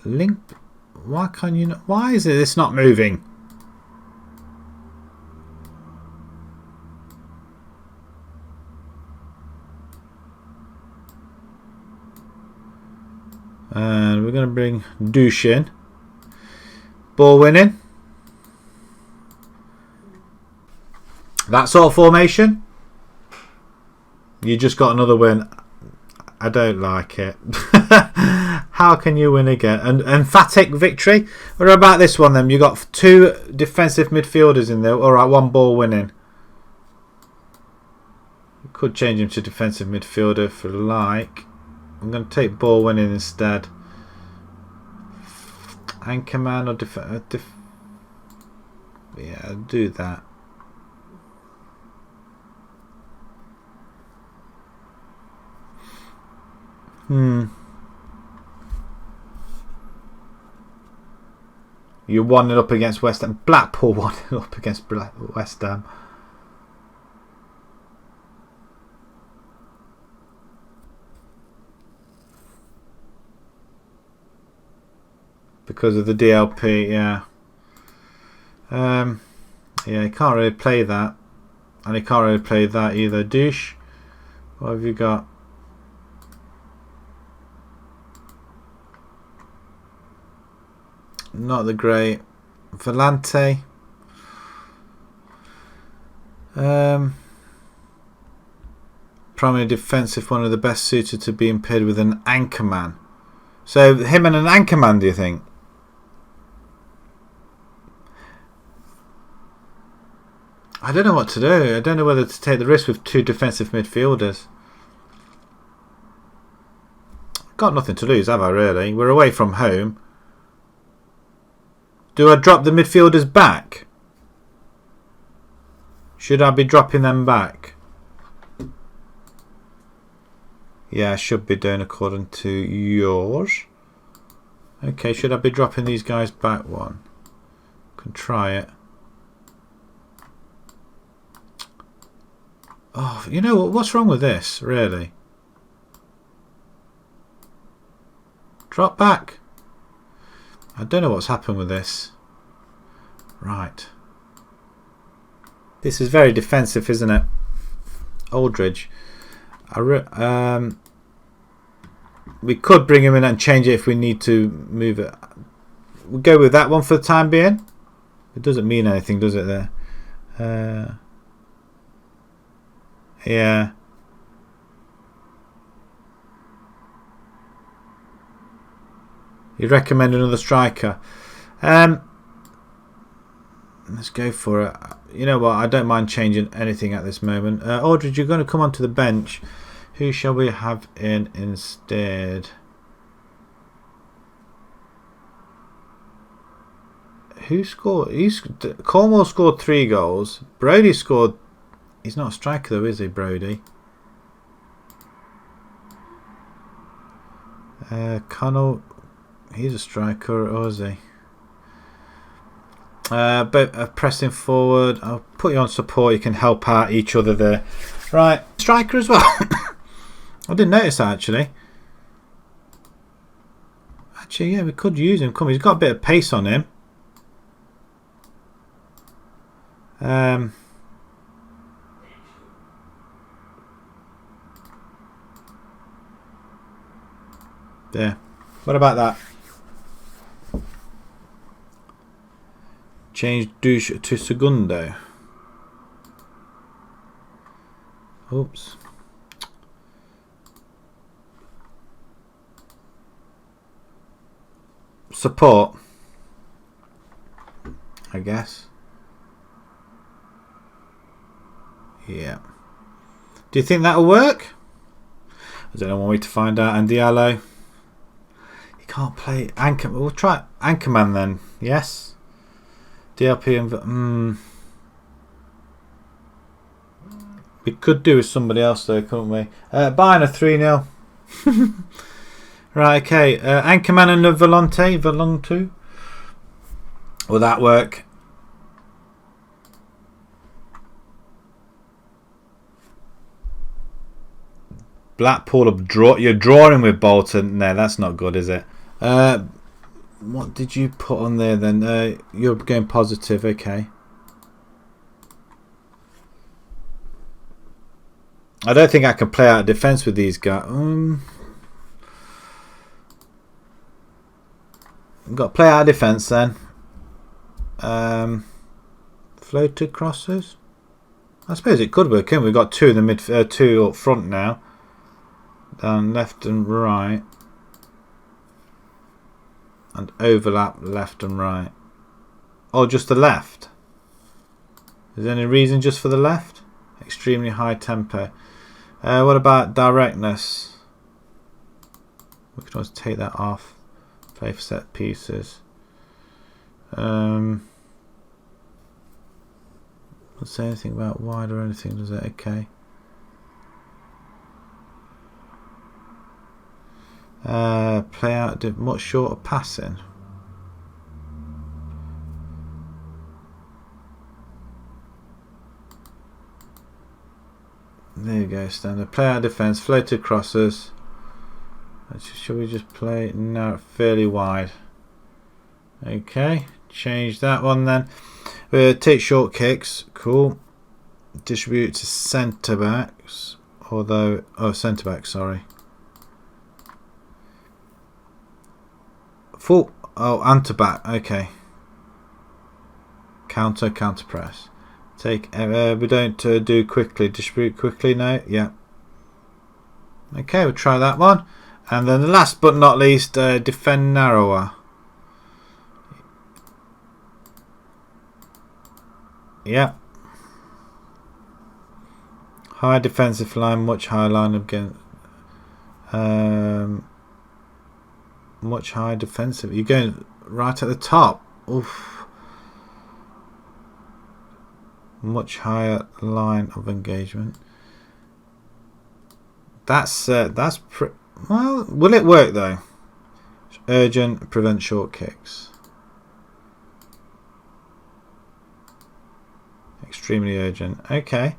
Speaker 1: Link. Why can't you not? Why is this not moving? And we're going to bring Douche in. Ball winning. That sort of formation. You just got another win. I don't like it. How can you win again? An emphatic victory. What about this one then? You got 2 defensive midfielders in there. Alright, 1 ball winning. You could change him to defensive midfielder if you like. I'm going to take ball winning instead. Anchorman or yeah, I'll do that. You 1-0 up against West Ham. Blackpool 1-0 up against West Ham. Because of the DLP, yeah. Yeah, he can't really play that. And he can't really play that either. Douche, what have you got? Not the great. Volante. Primary defensive, one of the best suited to being paired with an anchorman. So him and an anchorman, do you think? I don't know what to do. I don't know whether to take the risk with 2 defensive midfielders. Got nothing to lose, have I really? We're away from home. Do I drop the midfielders back? Should I be dropping them back? Yeah, I should be doing according to yours. Okay, should I be dropping these guys back one? Can try it. Oh, you know what? What's wrong with this, really? Drop back. I don't know what's happened with this. Right. This is very defensive, isn't it? Aldridge. We could bring him in and change it if we need to move it. We'll go with that one for the time being. It doesn't mean anything, does it, there? Yeah. You recommend another striker? Let's go for it. You know what? I don't mind changing anything at this moment. Aldridge, you're going to come onto the bench. Who shall we have in instead? Who scored? Cornwall scored 3 goals. Brody scored. He's not a striker though, is he, Brody? Connell. He's a striker, or is he? But pressing forward. I'll put you on support. You can help out each other there. Right, striker as well. I didn't notice that actually. Actually, yeah, we could use him. Come, he's got a bit of pace on him. There. What about that? Change douche to segundo. Oops. Support, I guess. Yeah. Do you think that'll work? I don't know, one way to find out. And Diallo. You can't play Anchor. We'll try Anchorman then. Yes. DLP and we could do with somebody else though, couldn't we? Buying a 3-0. Right, okay. Anchorman and Volonte. Will that work? Blackpool of draw. You're drawing with Bolton. No, that's not good, is it? What did you put on there then? You're going positive. Okay. I don't think I can play out of defence with these guys. We've got to play out of defence then. Floated crosses. I suppose it could work. We've got two in the mid, two up front now. Down left and right. And overlap left and right. Oh, just the left. Is there any reason just for the left? Extremely high tempo. What about directness? We can always take that off. Play for set pieces. Doesn't say anything about wide or anything, does it? Okay. Play out much shorter passing. There you go, standard. Play out defence, floated crosses. Should we just play now fairly wide? Okay, change that one then. Take short kicks, cool. Distribute to centre backs, although centre back, sorry. Full and to back, okay. Counter press. Take we don't do quickly. Distribute quickly, no, yeah. Okay, we'll try that one. And then the last but not least, defend narrower. Yeah. High defensive line, much higher line again. Much higher defensive. You're going right at the top. Oof. Much higher line of engagement. That's well. Will it work though? Urgent, prevent short kicks. Extremely urgent. Okay.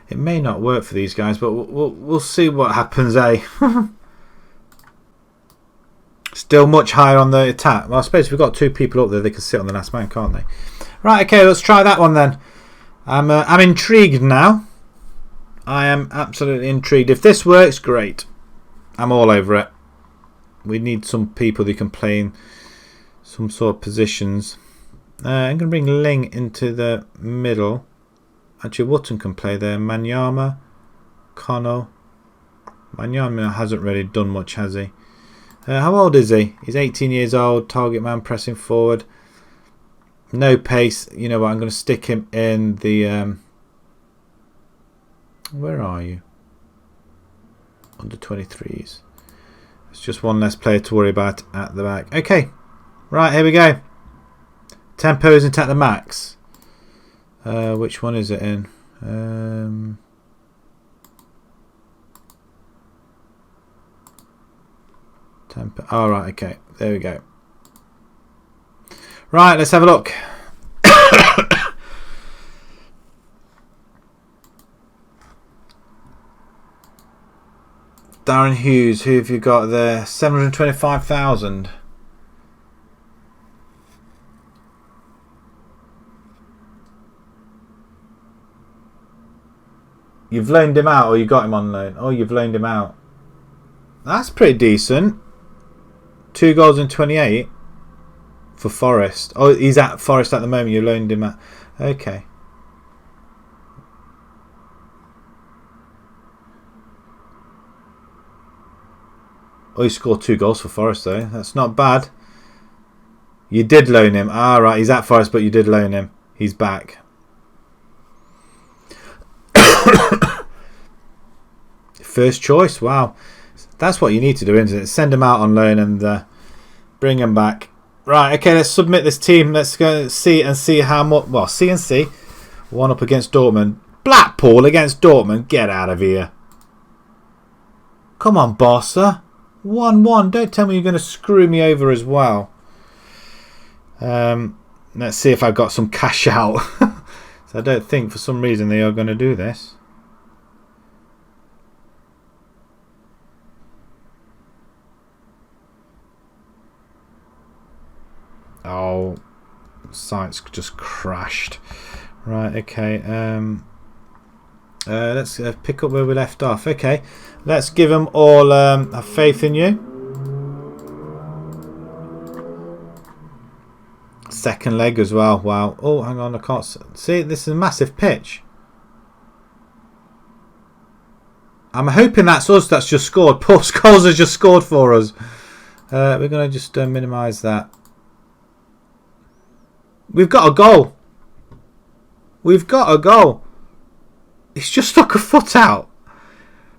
Speaker 1: It may not work for these guys, but we'll see what happens. Still much higher on the attack. Well, I suppose if we've got two people up there, they can sit on the last man, can't they? Right. Okay. Let's try that one then. I'm intrigued now. I am absolutely intrigued. If this works, great. I'm all over it. We need some people who can play in some sort of positions. I'm going to bring Ling into the middle. Actually, Wotton can play there. Manyama, Kono. Manyama hasn't really done much, has he? How old is he? He's 18 years old. Target man pressing forward. No pace. You know what? I'm going to stick him in the... where are you? Under 23s. It's just one less player to worry about at the back. Okay. Right, here we go. Tempo isn't at the max. Which one is it in? Tempo. Oh, right, okay. There we go. Right, let's have a look. Darren Hughes, who have you got there? 725,000. You've loaned him out, or you got him on loan? Oh, you've loaned him out. That's pretty decent. 2 goals in 28 for Forest. Oh, he's at Forest at the moment. You loaned him at. Okay. Oh, he scored 2 goals for Forest though. That's not bad. You did loan him. Ah, right. He's at Forest, but you did loan him. He's back. First choice. Wow. That's what you need to do, isn't it? Send him out on loan and bring him back. Right. Okay. Let's submit this team. Let's go see how much. Well, see. 1 up against Dortmund. Blackpool against Dortmund. Get out of here. Come on, Barca. 1-1. Don't tell me you're going to screw me over as well. Let's see if I've got some cash out. So I don't think for some reason they are going to do this. Oh, site's just crashed. Right, okay. Let's pick up where we left off. Okay, let's give them all have faith in you. Second leg as well. Wow. Oh, hang on. I can't see. This is a massive pitch. I'm hoping that's us that's just scored. Paul Scholes has just scored for us. We're going to just minimise that. We've got a goal. We've got a goal. He's just stuck a foot out.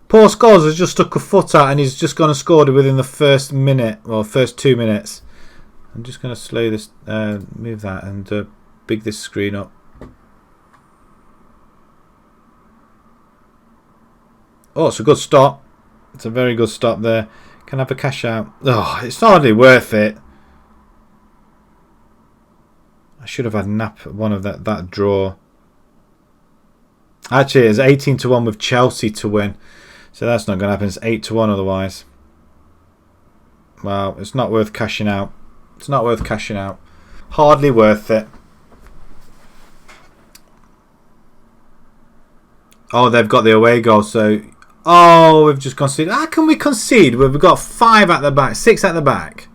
Speaker 1: Paul Scholes has just stuck a foot out and he's just gone and scored it within the first minute. Well, first 2 minutes. I'm just going to slow this, move that and big this screen up. Oh, it's a good stop. It's a very good stop there. Can I have a cash out? Oh, it's hardly worth it. I should have had one of that draw. Actually, it's 18-1 with Chelsea to win. So that's not going to happen. It's 8-1 otherwise. Well, it's not worth cashing out. It's not worth cashing out. Hardly worth it. Oh, they've got the away goal. So, oh, we've just conceded. How can we concede? We've got 5 at the back, 6 at the back.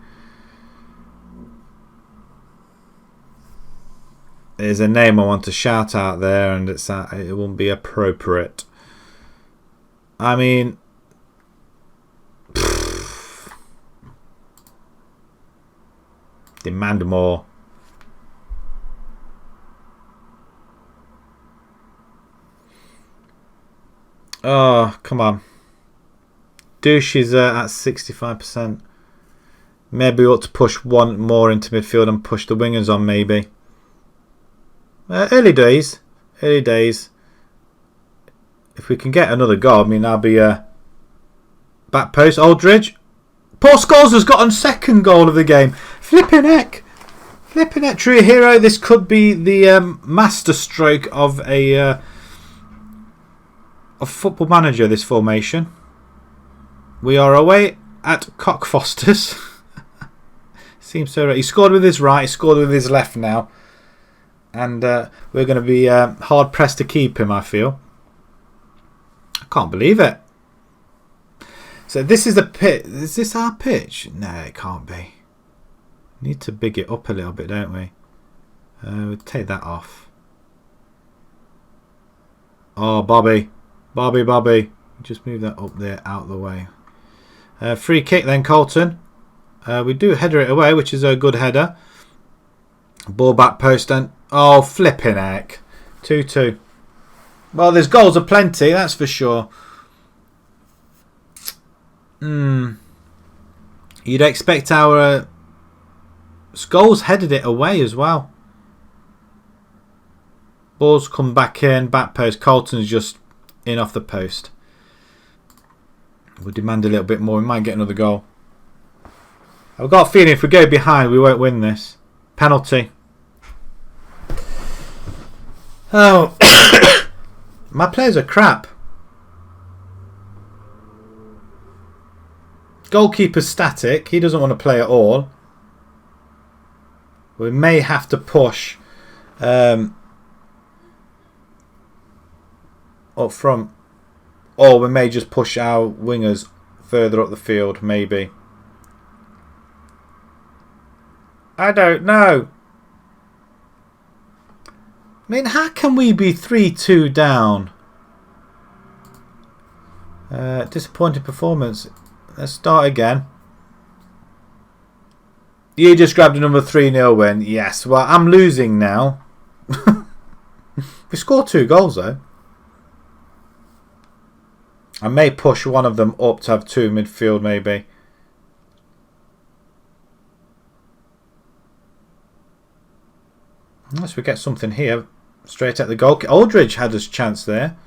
Speaker 1: There's a name I want to shout out there, and it won't be appropriate. I mean, demand more. Oh, come on. Douche is at 65%. Maybe we ought to push one more into midfield and push the wingers on, maybe. Early days. Early days. If we can get another goal, I mean, that'll be back post. Aldridge. Paul Scholes has got on second goal of the game. Flipping heck. Flipping heck. True hero. This could be the master stroke of a football manager, this formation. We are away at Cockfosters. Seems so right. He scored with his right. He scored with his left now. And we're going to be hard pressed to keep him, I feel. I can't believe it. So this is the pitch. Is this our pitch? No, it can't be. Need to big it up a little bit, don't we? We'll take that off. Oh, Bobby. Bobby. Just move that up there, out of the way. Free kick then, Colton. We do header it away, which is a good header. Ball back post and... Oh, flipping heck. 2-2. Well, there's goals aplenty, that's for sure. You'd expect our... Scholes headed it away as well. Ball's come back in, back post. Colton's just in off the post. We'll demand a little bit more. We might get another goal. I've got a feeling if we go behind, we won't win this. Penalty. Oh, my players are crap. Goalkeeper's static. He doesn't want to play at all. We may have to push up front. Or we may just push our wingers further up the field, maybe. I don't know. I mean, how can we be 3-2 down? Disappointing performance. Let's start again. You just grabbed another 3-0 win. Yes, well, I'm losing now. We scored 2 goals, though. I may push one of them up to have 2 midfield, maybe. Unless we get something here. Straight at the goal. Aldridge had his chance there.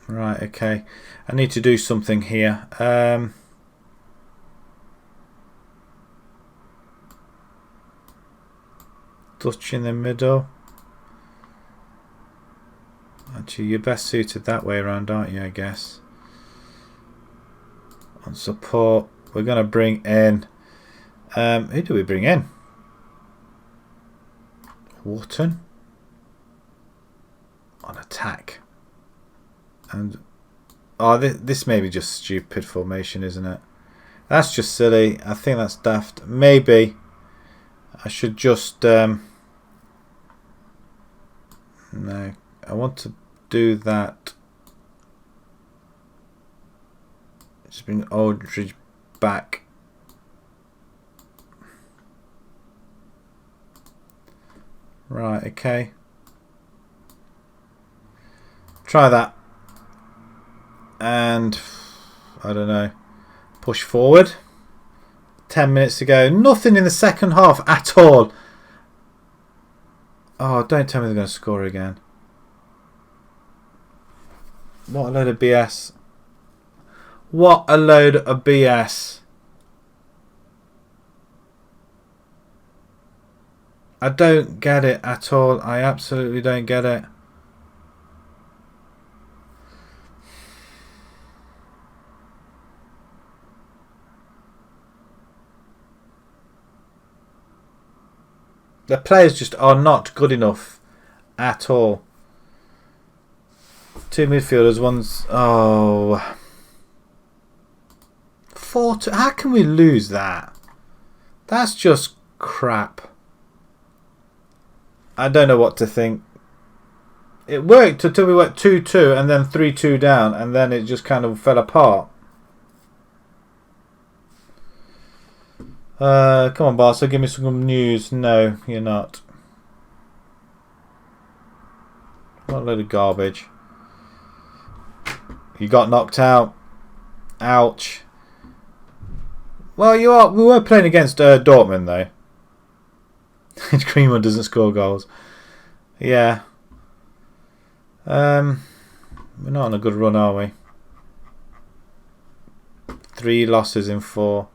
Speaker 1: Right, okay. I need to do something here. Dutch in the middle. Actually, you're best suited that way around, aren't you, I guess? On support, we're going to bring in... who do we bring in? Wharton. On attack. And... oh, this may be just stupid formation, isn't it? That's just silly. I think that's daft. Maybe I should just... no. I want to do that. Just bring Aldridge back. Right, okay. Try that. And I don't know. Push forward. 10 minutes to go. Nothing in the second half at all. Oh, don't tell me they're going to score again. What a load of BS. What a load of BS. I don't get it at all. I absolutely don't get it. The players just are not good enough at all. 2 midfielders, one's... oh... 4-2. How can we lose that? That's just crap. I don't know what to think. It worked until we went 2-2 and then 3-2 down, and then it just kind of fell apart. Come on, Barca, give me some news. No, you're not. What a load of garbage. You got knocked out. Ouch. Well, you are. We were playing against Dortmund, though. Greenwood doesn't score goals. Yeah. We're not on a good run, are we? 3 losses in 4.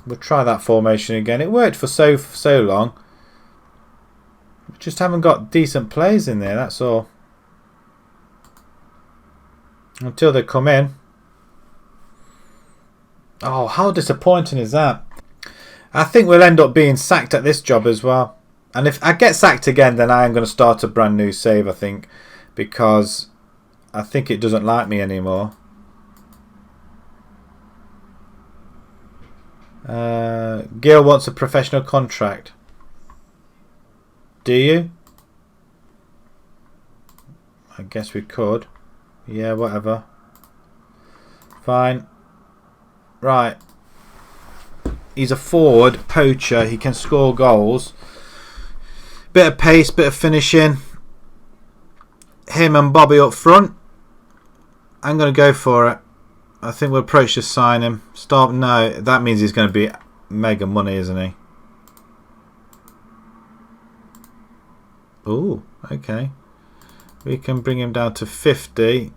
Speaker 1: We'll try that formation again. It worked for so long. We just haven't got decent players in there, that's all. Until they come in. Oh, how disappointing is that? I think we'll end up being sacked at this job as well. And if I get sacked again, then I am going to start a brand new save, I think. Because I think it doesn't like me anymore. Gil wants a professional contract. Do you? I guess we could. Yeah, whatever. Fine. Right. He's a forward poacher. He can score goals. Bit of pace, bit of finishing. Him and Bobby up front. I'm going to go for it. I think we'll approach to sign him. Stop. No, that means he's going to be mega money, isn't he? Oh, okay. We can bring him down to 50.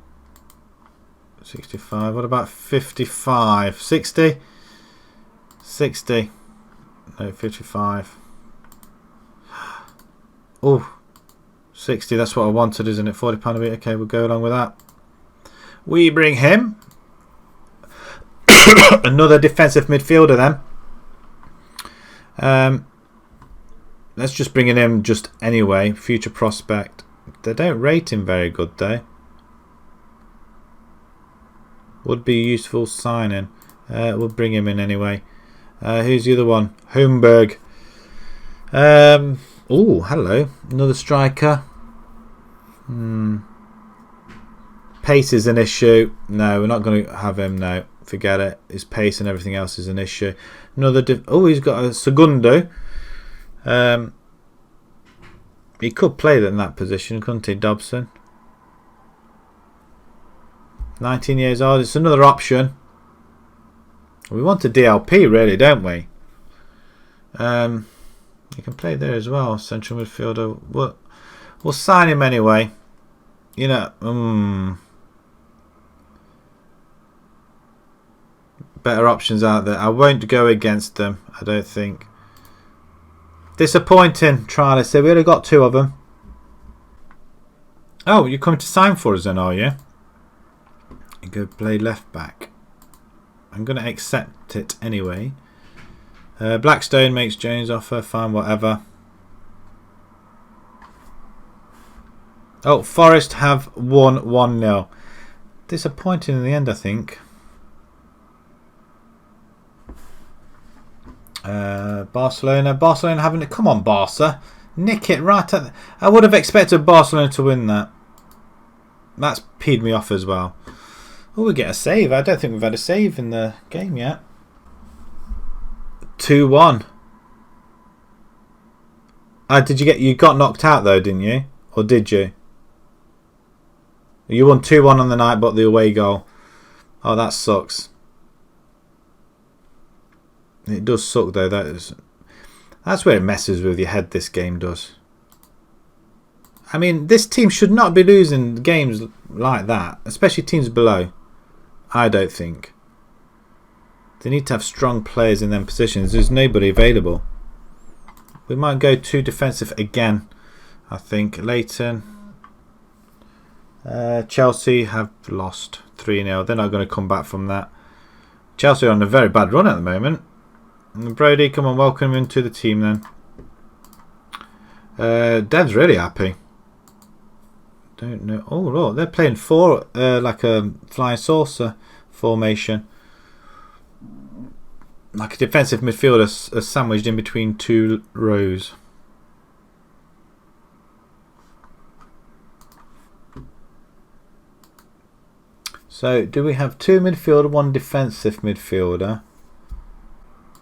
Speaker 1: 65. What about 55? 60? 60. No, 55. Oh, 60. That's what I wanted, isn't it? £40 a week. Okay, we'll go along with that. We bring him. Another defensive midfielder then. Let's just bring in just anyway. Future prospect. They don't rate him very good though. Would be useful signing. We'll bring him in anyway. Who's the other one? Holmberg. Oh, hello. Another striker. Pace is an issue. No, we're not going to have him now. Forget it. His pace and everything else is an issue. Another. He's got a Segundo. He could play in that position, couldn't he, Dobson? 19 years old. It's another option. We want a DLP, really, don't we? You can play there as well, central midfielder. We'll sign him anyway. You know, better options out there. I won't go against them, I don't think. Disappointing, trying to say. We only got 2 of them. Oh, you're coming to sign for us then, are you? You go play left back. I'm going to accept it anyway. Blackstone makes Jones offer. Fine, whatever. Oh, Forest have won 1-0. Disappointing in the end, I think. Barcelona having it. Come on, Barca. Nick it right at. I would have expected Barcelona to win that. That's peed me off as well. Oh, we get a save. I don't think we've had a save in the game yet. 2-1. You got knocked out though, didn't you? Or did you? You won 2-1 on the night, but the away goal. Oh, that sucks. It does suck though. That's where it messes with your head. This game does. I mean, this team should not be losing games like that, especially teams below. I don't think. They need to have strong players in them positions. There's nobody available. We might go too defensive again, I think. Leyton. Chelsea have lost 3-0. They're not going to come back from that. Chelsea are on a very bad run at the moment. And Brody, come on, welcome him to the team then. Dev's really happy. Don't know. Oh, look, they're playing 4 like a flying saucer formation. Like a defensive midfielder sandwiched in between 2 rows. So, do we have 2 midfielder, 1 defensive midfielder?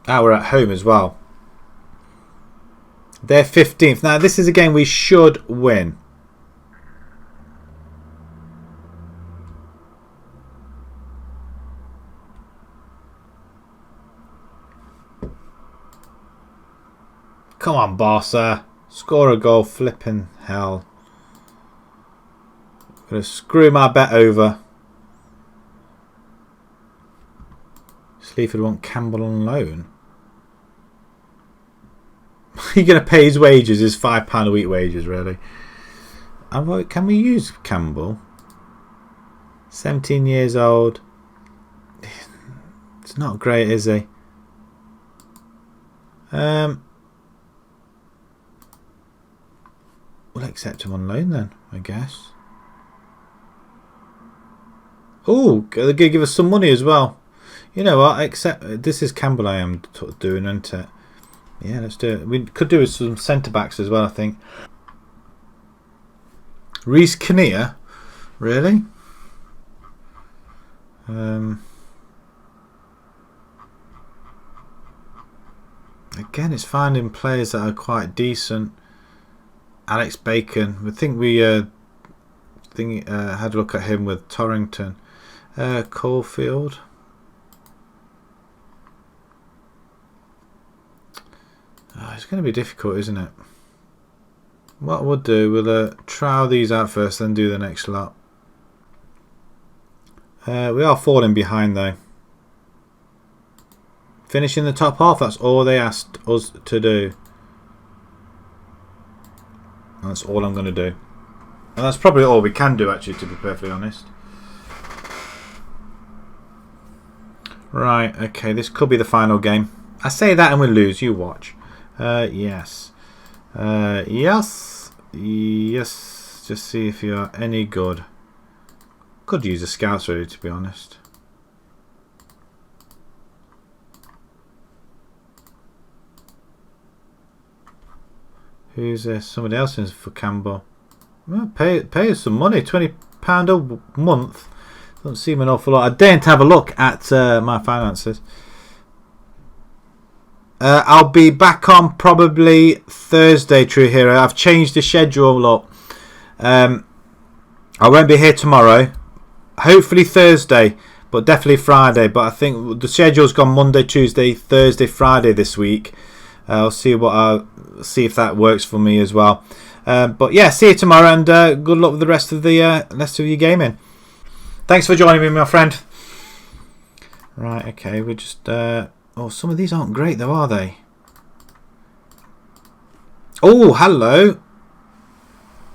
Speaker 1: Ah, we're at home as well. They're 15th. Now, this is a game we should win. Come on, Barca. Score a goal. Flipping hell. I'm going to screw my bet over. Sleaford want Campbell on loan. You're going to pay his wages, his £5 a week wages, really. Can we use Campbell? 17 years old. It's not great, is he? We'll accept him on loan then, I guess. Oh, they're going to give us some money as well. You know what? This is Campbell I am doing, isn't it? Yeah, let's do it. We could do with some centre backs as well, I think. Reece Kinnear, really? Again, it's finding players that are quite decent. Alex Bacon. I think we had a look at him with Torrington. Caulfield. Oh, it's going to be difficult, isn't it? What we'll do, we'll trial these out first, then do the next lot. We are falling behind though. Finishing the top half, that's all they asked us to do. And that's all I'm going to do. And that's probably all we can do, actually, to be perfectly honest. Right, okay, this could be the final game. I say that and we lose, you watch. Yes. Yes. Yes. Just see if you're any good. Could use a scouts really, to be honest. Who's there? Somebody else in for Campbell. Well, pay us some money. £20 a month. Doesn't seem an awful lot. I daren't have a look at my finances. I'll be back on probably Thursday, True Hero. I've changed the schedule up. I won't be here tomorrow. Hopefully Thursday, but definitely Friday. But I think the schedule's gone Monday, Tuesday, Thursday, Friday this week. I'll see if that works for me as well. But yeah, see you tomorrow, and good luck with the rest of your gaming. Thanks for joining me, my friend. Right, okay, we just oh, some of these aren't great though, are they? Oh, hello,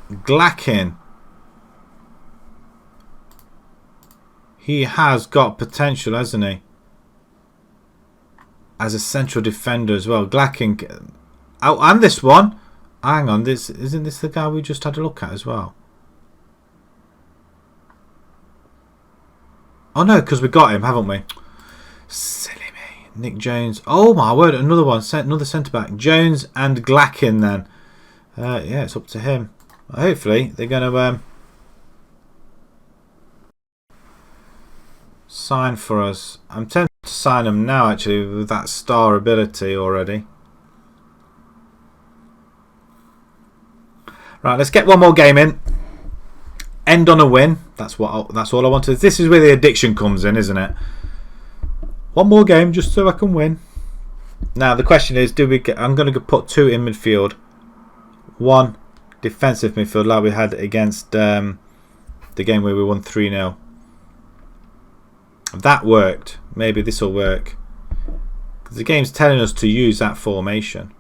Speaker 1: Glackin. He has got potential, hasn't he? As a central defender as well. Glackin. Oh, and this one. Hang on, isn't this the guy we just had a look at as well? Oh no, because we got him, haven't we? Silly me. Nick Jones. Oh my word, another one. Another centre back. Jones and Glackin then. Yeah, it's up to him. Hopefully they're going to sign for us. I'm tempted to sign him now actually with that star ability already. Right, let's get one more game in. End on a win. That's all I wanted. This is where the addiction comes in, isn't it? One more game just so I can win. Now the question is, I'm going to put 2 in midfield, 1 defensive midfield like we had against the game where we won 3-0. That worked. Maybe this will work. Because the game's telling us to use that formation.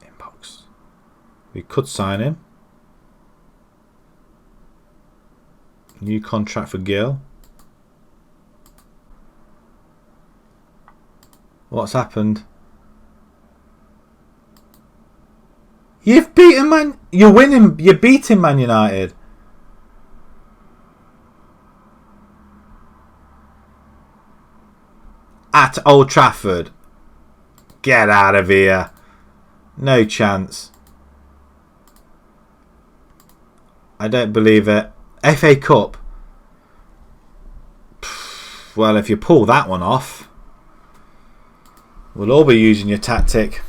Speaker 1: Inbox. We could sign him. New contract for Gill. What's happened? You've beaten Man. You're winning. You're beating Man United. At Old Trafford. Get out of here. No chance. I don't believe it. FA Cup. Well, if you pull that one off, we'll all be using your tactic.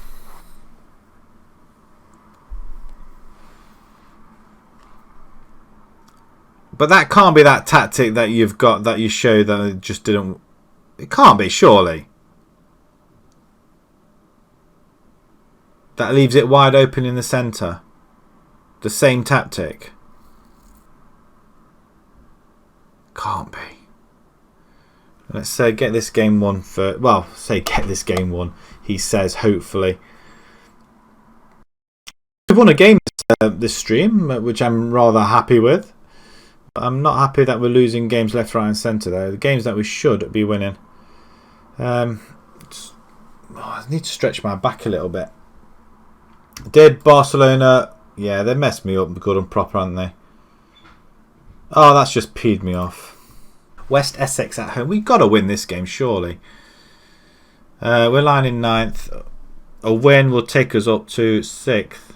Speaker 1: But that can't be that tactic that you've got, that you showed that it just didn't. It can't be, surely. That leaves it wide open in the centre. The same tactic. Can't be. Let's say get this game won for. Well, say get this game won. He says, hopefully. We've won a game this stream, which I'm rather happy with. I'm not happy that we're losing games left, right, and centre though. The games that we should be winning. I need to stretch my back a little bit. Did Barcelona? Yeah, they messed me up good and proper, haven't they? Oh, that's just peed me off. West Essex at home. We've got to win this game, surely. We're lying in 9th. A win will take us up to 6th.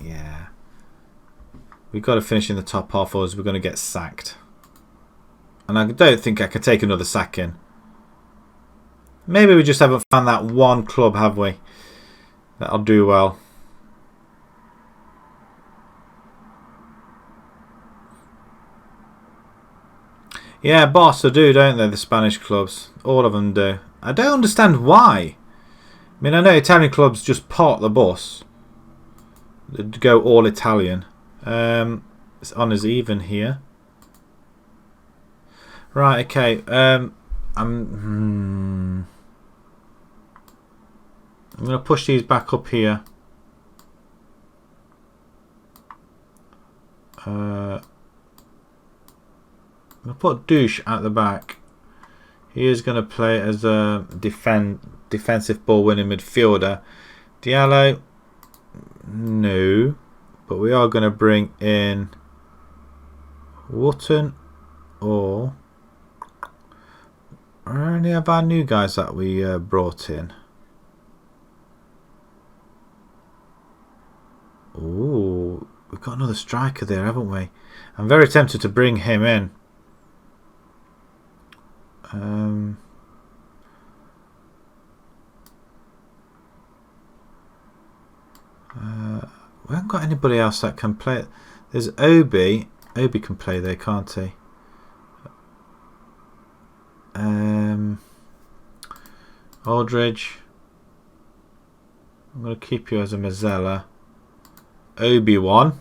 Speaker 1: Yeah. We've got to finish in the top half or else we're going to get sacked. And I don't think I can take another sack in. Maybe we just haven't found that one club, have we? That'll do well. Yeah, Barca do, don't they? The Spanish clubs. All of them do. I don't understand why. I mean, I know Italian clubs just park the bus. They go all Italian. It's on as even here. Right, okay. I'm going to push these back up here. I'm going to put Douche at the back. He is going to play as a defensive ball winning midfielder. Diallo, no. But we are going to bring in Wotton or any of our new guys that we brought in. Ooh, we've got another striker there, haven't we? I'm very tempted to bring him in. We haven't got anybody else that can play. There's Obi. Obi can play there, can't he? Aldridge. I'm going to keep you as a Mazzella. Obi-Wan.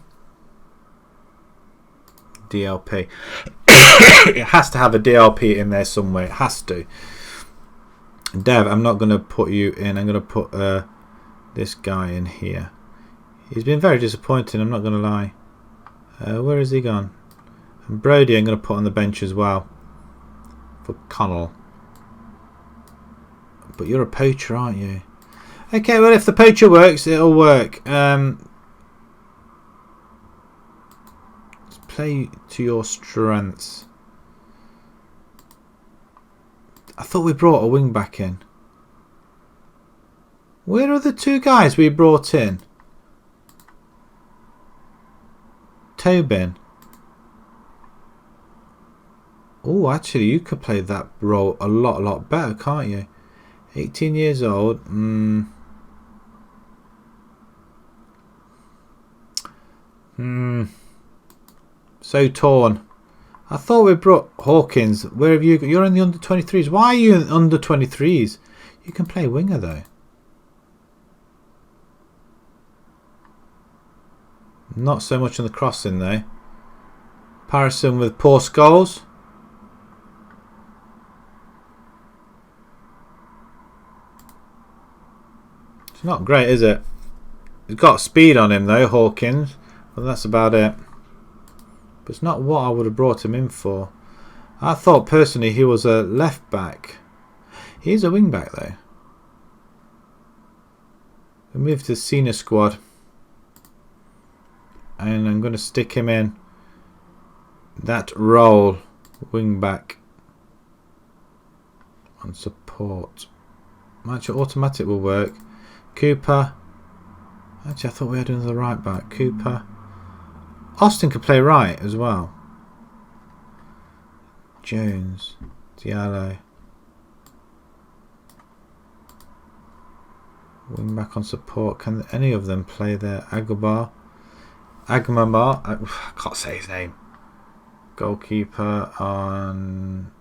Speaker 1: DLP. It has to have a DLP in there somewhere. It has to. Dev, I'm not going to put you in. I'm going to put this guy in here. He's been very disappointing, I'm not going to lie. Where has he gone? And Brody I'm going to put on the bench as well. For Connell. But you're a poacher, aren't you? Okay, well if the poacher works, it'll work. Play to your strengths. I thought we brought a wing back in. Where are the two guys we brought in? Tobin. Oh, actually, you could play that role a lot better, can't you? 18 years old. So torn. I thought we brought Hawkins. Where have you? You're in the under 23s. Why are you in under 23s? You can play winger though. Not so much on the crossing though. Comparison with poor Scholes. It's not great, is it? He's got speed on him though, Hawkins. But that's about it. But it's not what I would have brought him in for. I thought personally he was a left back. He's a wing back though. We move to the senior squad. And I'm going to stick him in that role, wing back on support. Actually, automatic will work. Cooper. Actually, I thought we had another right back. Cooper. Austin could play right as well. Jones. Diallo. Wing back on support. Can any of them play there? Agumar. I can't say his name. Goalkeeper on.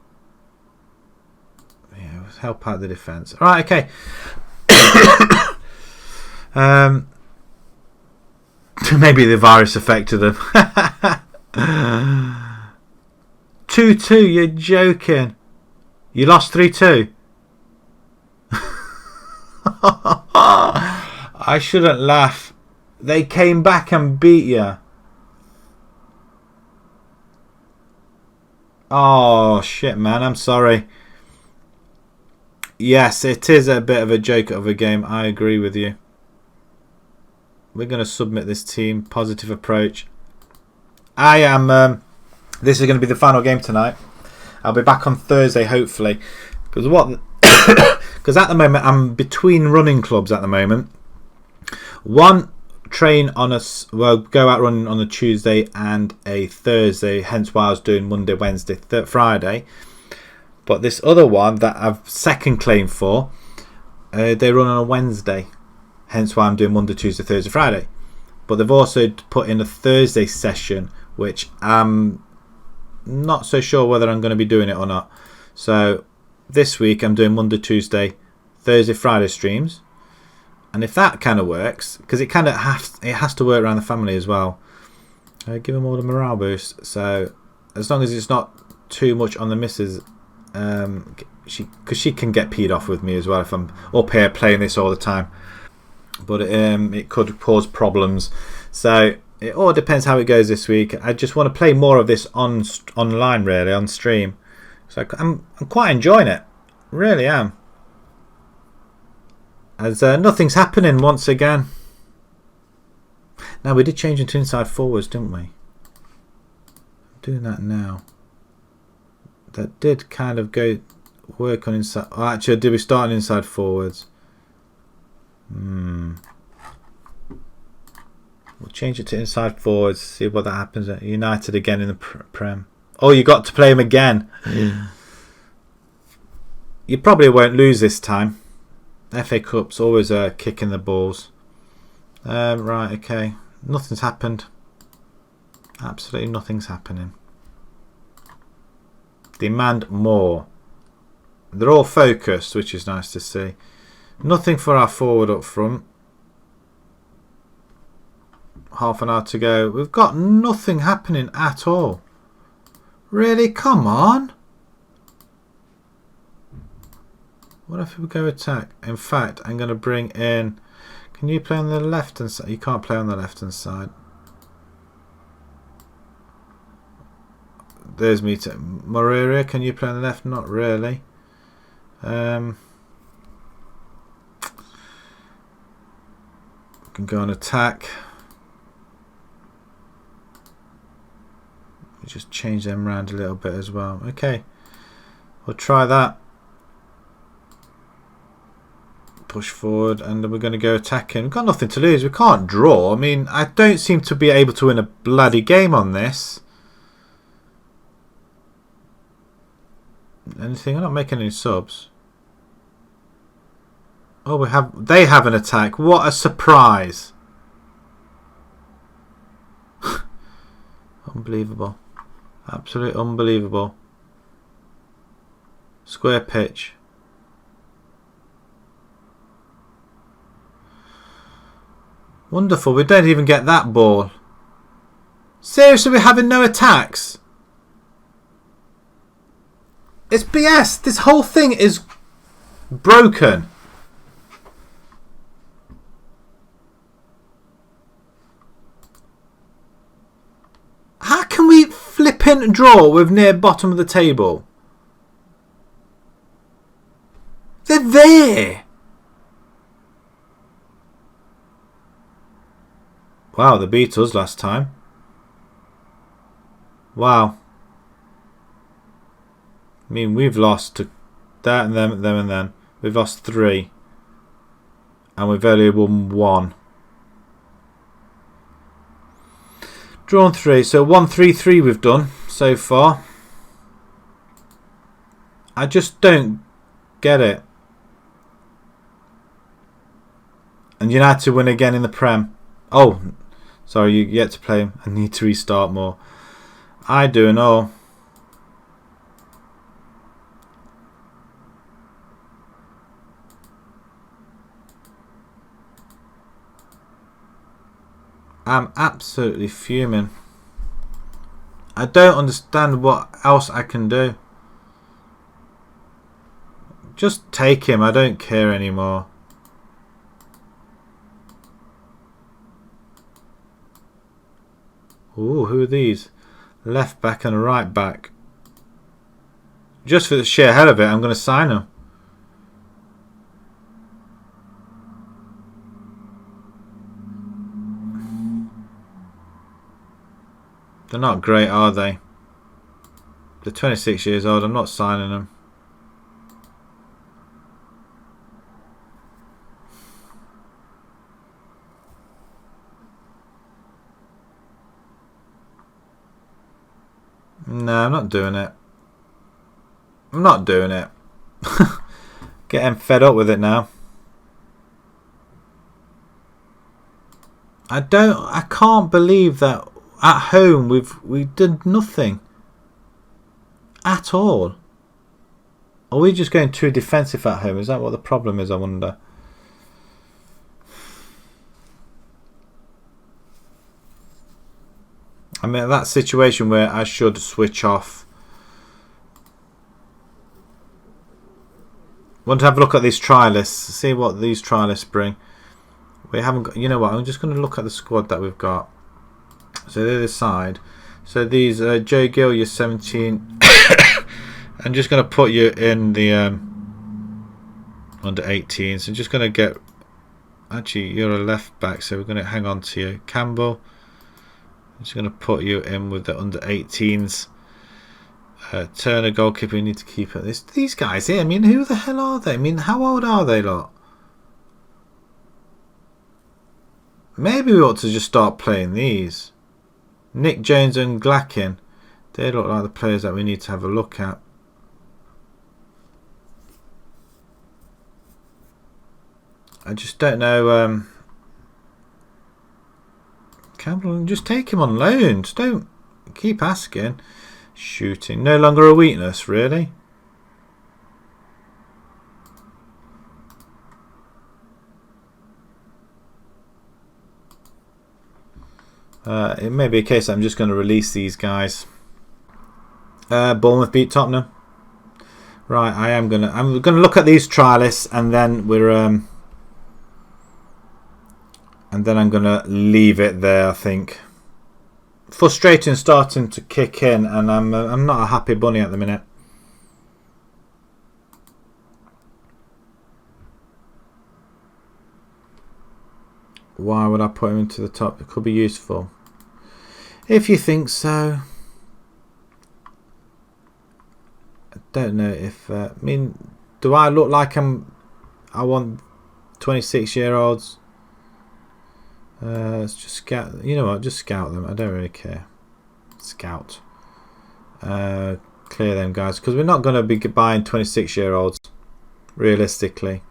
Speaker 1: Yeah, help out the defence. Right, okay. Maybe the virus affected them. 2-2, you're joking. You lost 3-2. I shouldn't laugh. They came back and beat you. Oh shit, man, I'm sorry. Yes, it is a bit of a joke of a game. I agree with you. We're going to submit this team. Positive approach. I am. This is going to be the final game tonight. I'll be back on Thursday, hopefully. Because at the moment I'm between running clubs at the moment. One train on go out running on a Tuesday and a Thursday. Hence why I was doing Monday, Wednesday, Friday. But this other one that I've second claim for, they run on a Wednesday. Hence why I'm doing Monday, Tuesday, Thursday, Friday. But they've also put in a Thursday session, which I'm not so sure whether I'm going to be doing it or not. So this week I'm doing Monday, Tuesday, Thursday, Friday streams. And if that kind of works, because it has to work around the family as well. Give them all the morale boost. So as long as it's not too much on the missus, because she can get peed off with me as well if I'm up here playing this all the time. But it could cause problems. So it all depends how it goes this week. I just want to play more of this online, really, on stream. So I'm quite enjoying it. Really am. As nothing's happening once again. Now we did change into inside forwards, didn't we? I'm doing that now. That did kind of go work on inside. Oh, actually, did we start on inside forwards? We'll change it to inside forwards. See what that happens. At United again in the Prem. Oh, you got to play him again. You probably won't lose this time. FA Cup's always kicking the balls. Right, okay. Nothing's happened. Absolutely nothing's happening. Demand more. They're all focused, which is nice to see. Nothing for our forward up front. Half an hour to go. We've got nothing happening at all. Really? Come on. What if we go attack? In fact, I'm going to bring in... Can you play on the left hand side? You can't play on the left hand side. There's me. Moreira, can you play on the left? Not really. We can go on attack. Just change them around a little bit as well. Okay. We'll try that. Push forward, and then we're going to go attacking. We've got nothing to lose. We can't draw. I mean, I don't seem to be able to win a bloody game on this. Anything? I'm not making any subs. Oh, they have an attack. What a surprise. Unbelievable. Absolutely unbelievable. Square pitch. Wonderful, we don't even get that ball. Seriously, we're having no attacks? It's BS. This whole thing is broken. How can we flipping draw with near bottom of the table? They're there. Wow, they beat us last time. Wow. I mean, we've lost to that and them and then. We've lost 3. And we've only won 1. Drawn 3. So 1-3-3 we've done so far. I just don't get it. And United win again in the Prem. Oh, sorry, you get to play him. I need to restart more. I do know. I'm absolutely fuming. I don't understand what else I can do. Just take him. I don't care anymore. Ooh, who are these? Left back and right back. Just for the sheer hell of it, I'm going to sign them. They're not great, are they? They're 26 years old. I'm not signing them. No, I'm not doing it. I'm not doing it. Getting fed up with it now. I can't believe that at home we did nothing at all. Are we just going too defensive at home? Is that what the problem is, I wonder? I mean, that situation where I should switch off. Want to have a look at these try lists, see what these try lists bring. We haven't got, you know what, I'm just going to look at the squad that we've got. So they're the side. So these Joe Gill, you're 17. I'm just going to put you in the under 18s. I'm just going to get... Actually, you're a left back, so we're going to hang on to you. Campbell. I'm just going to put you in with the under 18s. Turner, goalkeeper, we need to keep at this. These guys here, I mean, who the hell are they? I mean, how old are they, lot? Maybe we ought to just start playing these. Nick Jones and Glackin. They look like the players that we need to have a look at. I just don't know. Campbell, just take him on loan. Just don't keep asking. Shooting. No longer a weakness, really. It may be a case that I'm just going to release these guys. Bournemouth beat Tottenham. Right, I'm gonna look at these trialists, and then I'm gonna leave it there. I think frustrating starting to kick in, and I'm not a happy bunny at the minute. Why would I put him into the top? It could be useful. If you think so. I don't know if... I mean, do I look like I want 26-year-olds? Let's just scout... You know what? Just scout them. I don't really care. Scout. Clear them, guys. Because we're not going to be buying 26-year-olds. Realistically.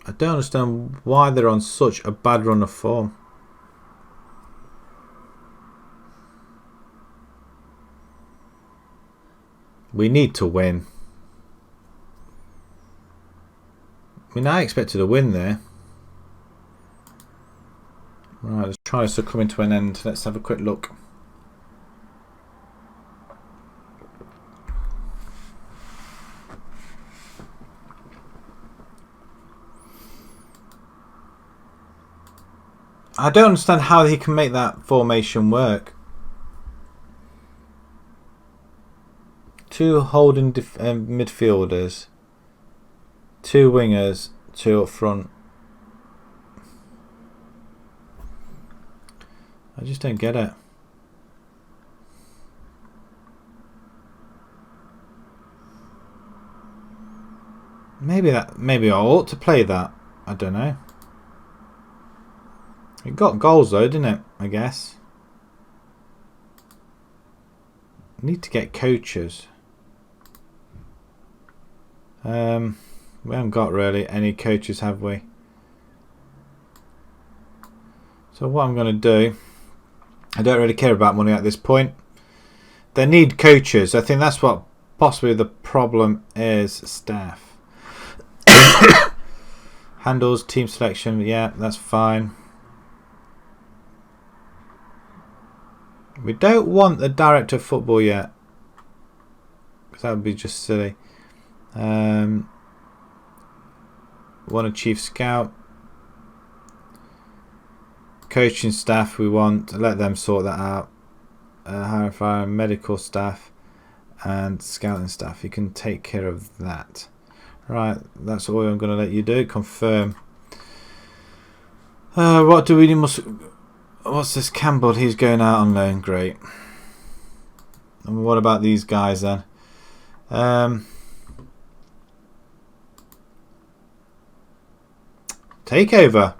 Speaker 1: I don't understand why they're on such a bad run of form. We need to win. I mean, I expected a win there. Right, let's try this to come to an end. Let's have a quick look. I don't understand how he can make that formation work. Two holding midfielders, two wingers, two up front. I just don't get it. Maybe I ought to play that. I don't know. It got goals though, didn't it? I guess. Need to get coaches. We haven't got really any coaches, have we? So what I'm going to do, I don't really care about money at this point. They need coaches. I think that's what possibly the problem is. Staff. Handles, team selection, yeah, that's fine. We don't want the director of football yet, because that would be just silly. Want a chief scout, coaching staff. We want to let them sort that out. Hire fire medical staff and scouting staff. You can take care of that. Right, that's all I'm going to let you do. Confirm. What do we must? What's this Campbell? He's going out on loan. Great. And what about these guys then? Takeover.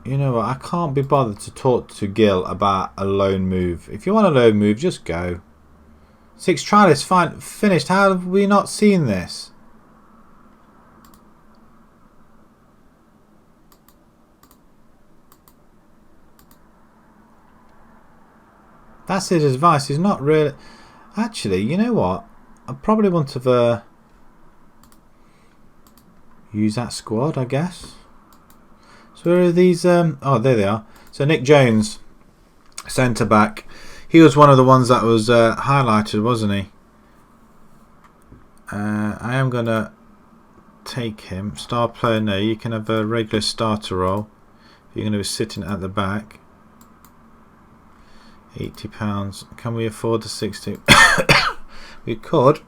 Speaker 1: You know what? I can't be bothered to talk to Gil about a loan move. If you want a loan move, just go. 6 trialists, fine, finished. How have we not seen this? That's his advice. He's not really... Actually, you know what? I probably want to use that squad, I guess. So where are these? Oh, there they are. So Nick Jones, centre back. He was one of the ones that was highlighted, wasn't he? I am gonna take him. Star player, no. You can have a regular starter role. You're going to be sitting at the back. £80. Can we afford the 60? We could.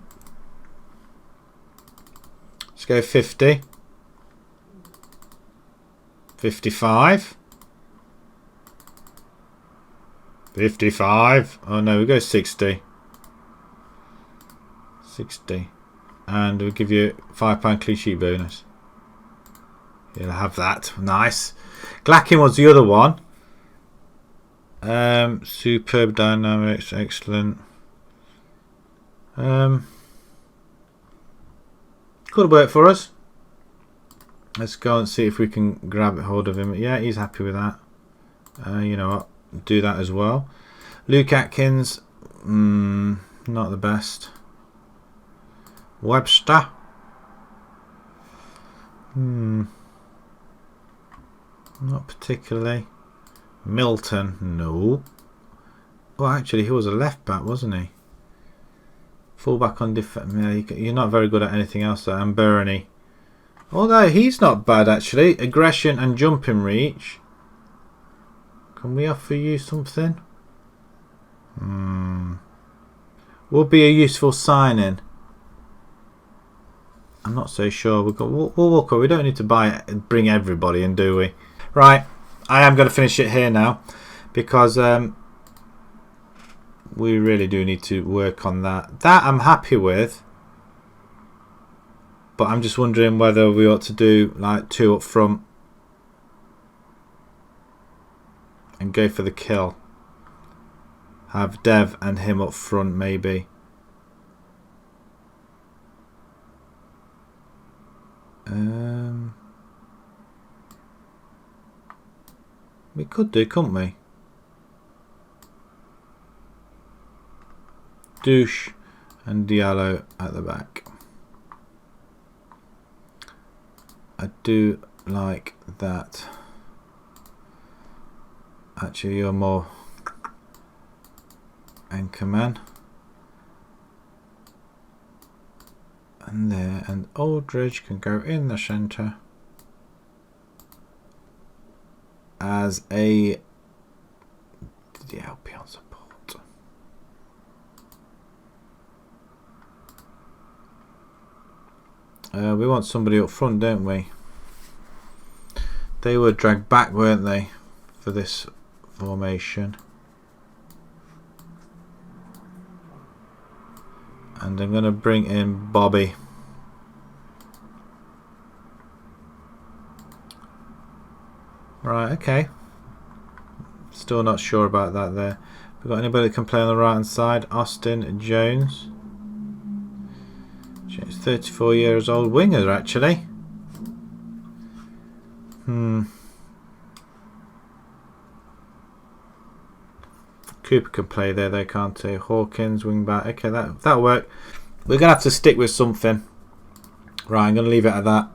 Speaker 1: Let's go 50. 55. 55. Oh no, we go 60. 60. And we'll give you £5 clean sheet bonus. You'll have that. Nice. Glackin was the other one. Superb dynamics, excellent. Could work for us. Let's go and see if we can grab hold of him. Yeah, he's happy with that. You know what? Do that as well. Luke Atkins, not the best. Webster, not particularly. Milton, no. Well, actually, he was a left back, wasn't he? Fullback on defense. Yeah, you're not very good at anything else, though. And Bernie. Although he's not bad, actually. Aggression and jumping reach. Can we offer you something? Would be a useful sign-in. I'm not so sure. We'll walk away. We don't need to bring everybody in, do we? Right. I am going to finish it here now because we really do need to work on that. That I'm happy with, but I'm just wondering whether we ought to do like 2 up front and go for the kill. Have Dev and him up front maybe. We could do, couldn't we? Douche and Diallo at the back. I do like that. Actually, you're more anchorman. And there, and Aldridge can go in the centre as a DLP on support. We want somebody up front, don't we? They were dragged back, weren't they, for this formation? And I'm going to bring in Bobby. Right, okay. Still not sure about that there. We've got anybody that can play on the right hand side? Austin Jones. He's 34 years old. Winger, actually. Cooper can play there, they can't he? Hawkins, wing back. Okay, that'll work. We're going to have to stick with something. Right, I'm going to leave it at that.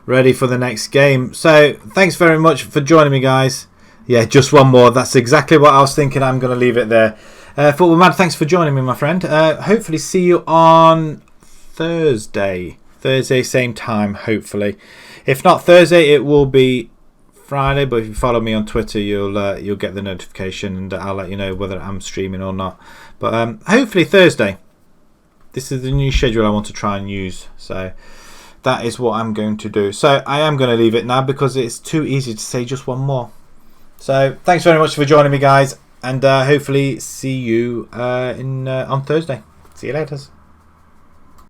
Speaker 1: Ready for the next game. So, thanks very much for joining me, guys. Yeah, just one more. That's exactly what I was thinking. I'm going to leave it there. Football Mad, thanks for joining me, my friend. Hopefully see you on Thursday. Thursday, same time, hopefully. If not Thursday, it will be Friday, but if you follow me on Twitter, you'll get the notification, and I'll let you know whether I'm streaming or not. But hopefully Thursday. This is the new schedule I want to try and use, so that is what I'm going to do. So I am going to leave it now because it's too easy to say just one more. So thanks very much for joining me, guys, and hopefully see you on Thursday. See you later.